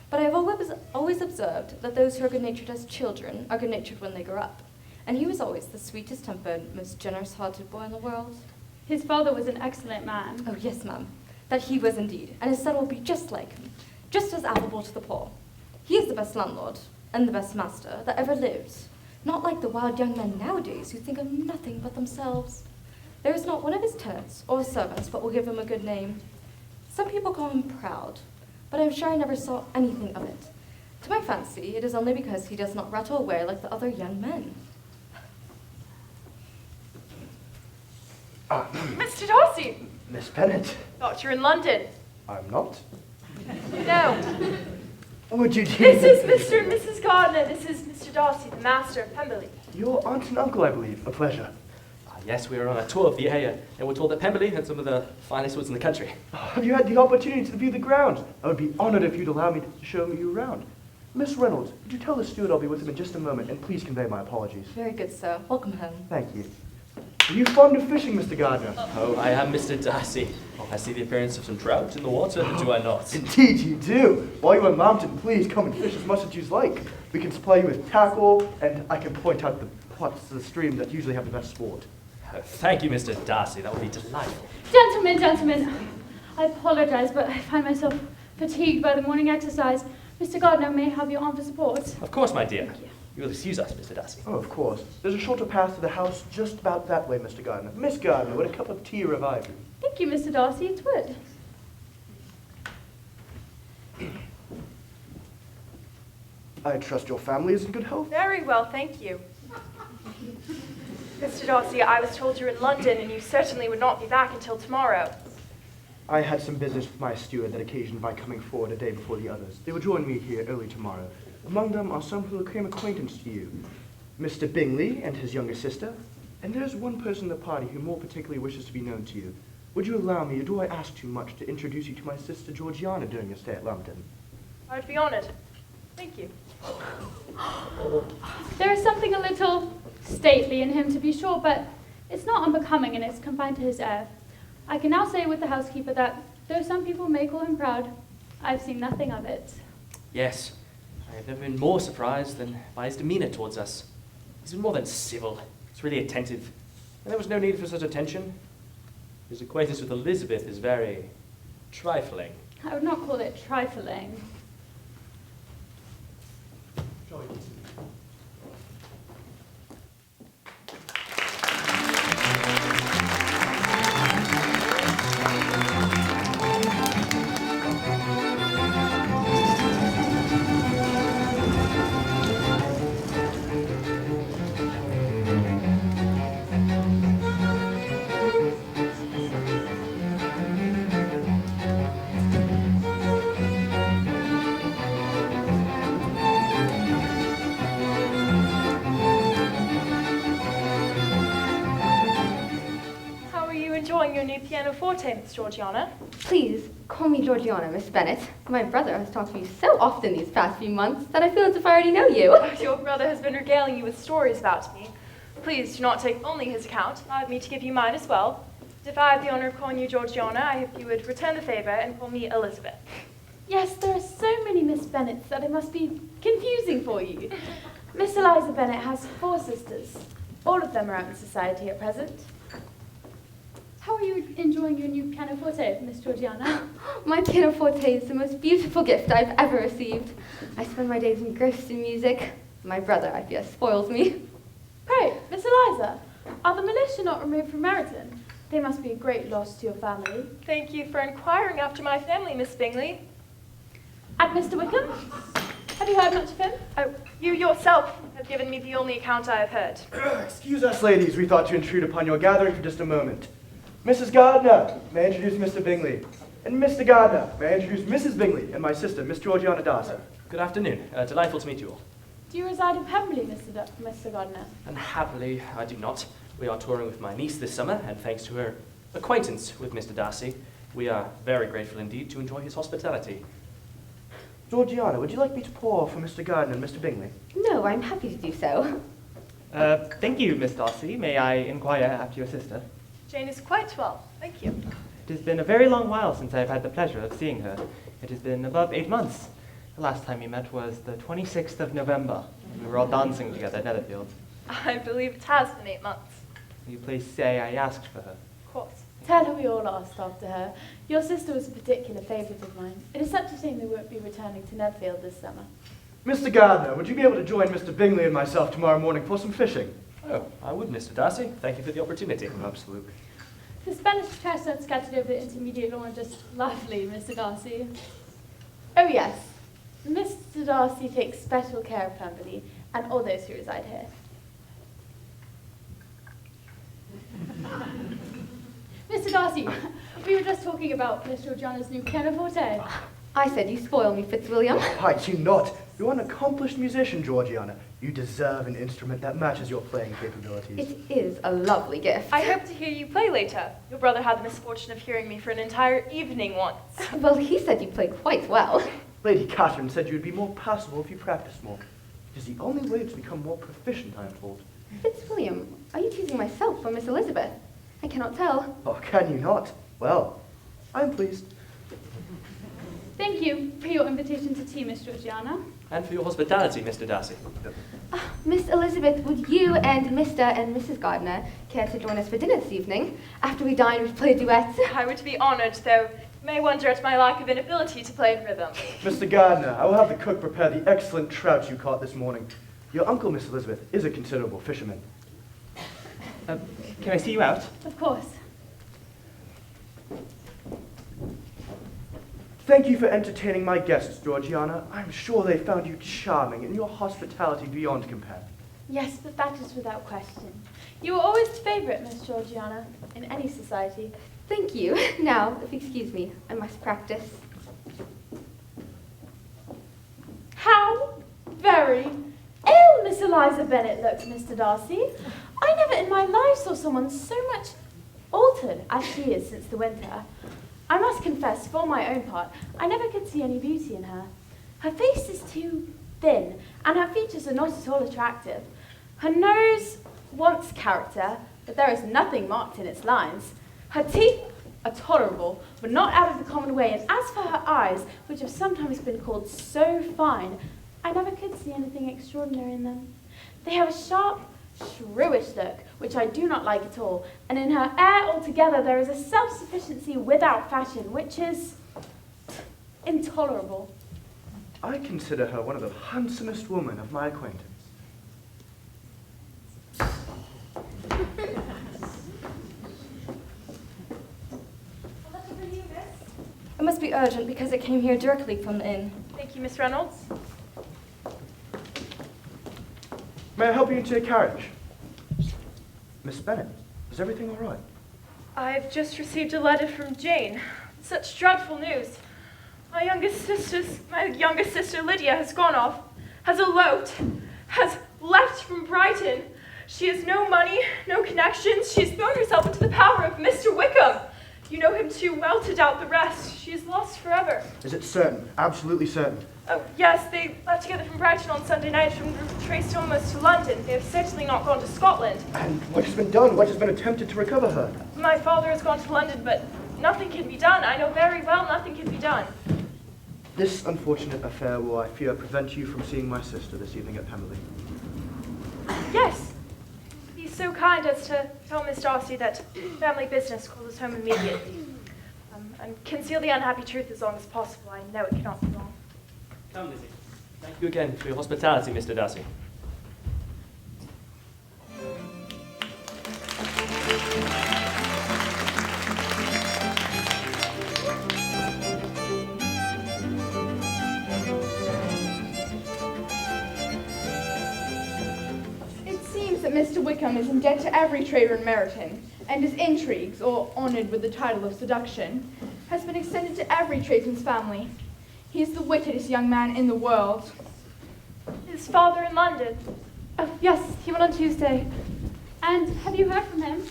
But I have always observed that those who are good-natured as children are good-natured when they grow up. And he was always the sweetest-tempered, most generous-hearted boy in the world.
His father was an excellent man.
Oh, yes, ma'am. That he was indeed, and his son will be just like him, just as affable to the poor. He is the best landlord, and the best master, that ever lived. Not like the wild young men nowadays who think of nothing but themselves. There is not one of his tenants or servants but will give him a good name. Some people call him proud, but I'm sure I never saw anything of it. To my fancy, it is only because he does not rattle away like the other young men.
Mr. Darcy!
Miss Bennet.
Thought you were in London.
I'm not.
No.
Would you do
This is Mr. and Mrs. Gardiner. This is Mr. Darcy, the master of Pemberley.
Your aunt and uncle, I believe. A pleasure.
Yes, we were on a tour of the area, and we're told that Pemberley had some of the finest woods in the country.
Have you had the opportunity to view the grounds? I would be honored if you'd allow me to show you around. Miss Reynolds, would you tell the steward I'll be with him in just a moment, and please convey my apologies.
Very good, sir. Welcome home.
Thank you. Are you fond of fishing, Mr. Gardiner?
Oh, I am Mr. Darcy. I see the appearance of some trout in the water, do I not?
Indeed you do. While you're on mountain, please come and fish as much as you like. We can supply you with tackle, and I can point out the parts of the stream that usually have the best sport.
Thank you, Mr. Darcy. That would be delightful.
Gentlemen, I apologize, but I find myself fatigued by the morning exercise. Mr. Gardiner may have your arm for support.
Of course, my dear. You will excuse us, Mr. Darcy.
Oh, of course. There's a shorter path to the house just about that way, Mr. Gardiner. Miss Gardiner, would a cup of tea revive you?
Thank you, Mr. Darcy, it would.
I trust your family is in good health.
Very well, thank you. Mr. Darcy, I was told you were in London, and you certainly would not be back until tomorrow.
I had some business with my steward that occasioned my coming forward a day before the others. They will join me here early tomorrow. Among them are some who will claim acquaintance to you. Mr. Bingley and his younger sister. And there's one person in the party who more particularly wishes to be known to you. Would you allow me, or do I ask too much, to introduce you to my sister Georgiana during your stay at London?
I would be honored. Thank you.
There is something a little stately in him, to be sure, but it's not unbecoming and it's confined to his air. I can now say with the housekeeper that, though some people may call him proud, I've seen nothing of it.
Yes. I have never been more surprised than by his demeanour towards us. He's been more than civil. He's really attentive. And there was no need for such attention. His acquaintance with Elizabeth is very trifling.
I would not call it trifling.
pianoforte, Miss Georgiana.
Please, call me Georgiana, Miss Bennet. My brother has talked to you so often these past few months that I feel as if I already know you.
Your brother has been regaling you with stories about me. Please do not take only his account. Allow me to give you mine as well. If I have the honor of calling you Georgiana, I hope you would return the favor and call me Elizabeth.
Yes, there are so many Miss Bennets that it must be confusing for you. Miss Eliza Bennet has 4 sisters. All of them are out in society at present.
How are you enjoying your new pianoforte, Miss Georgiana?
My pianoforte is the most beautiful gift I've ever received. I spend my days engrossed in music. My brother, I fear, spoils me.
Pray, Miss Eliza, are the militia not removed from Meryton? They must be a great loss to your family.
Thank you for inquiring after my family, Miss Bingley.
And Mr. Wickham? Have you heard much of him?
Oh, you yourself have given me the only account I have heard.
Excuse us, ladies. We thought to intrude upon your gathering for just a moment. Mrs. Gardiner, may I introduce Mr. Bingley? And Mr. Gardiner, may I introduce Mrs. Bingley and my sister, Miss Georgiana Darcy.
Good afternoon. Delightful to meet you all.
Do you reside in Pemberley, Mr. Gardiner?
And happily, I do not. We are touring with my niece this summer, and thanks to her acquaintance with Mr. Darcy, we are very grateful indeed to enjoy his hospitality.
Georgiana, would you like me to pour for Mr. Gardiner and Mr. Bingley?
No, I'm happy to do so.
Thank you, Miss Darcy. May I inquire after your sister?
Jane is quite well, thank you.
It has been a very long while since I've had the pleasure of seeing her. It has been above 8 months. The last time we met was the 26th of November. We were all dancing together at Netherfield.
I believe it has been 8 months.
Will you please say I asked for her?
Of course.
Tell her we all asked after her. Your sister was a particular favourite of mine. It is such a shame they won't be returning to Netherfield this summer.
Mr. Gardiner, would you be able to join Mr. Bingley and myself tomorrow morning for some fishing?
Oh, I would, Mr. Darcy. Thank you for the opportunity.
Absolutely.
The Spanish chestnut scattered over the intermediate lawn are just lovely, Mr. Darcy.
Oh yes, Mr. Darcy takes special care of Pemberley and all those who reside here.
Mr. Darcy, we were just talking about Miss Georgiana's new pianoforte.
I said you spoil me, Fitzwilliam.
I do not. You're an accomplished musician, Georgiana. You deserve an instrument that matches your playing capabilities.
It is a lovely gift.
I hope to hear you play later. Your brother had the misfortune of hearing me for an entire evening once.
Well, he said you played quite well.
Lady Catherine said you'd be more passable if you practiced more. It is the only way to become more proficient, I am told.
Fitzwilliam, are you teasing myself or Miss Elizabeth? I cannot tell.
Oh, can you not? Well, I'm pleased.
Thank you for your invitation to tea, Miss Georgiana.
And for your hospitality, Mr. Darcy.
Miss Elizabeth, would you and Mr. and Mrs. Gardiner care to join us for dinner this evening? After we dine, we'd play duets.
I would be honoured, though you may wonder at my lack of inability to play in rhythm.
Mr. Gardiner, I will have the cook prepare the excellent trout you caught this morning. Your uncle, Miss Elizabeth, is a considerable fisherman.
Can I see you out?
Of course.
Thank you for entertaining my guests, Georgiana. I'm sure they found you charming and your hospitality beyond compare.
Yes, but that is without question. You were always the favourite, Miss Georgiana, in any society.
Thank you. Now, if you excuse me, I must practice.
How very ill Miss Eliza Bennet looked, Mr. Darcy. I never in my life saw someone so much altered as she is since the winter. I must confess, for my own part, I never could see any beauty in her. Her face is too thin, and her features are not at all attractive. Her nose wants character, but there is nothing marked in its lines. Her teeth are tolerable, but not out of the common way, and as for her eyes, which have sometimes been called so fine, I never could see anything extraordinary in them. They have a sharp, shrewish look, which I do not like at all, and in her air altogether there is a self-sufficiency without fashion, which is intolerable.
I consider her one of the handsomest women of my acquaintance.
It must be urgent because it came here directly from the inn.
Thank you, Miss Reynolds.
May I help you into a carriage? Miss Bennet, is everything all right?
I've just received a letter from Jane. Such dreadful news. My youngest sister Lydia has gone off, has eloped, has left from Brighton. She has no money, no connections. She has thrown herself into the power of Mr. Wickham. You know him too well to doubt the rest. She is lost forever.
Is it certain? Absolutely certain.
Oh, yes, they left together from Brighton on Sunday night and were traced almost to London. They have certainly not gone to Scotland.
And what has been done? What has been attempted to recover her?
My father has gone to London, but nothing can be done. I know very well nothing can be done.
This unfortunate affair will, I fear, prevent you from seeing my sister this evening at Pemberley.
Yes. Be so kind as to tell Miss Darcy that family business calls us home immediately. And conceal the unhappy truth as long as possible. I know it cannot be wrong.
Come, Lizzie. Thank you again for your hospitality, Mr. Darcy.
It seems that Mr. Wickham is in debt to every trader in Meryton, and his intrigues, or honoured with the title of seduction, has been extended to every tradesman's family. He is the wickedest young man in the world.
His father in London.
Oh, yes, he went on Tuesday.
And have you heard from him?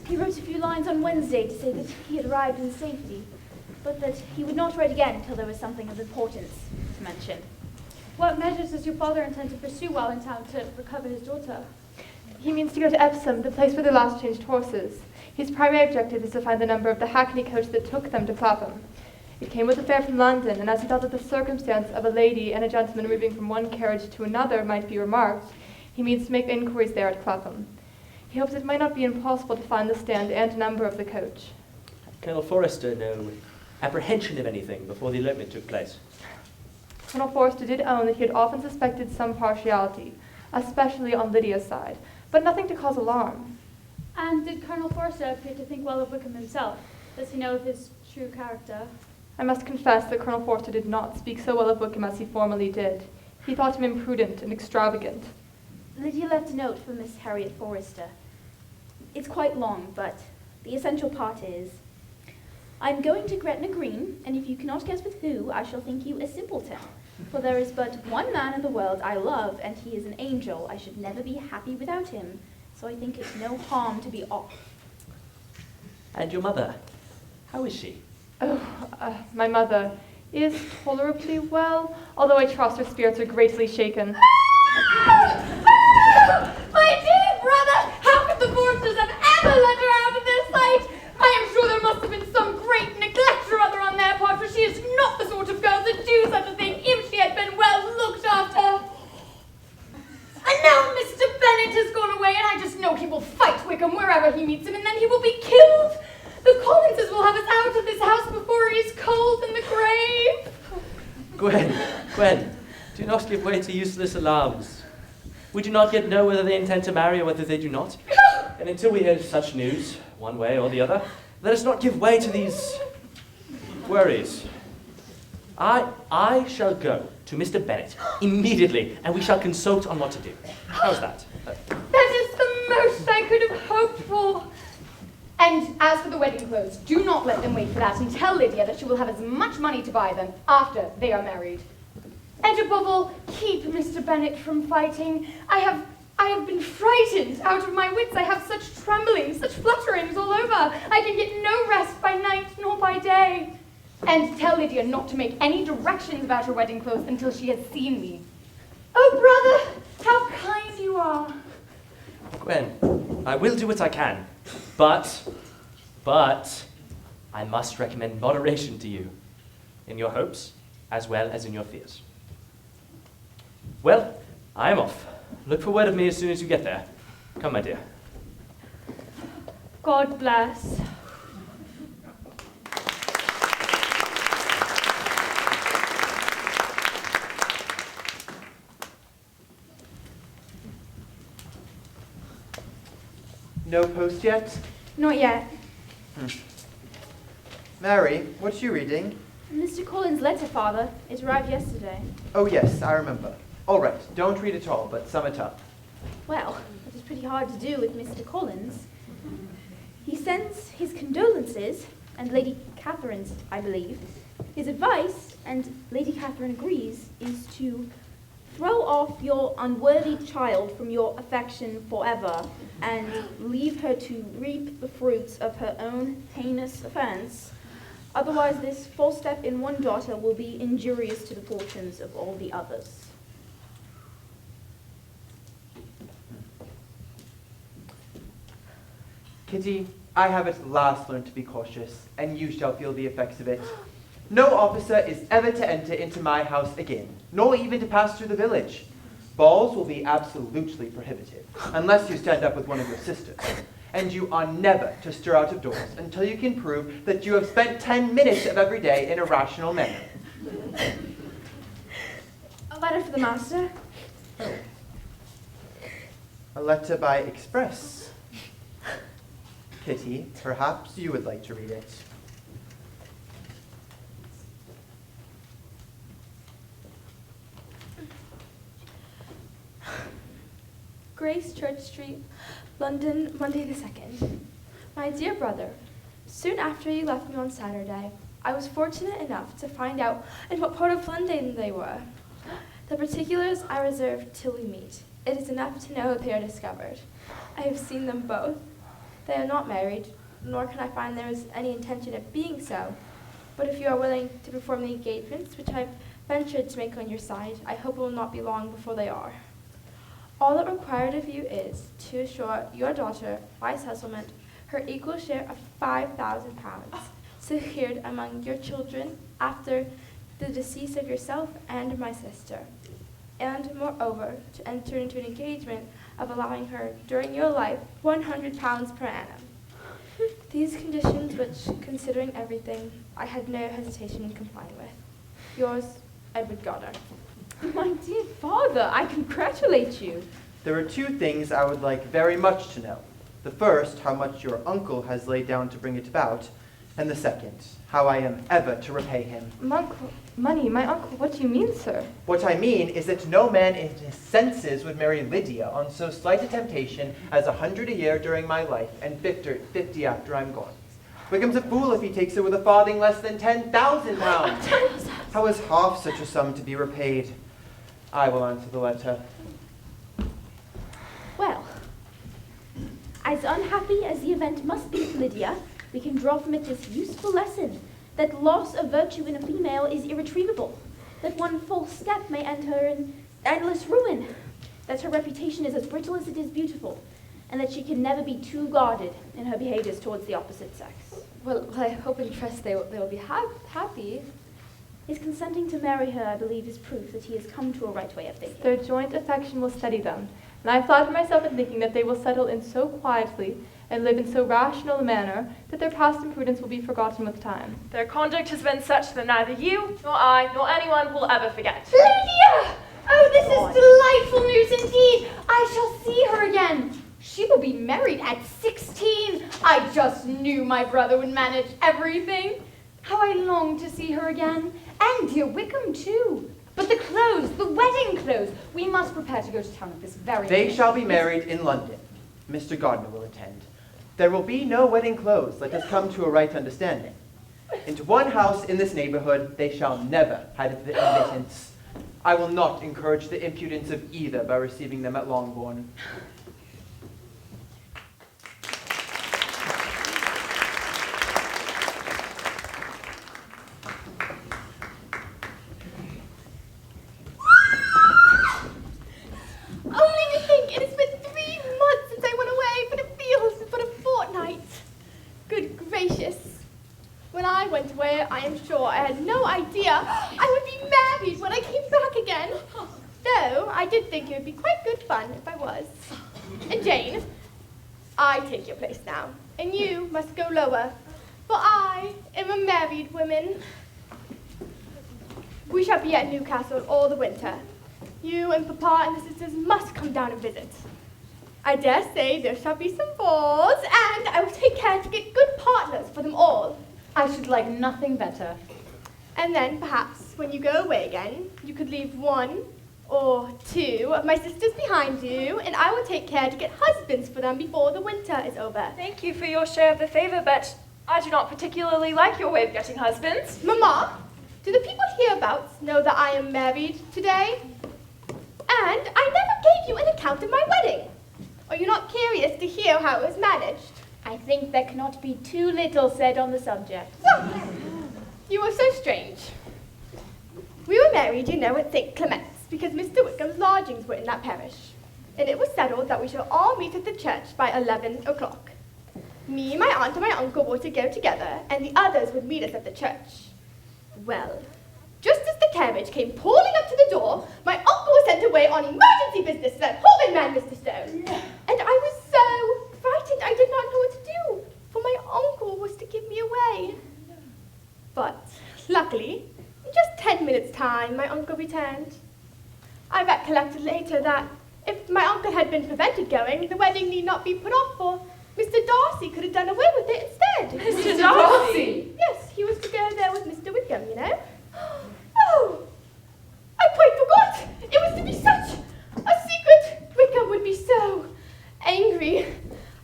He wrote a few lines on Wednesday to say that he had arrived in safety, but that he would not write again until there was something of importance to mention.
What measures does your father intend to pursue while in town to recover his daughter? He means to go to Epsom, the place where they last changed horses. His primary objective is to find the number of the hackney coach that took them to Clapham. It came with a fare from London, and as he thought that the circumstance of a lady and a gentleman moving from one carriage to another might be remarked, he means to make inquiries there at Clapham. He hopes it might not be impossible to find the stand and number of the coach.
Colonel Forrester no apprehension of anything before the elopement took place?
Colonel Forrester did own that he had often suspected some partiality, especially on Lydia's side, but nothing to cause alarm.
And did Colonel Forrester appear to think well of Wickham himself? Does he know of his true character?
I must confess that Colonel Forrester did not speak so well of Wickham as he formerly did. He thought him imprudent and extravagant.
Lydia left a note for Miss Harriet Forrester. It's quite long, but the essential part is, I'm going to Gretna Green, and if you cannot guess with who, I shall think you a simpleton. For there is but one man in the world I love, and he is an angel. I should never be happy without him, so I think it's no harm to be off.
And your mother, how is she?
Oh, my mother is tolerably well, although I trust her spirits are greatly shaken.
My dear brother, how could the Forresters have ever let her out of their sight? I am sure there must have been some great neglect or other on their part, for she is not the sort of girl to do such a thing if she had been well looked after. And now Mr. Bennet has gone away, and I just know he will fight Wickham wherever he meets him, and then he will be killed. The Collinses will have us out of this house before he is cold in the grave.
Gwen, do not give way to useless alarms. We do not yet know whether they intend to marry or whether they do not. And until we hear such news, one way or the other, let us not give way to these worries. I shall go to Mr. Bennet immediately, and we shall consult on what to do. How's that?
That is the most I could have hoped for. And as for the wedding clothes, do not let them wait for that, and tell Lydia that she will have as much money to buy them after they are married. And above all, keep Mr. Bennet from fighting. I have been frightened out of my wits. I have such tremblings, such flutterings all over. I can get no rest by night nor by day. And tell Lydia not to make any directions about her wedding clothes until she has seen me. Oh, brother, how kind you are.
Gwen, I will do what I can, but I must recommend moderation to you in your hopes as well as in your fears. Well, I am off. Look for word of me as soon as you get there. Come, my dear.
God bless.
No post yet?
Not yet.
Mary, what's you reading?
Mr. Collins' letter, Father. It arrived yesterday.
Oh yes, I remember. All right, don't read it all, but sum it up.
Well, it is pretty hard to do with Mr. Collins. He sends his condolences, and Lady Catherine's, I believe. His advice, and Lady Catherine agrees, is to throw off your unworthy child from your affection forever and leave her to reap the fruits of her own heinous offense. Otherwise, this false step in one daughter will be injurious to the fortunes of all the others.
Kitty, I have at last learned to be cautious, and you shall feel the effects of it. No officer is ever to enter into my house again, nor even to pass through the village. Balls will be absolutely prohibited, unless you stand up with one of your sisters. And you are never to stir out of doors until you can prove that you have spent 10 minutes of every day in a rational manner.
A letter for the master.
A letter by express. Kitty, perhaps you would like to read it.
Grace Church Street, London, Monday the 2nd. My dear brother, soon after you left me on Saturday, I was fortunate enough to find out in what part of London they were. The particulars I reserve till we meet. It is enough to know they are discovered. I have seen them both. They are not married, nor can I find there is any intention of being so. But if you are willing to perform the engagements which I've ventured to make on your side, I hope it will not be long before they are. All that required of you is to assure your daughter, by settlement, her equal share of £5,000, secured among your children after the decease of yourself and my sister, and moreover, to enter into an engagement of allowing her, during your life, £100 per annum. These conditions which, considering everything, I had no hesitation in complying with. Yours, Edward Goddard.
My dear father, I congratulate you.
There are two things I would like very much to know. The first, how much your uncle has laid down to bring it about, and the second, how I am ever to repay him.
Money, my uncle, what do you mean, sir?
What I mean is that no man in his senses would marry Lydia on so slight a temptation as 100 a year during my life and 50 after I'm gone. Wickham's a fool if he takes her with a farthing less than £10,000. How is half such a sum to be repaid? I will answer the letter.
Well, as unhappy as the event must be for Lydia, we can draw from it this useful lesson, that loss of virtue in a female is irretrievable, that one false step may end her in endless ruin, that her reputation is as brittle as it is beautiful, and that she can never be too guarded in her behaviors towards the opposite sex.
Well, I hope and trust they will be happy.
His consenting to marry her, I believe, is proof that he has come to a right way of thinking.
Their joint affection will steady them, and I flatter myself in thinking that they will settle in so quietly and live in so rational a manner that their past imprudence will be forgotten with time.
Their conduct has been such that neither you, nor I, nor anyone will ever forget.
Lydia! Oh, this is delightful news indeed! I shall see her again. She will be married at 16. I just knew my brother would manage everything. How I long to see her again. And dear Wickham, too. But the clothes, the wedding clothes. We must prepare to go to town at this very
They
minute.
shall be married in London. Mr. Gardiner will attend. There will be no wedding clothes. Let us come to a right understanding. Into one house in this neighborhood they shall never have admittance. I will not encourage the impudence of either by receiving them at Longbourn.
Only to think, it has been 3 months since I went away, but it feels but a fortnight. Good gracious. When I went away, I am sure I had no idea I would be married when I came back again. Though I did think it would be quite good fun if I was. And Jane, I take your place now, and you must go lower, for I am a married woman. We shall be at Newcastle all the winter. You and Papa and the sisters must come down and visit. I dare say there shall be some balls, and I will take care to get good partners for them all.
I should like nothing better.
And then, perhaps, when you go away again, you could leave 1 or 2 of my sisters behind you, and I will take care to get husbands for them before the winter is over.
Thank you for your share of the favor, but I do not particularly like your way of getting husbands.
Mama, do the people hereabouts know that I am married today? And I never gave you an account of my wedding. Are you not curious to hear how it was managed?
I think there cannot be too little said on the subject.
You are so strange. We were married, you know, at St. Clement's, because Mr. Wickham's lodgings were in that parish. And it was settled that we should all meet at the church by 11 o'clock. Me, my aunt, and my uncle were to go together, and the others would meet us at the church. Well, just as the carriage came pulling up to the door, my uncle was sent away on emergency business to that horrid man, Mr. Stone. And I was so frightened I did not know what to do, for my uncle was to give me away. But, luckily, in just 10 minutes' time, my uncle returned. I recollected later that if my uncle had been prevented going, the wedding need not be put off, for Mr. Darcy could have done away with it instead.
Mr. Darcy?
Yes, he was to go there with Mr. Wickham, you know. Oh, I quite forgot. It was to be such a secret. Wickham would be so angry.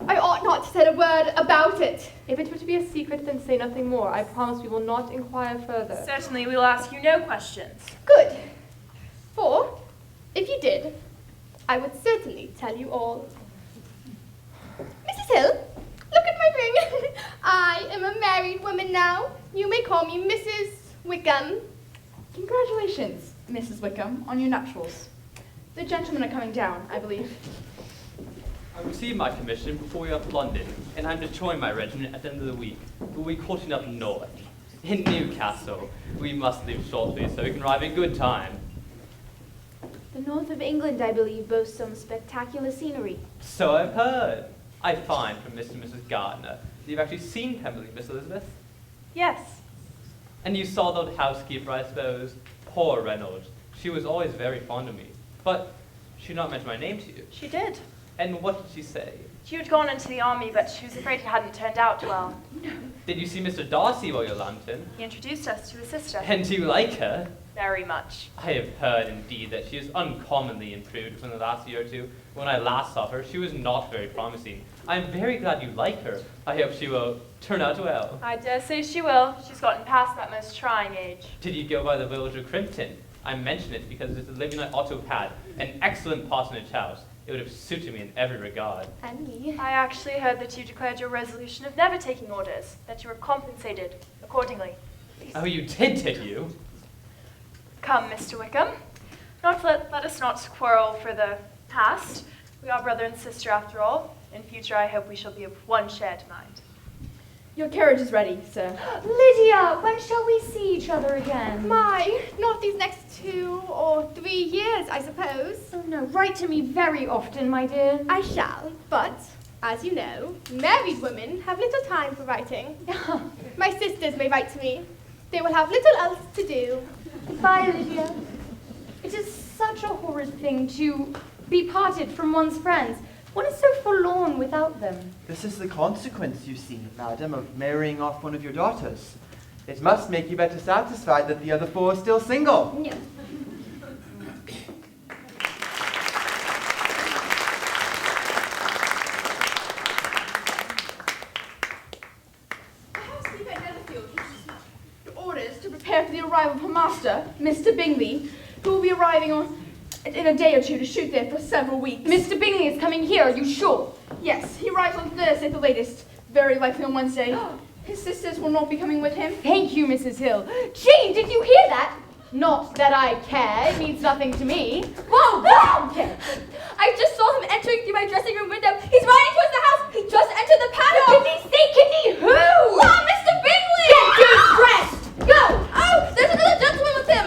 I ought not to say a word about it.
If it were to be a secret, then say nothing more. I promise we will not inquire further.
Certainly, we will ask you no questions.
Good. For, if you did, I would certainly tell you all. Mrs. Hill, look at my ring. I am a married woman now. You may call me Mrs. Wickham.
Congratulations, Mrs. Wickham, on your nuptials. The gentlemen are coming down, I believe.
I received my commission before we left London, and I'm to join my regiment at the end of the week. We'll be courting up north. In Newcastle. We must leave shortly so we can arrive in good time.
The north of England, I believe, boasts some spectacular scenery.
So I've heard. I find from Mr. and Mrs. Gardner that you've actually seen Pemberley, Miss Elizabeth.
Yes.
And you saw the old housekeeper, I suppose. Poor Reynolds. She was always very fond of me. But she did not mention my name to you.
She did.
And what did she say?
She had gone into the army, but she was afraid it hadn't turned out well.
Did you see Mr. Darcy while you were Lambton?
He introduced us to his sister.
And do you like her?
Very much.
I have heard, indeed, that she is uncommonly improved within the last year or two. When I last saw her, she was not very promising. I am very glad you like her. I hope she will turn out well.
I dare say she will. She's gotten past that most trying age.
Did you go by the village of Crimpton? I mention it because it's a living I ought to have had. An excellent parsonage house. It would have suited me in every regard.
And me.
I actually heard that you declared your resolution of never taking orders, that you were compensated accordingly.
Oh, you did you?
Come, Mr. Wickham. Let us not quarrel for the past. We are brother and sister after all. In future, I hope we shall be of one shared mind.
Your carriage is ready, sir.
Lydia, when shall we see each other again?
My, not these next 2 or 3 years, I suppose.
Oh no, write to me very often, my dear.
I shall, but, as you know, married women have little time for writing. My sisters may write to me. They will have little else to do.
Goodbye, Lydia. It is such a horrid thing to be parted from one's friends. One is so forlorn without them.
This is the consequence, you see, madam, of marrying off one of your daughters. It must make you better satisfied that the other 4 are still single.
Yeah.
Orders to prepare for the arrival of her master, Mr. Bingley, who will be arriving in a day or 2 to shoot there for several weeks.
Mr. Bingley is coming here, are you sure?
Yes, he arrives on Thursday at the latest, very likely on Wednesday. His sisters will not be coming with him.
Thank you, Mrs. Hill. Jane, did you hear that? Not that I care, it means nothing to me.
Whoa, whoa! I just saw him entering through my dressing room window. He's running towards the house. He just entered the paddock.
Kitty, who?
Oh, Mr. Bingley!
Get dressed!
Go! Oh, there's another gentleman with him.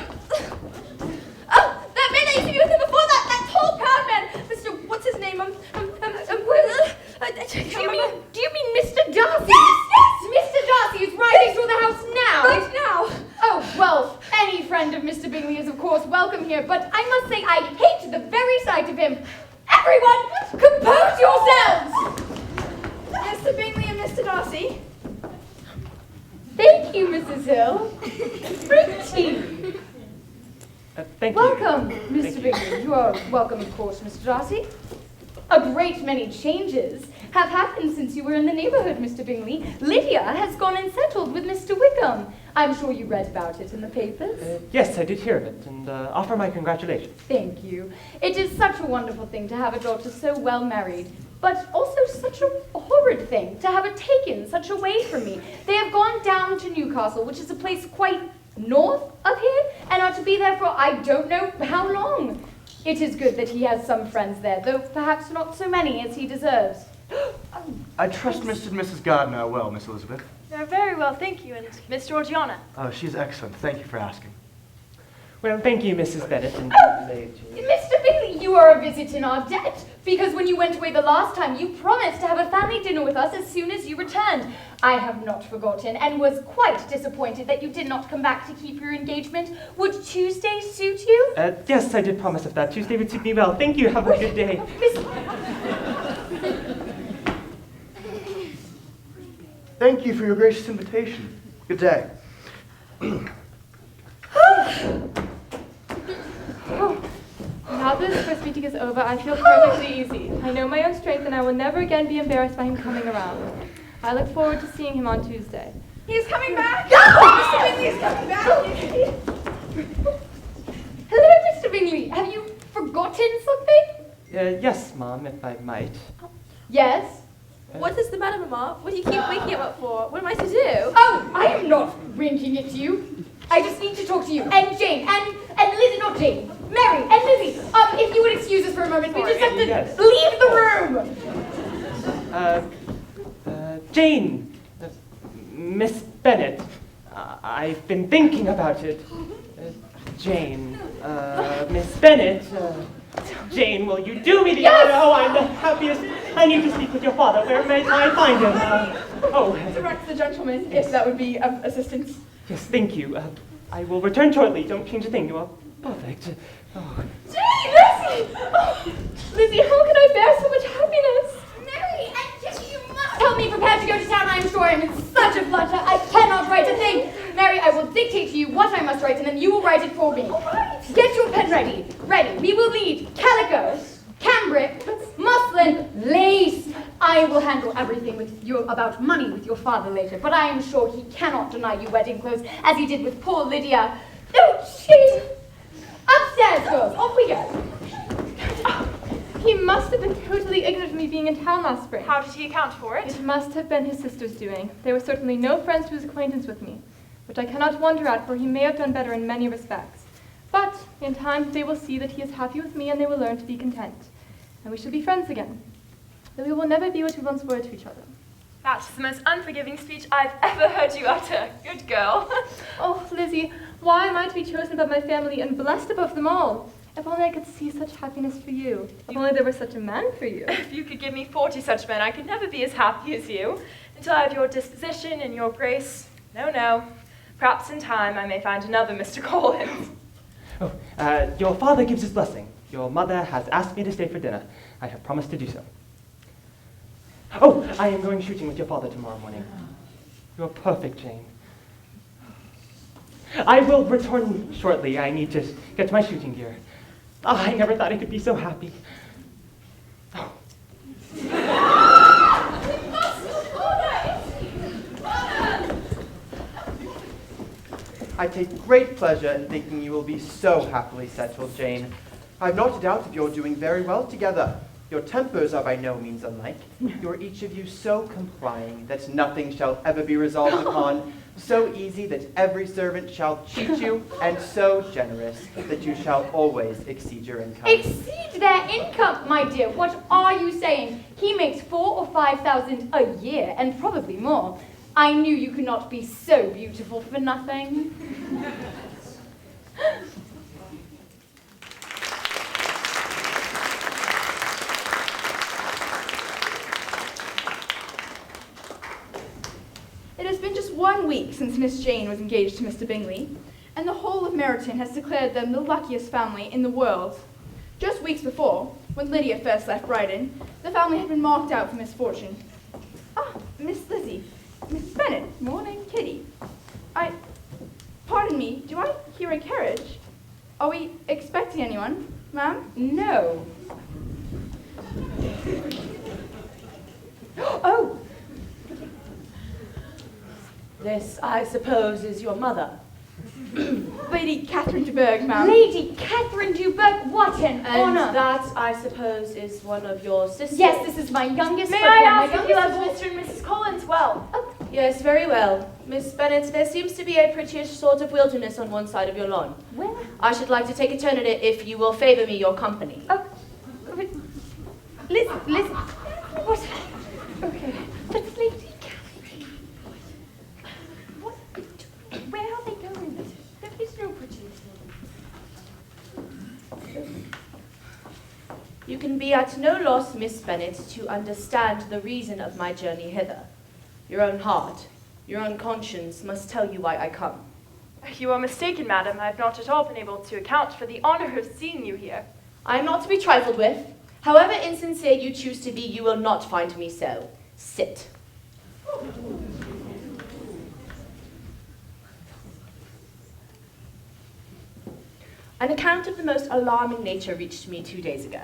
Oh, that man that used to be with him before, that tall, proud man. Mr. What's his name?
Do you mean Mr. Darcy?
Yes!
Mr. Darcy is riding through the house now.
Right now.
Oh, well, any friend of Mr. Bingley is, of course, welcome here, but I must say I hate the very sight of him. Everyone, compose yourselves!
Mr. Bingley and Mr. Darcy.
Thank you, Mrs. Hill. Pretty.
Thank
Welcome,
you.
Mr. Bingley. You are welcome, of course, Mr. Darcy. A great many changes have happened since you were in the neighborhood, Mr. Bingley. Lydia has gone and settled with Mr. Wickham. I'm sure you read about it in the papers.
Yes, I did hear of it, and offer my congratulations.
Thank you. It is such a wonderful thing to have a daughter so well married, but also such a horrid thing to have it taken such away from me. They have gone down to Newcastle, which is a place quite north of here, and are to be there for I don't know how long. It is good that he has some friends there, though perhaps not so many as he deserves.
I trust Mr. and Mrs. Gardner are well, Miss Elizabeth.
They're very well, thank you, and Miss Georgiana.
Oh, she's excellent. Thank you for asking.
Well, thank you, Mrs. Bennet. And
Mr. Bingley, you are a visit in our debt, because when you went away the last time, you promised to have a family dinner with us as soon as you returned. I have not forgotten, and was quite disappointed that you did not come back to keep your engagement. Would Tuesday suit you?
Yes, I did promise of that. Tuesday would suit me well. Thank you. Have a good day.
Thank you for your gracious invitation. Good day.
Now that this first meeting is over, I feel perfectly easy. I know my own strength, and I will never again be embarrassed by him coming around. I look forward to seeing him on Tuesday.
He's coming back! Mr. Bingley is coming back!
Hello, Mr. Bingley. Have you forgotten something?
Yes, Mom, if I might.
Yes?
What is the matter, Mama? What do you keep waking him up for? What am I to do?
Oh, I am not winking at you. I just need to talk to you. And Jane, and Lizzie, not Jane. Mary, and Lizzie. If you would excuse us for a moment, we just have to leave the room.
Jane, Miss Bennet, I've been thinking about it. Jane, Miss Bennet, Jane, will you do me the honor? Oh, I'm the happiest. I need to speak with your father. Where may I find him?
Direct the gentleman, if that would be of assistance.
Yes, thank you. I will return shortly. Don't change a thing. You are perfect. Oh.
Jane, Lizzie! Oh, Lizzie, how can I bear so much happiness?
Mary, and Jane, you must help me prepare to go to town. I am sure I am in such a flutter. I cannot write a thing. Mary, I will dictate to you what I must write, and then you will write it for me. All right. Get your pen ready. Ready. We will need calico, cambric, muslin, lace. I will handle everything with you about money with your father later, but I am sure he cannot deny you wedding clothes as he did with poor Lydia. Oh, Jane! Upstairs, girls. Off we go.
He must have been totally ignorant of me being in town last spring.
How did he account for it?
It must have been his sister's doing. They were certainly no friends to his acquaintance with me, which I cannot wonder at, for he may have done better in many respects. But in time they will see that he is happy with me, and they will learn to be content. And we shall be friends again. Though we will never be what we once were to each other.
That's the most unforgiving speech I've ever heard you utter. Good girl.
Oh, Lizzie, why am I to be chosen above my family and blessed above them all? If only I could see such happiness for you. If only there were such a man for you.
If you could give me 40 such men, I could never be as happy as you. Until I have your disposition and your grace. No. Perhaps in time I may find another Mr. Collins.
Oh, your father gives his blessing. Your mother has asked me to stay for dinner. I have promised to do so. Oh, I am going shooting with your father tomorrow morning. You're perfect, Jane. I will return shortly. I need to get to my shooting gear. Oh, I never thought I could be so happy. Oh.
I take great pleasure in thinking you will be so happily settled, Jane. I've not a doubt of your doing very well together. Your tempers are by no means unlike. You are each of you so complying that nothing shall ever be resolved upon, so easy that every servant shall cheat you, and so generous that you shall always exceed your income.
Exceed their income, my dear. What are you saying? He makes 4,000 or 5,000 a year, and probably more. I knew you could not be so beautiful for nothing.
It has been just 1 week since Miss Jane was engaged to Mr. Bingley, and the whole of Meryton has declared them the luckiest family in the world. Just weeks before, when Lydia first left Brighton, the family had been marked out for misfortune. Ah, Miss Lizzie, Mrs. Bennet, morning, Kitty. Pardon me, do I hear a carriage? Are we expecting anyone, ma'am?
No.
This, I suppose, is your mother.
Lady Catherine de Bourgh, ma'am.
Lady Catherine de Bourgh, what an
And
honor!
that, I suppose, is one of your sisters.
Yes, this is my youngest.
May
but
I
my
ask if you
youngest
love
of all-
Mr. and Mrs. Collins well?
Yes, very well. Miss Bennet, there seems to be a prettyish sort of wilderness on one side of your lawn.
Where?
I should like to take a turn at it if you will favour me your company.
Listen. What? Okay. But Lady Catherine. What? Where are they going? There is no prejudice.
You can be at no loss, Miss Bennet, to understand the reason of my journey hither. Your own heart, your own conscience must tell you why I come.
You are mistaken, madam. I have not at all been able to account for the honor of seeing you here.
I am not to be trifled with. However insincere you choose to be, you will not find me so. Sit. An account of the most alarming nature reached me 2 days ago.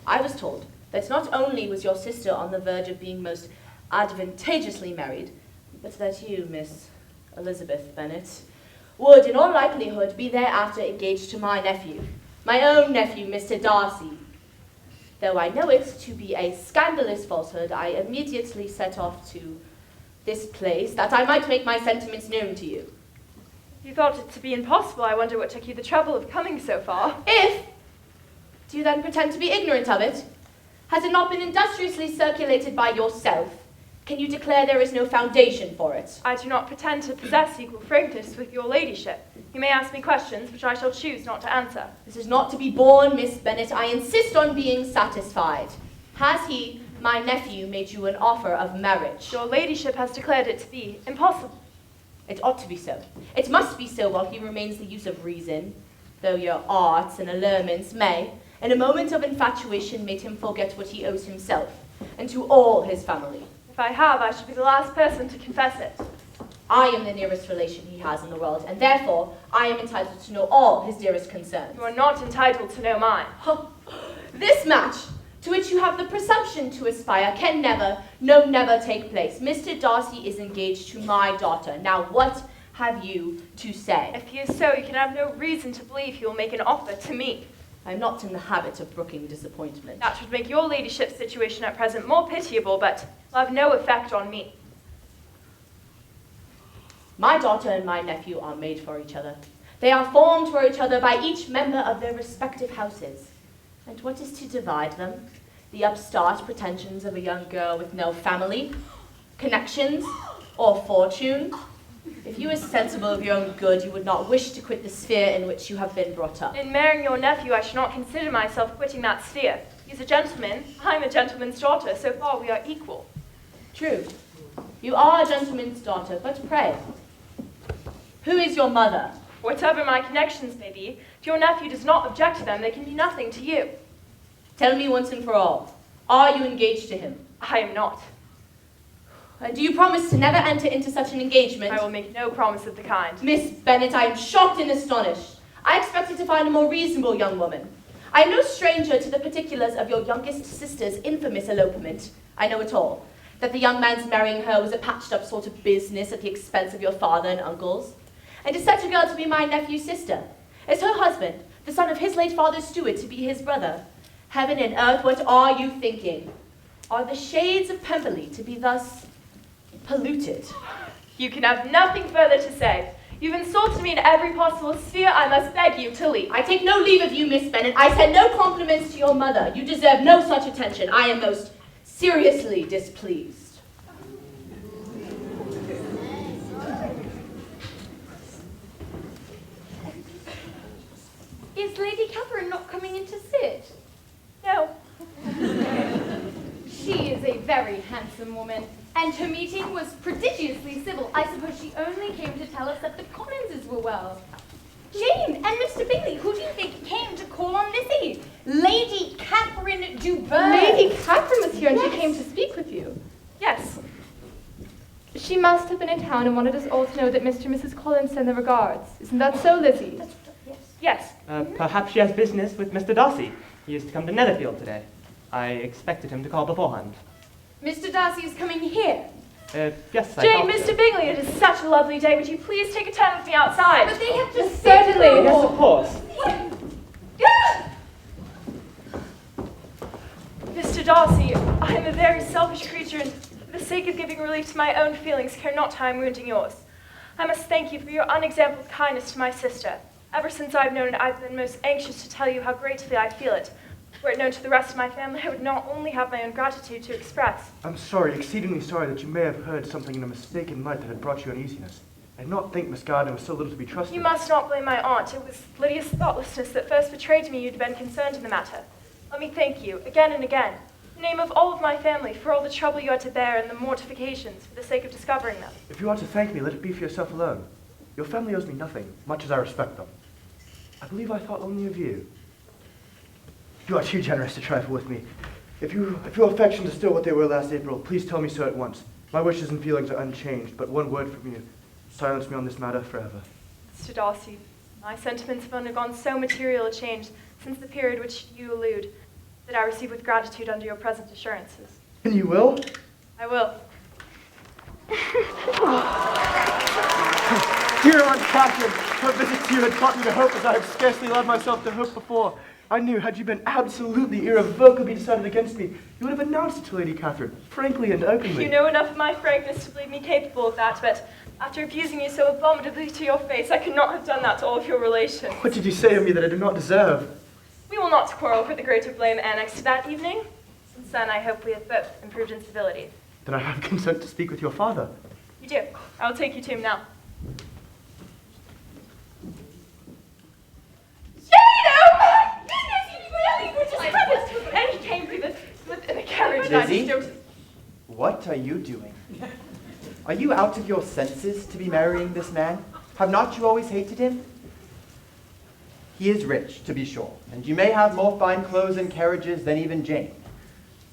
I was told that not only was your sister on the verge of being most advantageously married, but that you, Miss Elizabeth Bennet, would in all likelihood be thereafter engaged to my nephew, my own nephew, Mr. Darcy. Though I know it to be a scandalous falsehood, I immediately set off to this place that I might make my sentiments known to you.
You thought it to be impossible. I wonder what took you the trouble of coming so far.
Do you then pretend to be ignorant of it? Has it not been industriously circulated by yourself? Can you declare there is no foundation for it?
I do not pretend to possess equal frankness with your ladyship. You may ask me questions which I shall choose not to answer.
This is not to be borne, Miss Bennet. I insist on being satisfied. Has he, my nephew, made you an offer of marriage?
Your ladyship has declared it to be impossible.
It ought to be so. It must be so while he remains the use of reason, though your arts and allurements may, in a moment of infatuation, make him forget what he owes himself, and to all his family.
If I have, I should be the last person to confess it.
I am the nearest relation he has in the world, and therefore I am entitled to know all his dearest concerns.
You are not entitled to know mine.
This match, to which you have the presumption to aspire, can never take place. Mr. Darcy is engaged to my daughter. Now what have you to say?
If he is so, you can have no reason to believe he will make an offer to me.
I am not in the habit of brooking disappointment.
That would make your ladyship's situation at present more pitiable, but will have no effect on me.
My daughter and my nephew are made for each other. They are formed for each other by each member of their respective houses. And what is to divide them? The upstart pretensions of a young girl with no family, connections, or fortune? If you were sensible of your own good, you would not wish to quit the sphere in which you have been brought up.
In marrying your nephew, I should not consider myself quitting that sphere. He's a gentleman, I'm a gentleman's daughter. So far we are equal.
True. You are a gentleman's daughter, but pray, who is your mother?
Whatever my connections may be, if your nephew does not object to them, they can be nothing to you.
Tell me once and for all, are you engaged to him?
I am not.
Do you promise to never enter into such an engagement?
I will make no promise of the kind.
Miss Bennet, I am shocked and astonished. I expected to find a more reasonable young woman. I am no stranger to the particulars of your youngest sister's infamous elopement. I know it all. That the young man's marrying her was a patched-up sort of business at the expense of your father and uncles. And is such a girl to be my nephew's sister? Is her husband, the son of his late father's steward, to be his brother? Heaven and earth, what are you thinking? Are the shades of Pemberley to be thus polluted?
You can have nothing further to say. You've insulted me in every possible sphere. I must beg you to leave.
I take no leave of you, Miss Bennet. I send no compliments to your mother. You deserve no such attention. I am most seriously displeased.
Is Lady Catherine not coming in to sit?
No.
She is a very handsome woman, and her meeting was prodigiously civil. I suppose she only came to tell us that the Collinses were well. Jane and Mr. Bingley, who do you think came to call on Lizzie? Lady Catherine de Bourgh.
Lady Catherine was here and
Yes.
she came to speak with you.
Yes.
She must have been in town and wanted us all to know that Mr. and Mrs. Collins send their regards. Isn't that so, Lizzie?
Yes.
Perhaps she has business with Mr. Darcy. He is to come to Netherfield today. I expected him to call beforehand.
Mr. Darcy is coming here.
Yes, I
Jane,
thought
Mr.
so.
Bingley, it is such a lovely day. Would you please take a turn with me outside?
But they have just
Certainly. Yes, of course.
Mr. Darcy, I am a very selfish creature, and for the sake of giving relief to my own feelings, care not how I'm wounding yours. I must thank you for your unexampled kindness to my sister. Ever since I've known it, I've been most anxious to tell you how gratefully I feel it. Were it known to the rest of my family, I would not only have my own gratitude to express.
I'm sorry, exceedingly sorry that you may have heard something in a mistaken light that had brought you uneasiness. I did not think Miss Gardner was so little to be trusted.
You must not blame my aunt. It was Lydia's thoughtlessness that first betrayed me you'd been concerned in the matter. Let me thank you, again and again, in the name of all of my family, for all the trouble you had to bear and the mortifications for the sake of discovering them.
If you are to thank me, let it be for yourself alone. Your family owes me nothing, much as I respect them. I believe I thought only of you. You are too generous to trifle with me. If your affections are still what they were last April, please tell me so at once. My wishes and feelings are unchanged, but one word from you. Silence me on this matter forever.
Mr. Darcy, my sentiments have undergone so material a change since the period which you allude that I receive with gratitude under your present assurances.
And you will?
I will.
Dear Aunt Catherine, her visit to you had taught me to hope as I have scarcely allowed myself to hope before. I knew, had you been absolutely, irrevocably decided against me, you would have announced it to Lady Catherine, frankly and openly.
You know enough of my frankness to believe me capable of that, but after abusing you so abominably to your face, I could not have done that to all of your relations.
What did you say of me that I do not deserve?
We will not quarrel for the greater blame annexed to that evening. Since then, I hope we have both improved in civility.
Then I have consent to speak with your father.
You do. I will take you to him now. And he came within a carriage. and I
Lizzie?
just don't-
What are you doing? Are you out of your senses to be marrying this man? Have not you always hated him? He is rich, to be sure, and you may have more fine clothes and carriages than even Jane.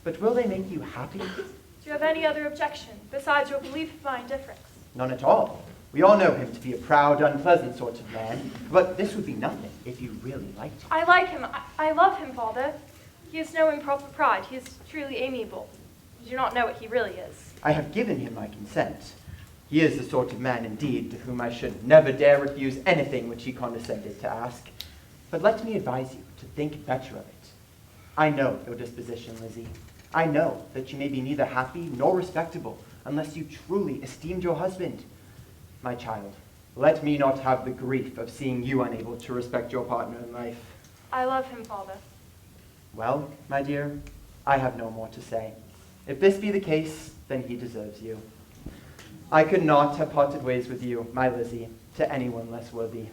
But will they make you happy?
Do you have any other objection besides your belief of my indifference?
None at all. We all know him to be a proud, unpleasant sort of man, but this would be nothing if you really liked him.
I like him. I love him, Father. He has no improper pride. He is truly amiable. You do not know what he really is.
I have given him my consent. He is the sort of man, indeed, to whom I should never dare refuse anything which he condescended to ask. But let me advise you to think better of it. I know your disposition, Lizzie. I know that you may be neither happy nor respectable unless you truly esteemed your husband. My child, let me not have the grief of seeing you unable to respect your partner in life.
I love him, Father.
Well, my dear, I have no more to say. If this be the case, then he deserves you. I could not have parted ways with you, my Lizzie, to anyone less worthy.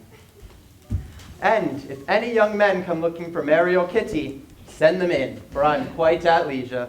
And if any young men come looking for Mary or Kitty, send them in, for I'm quite at leisure.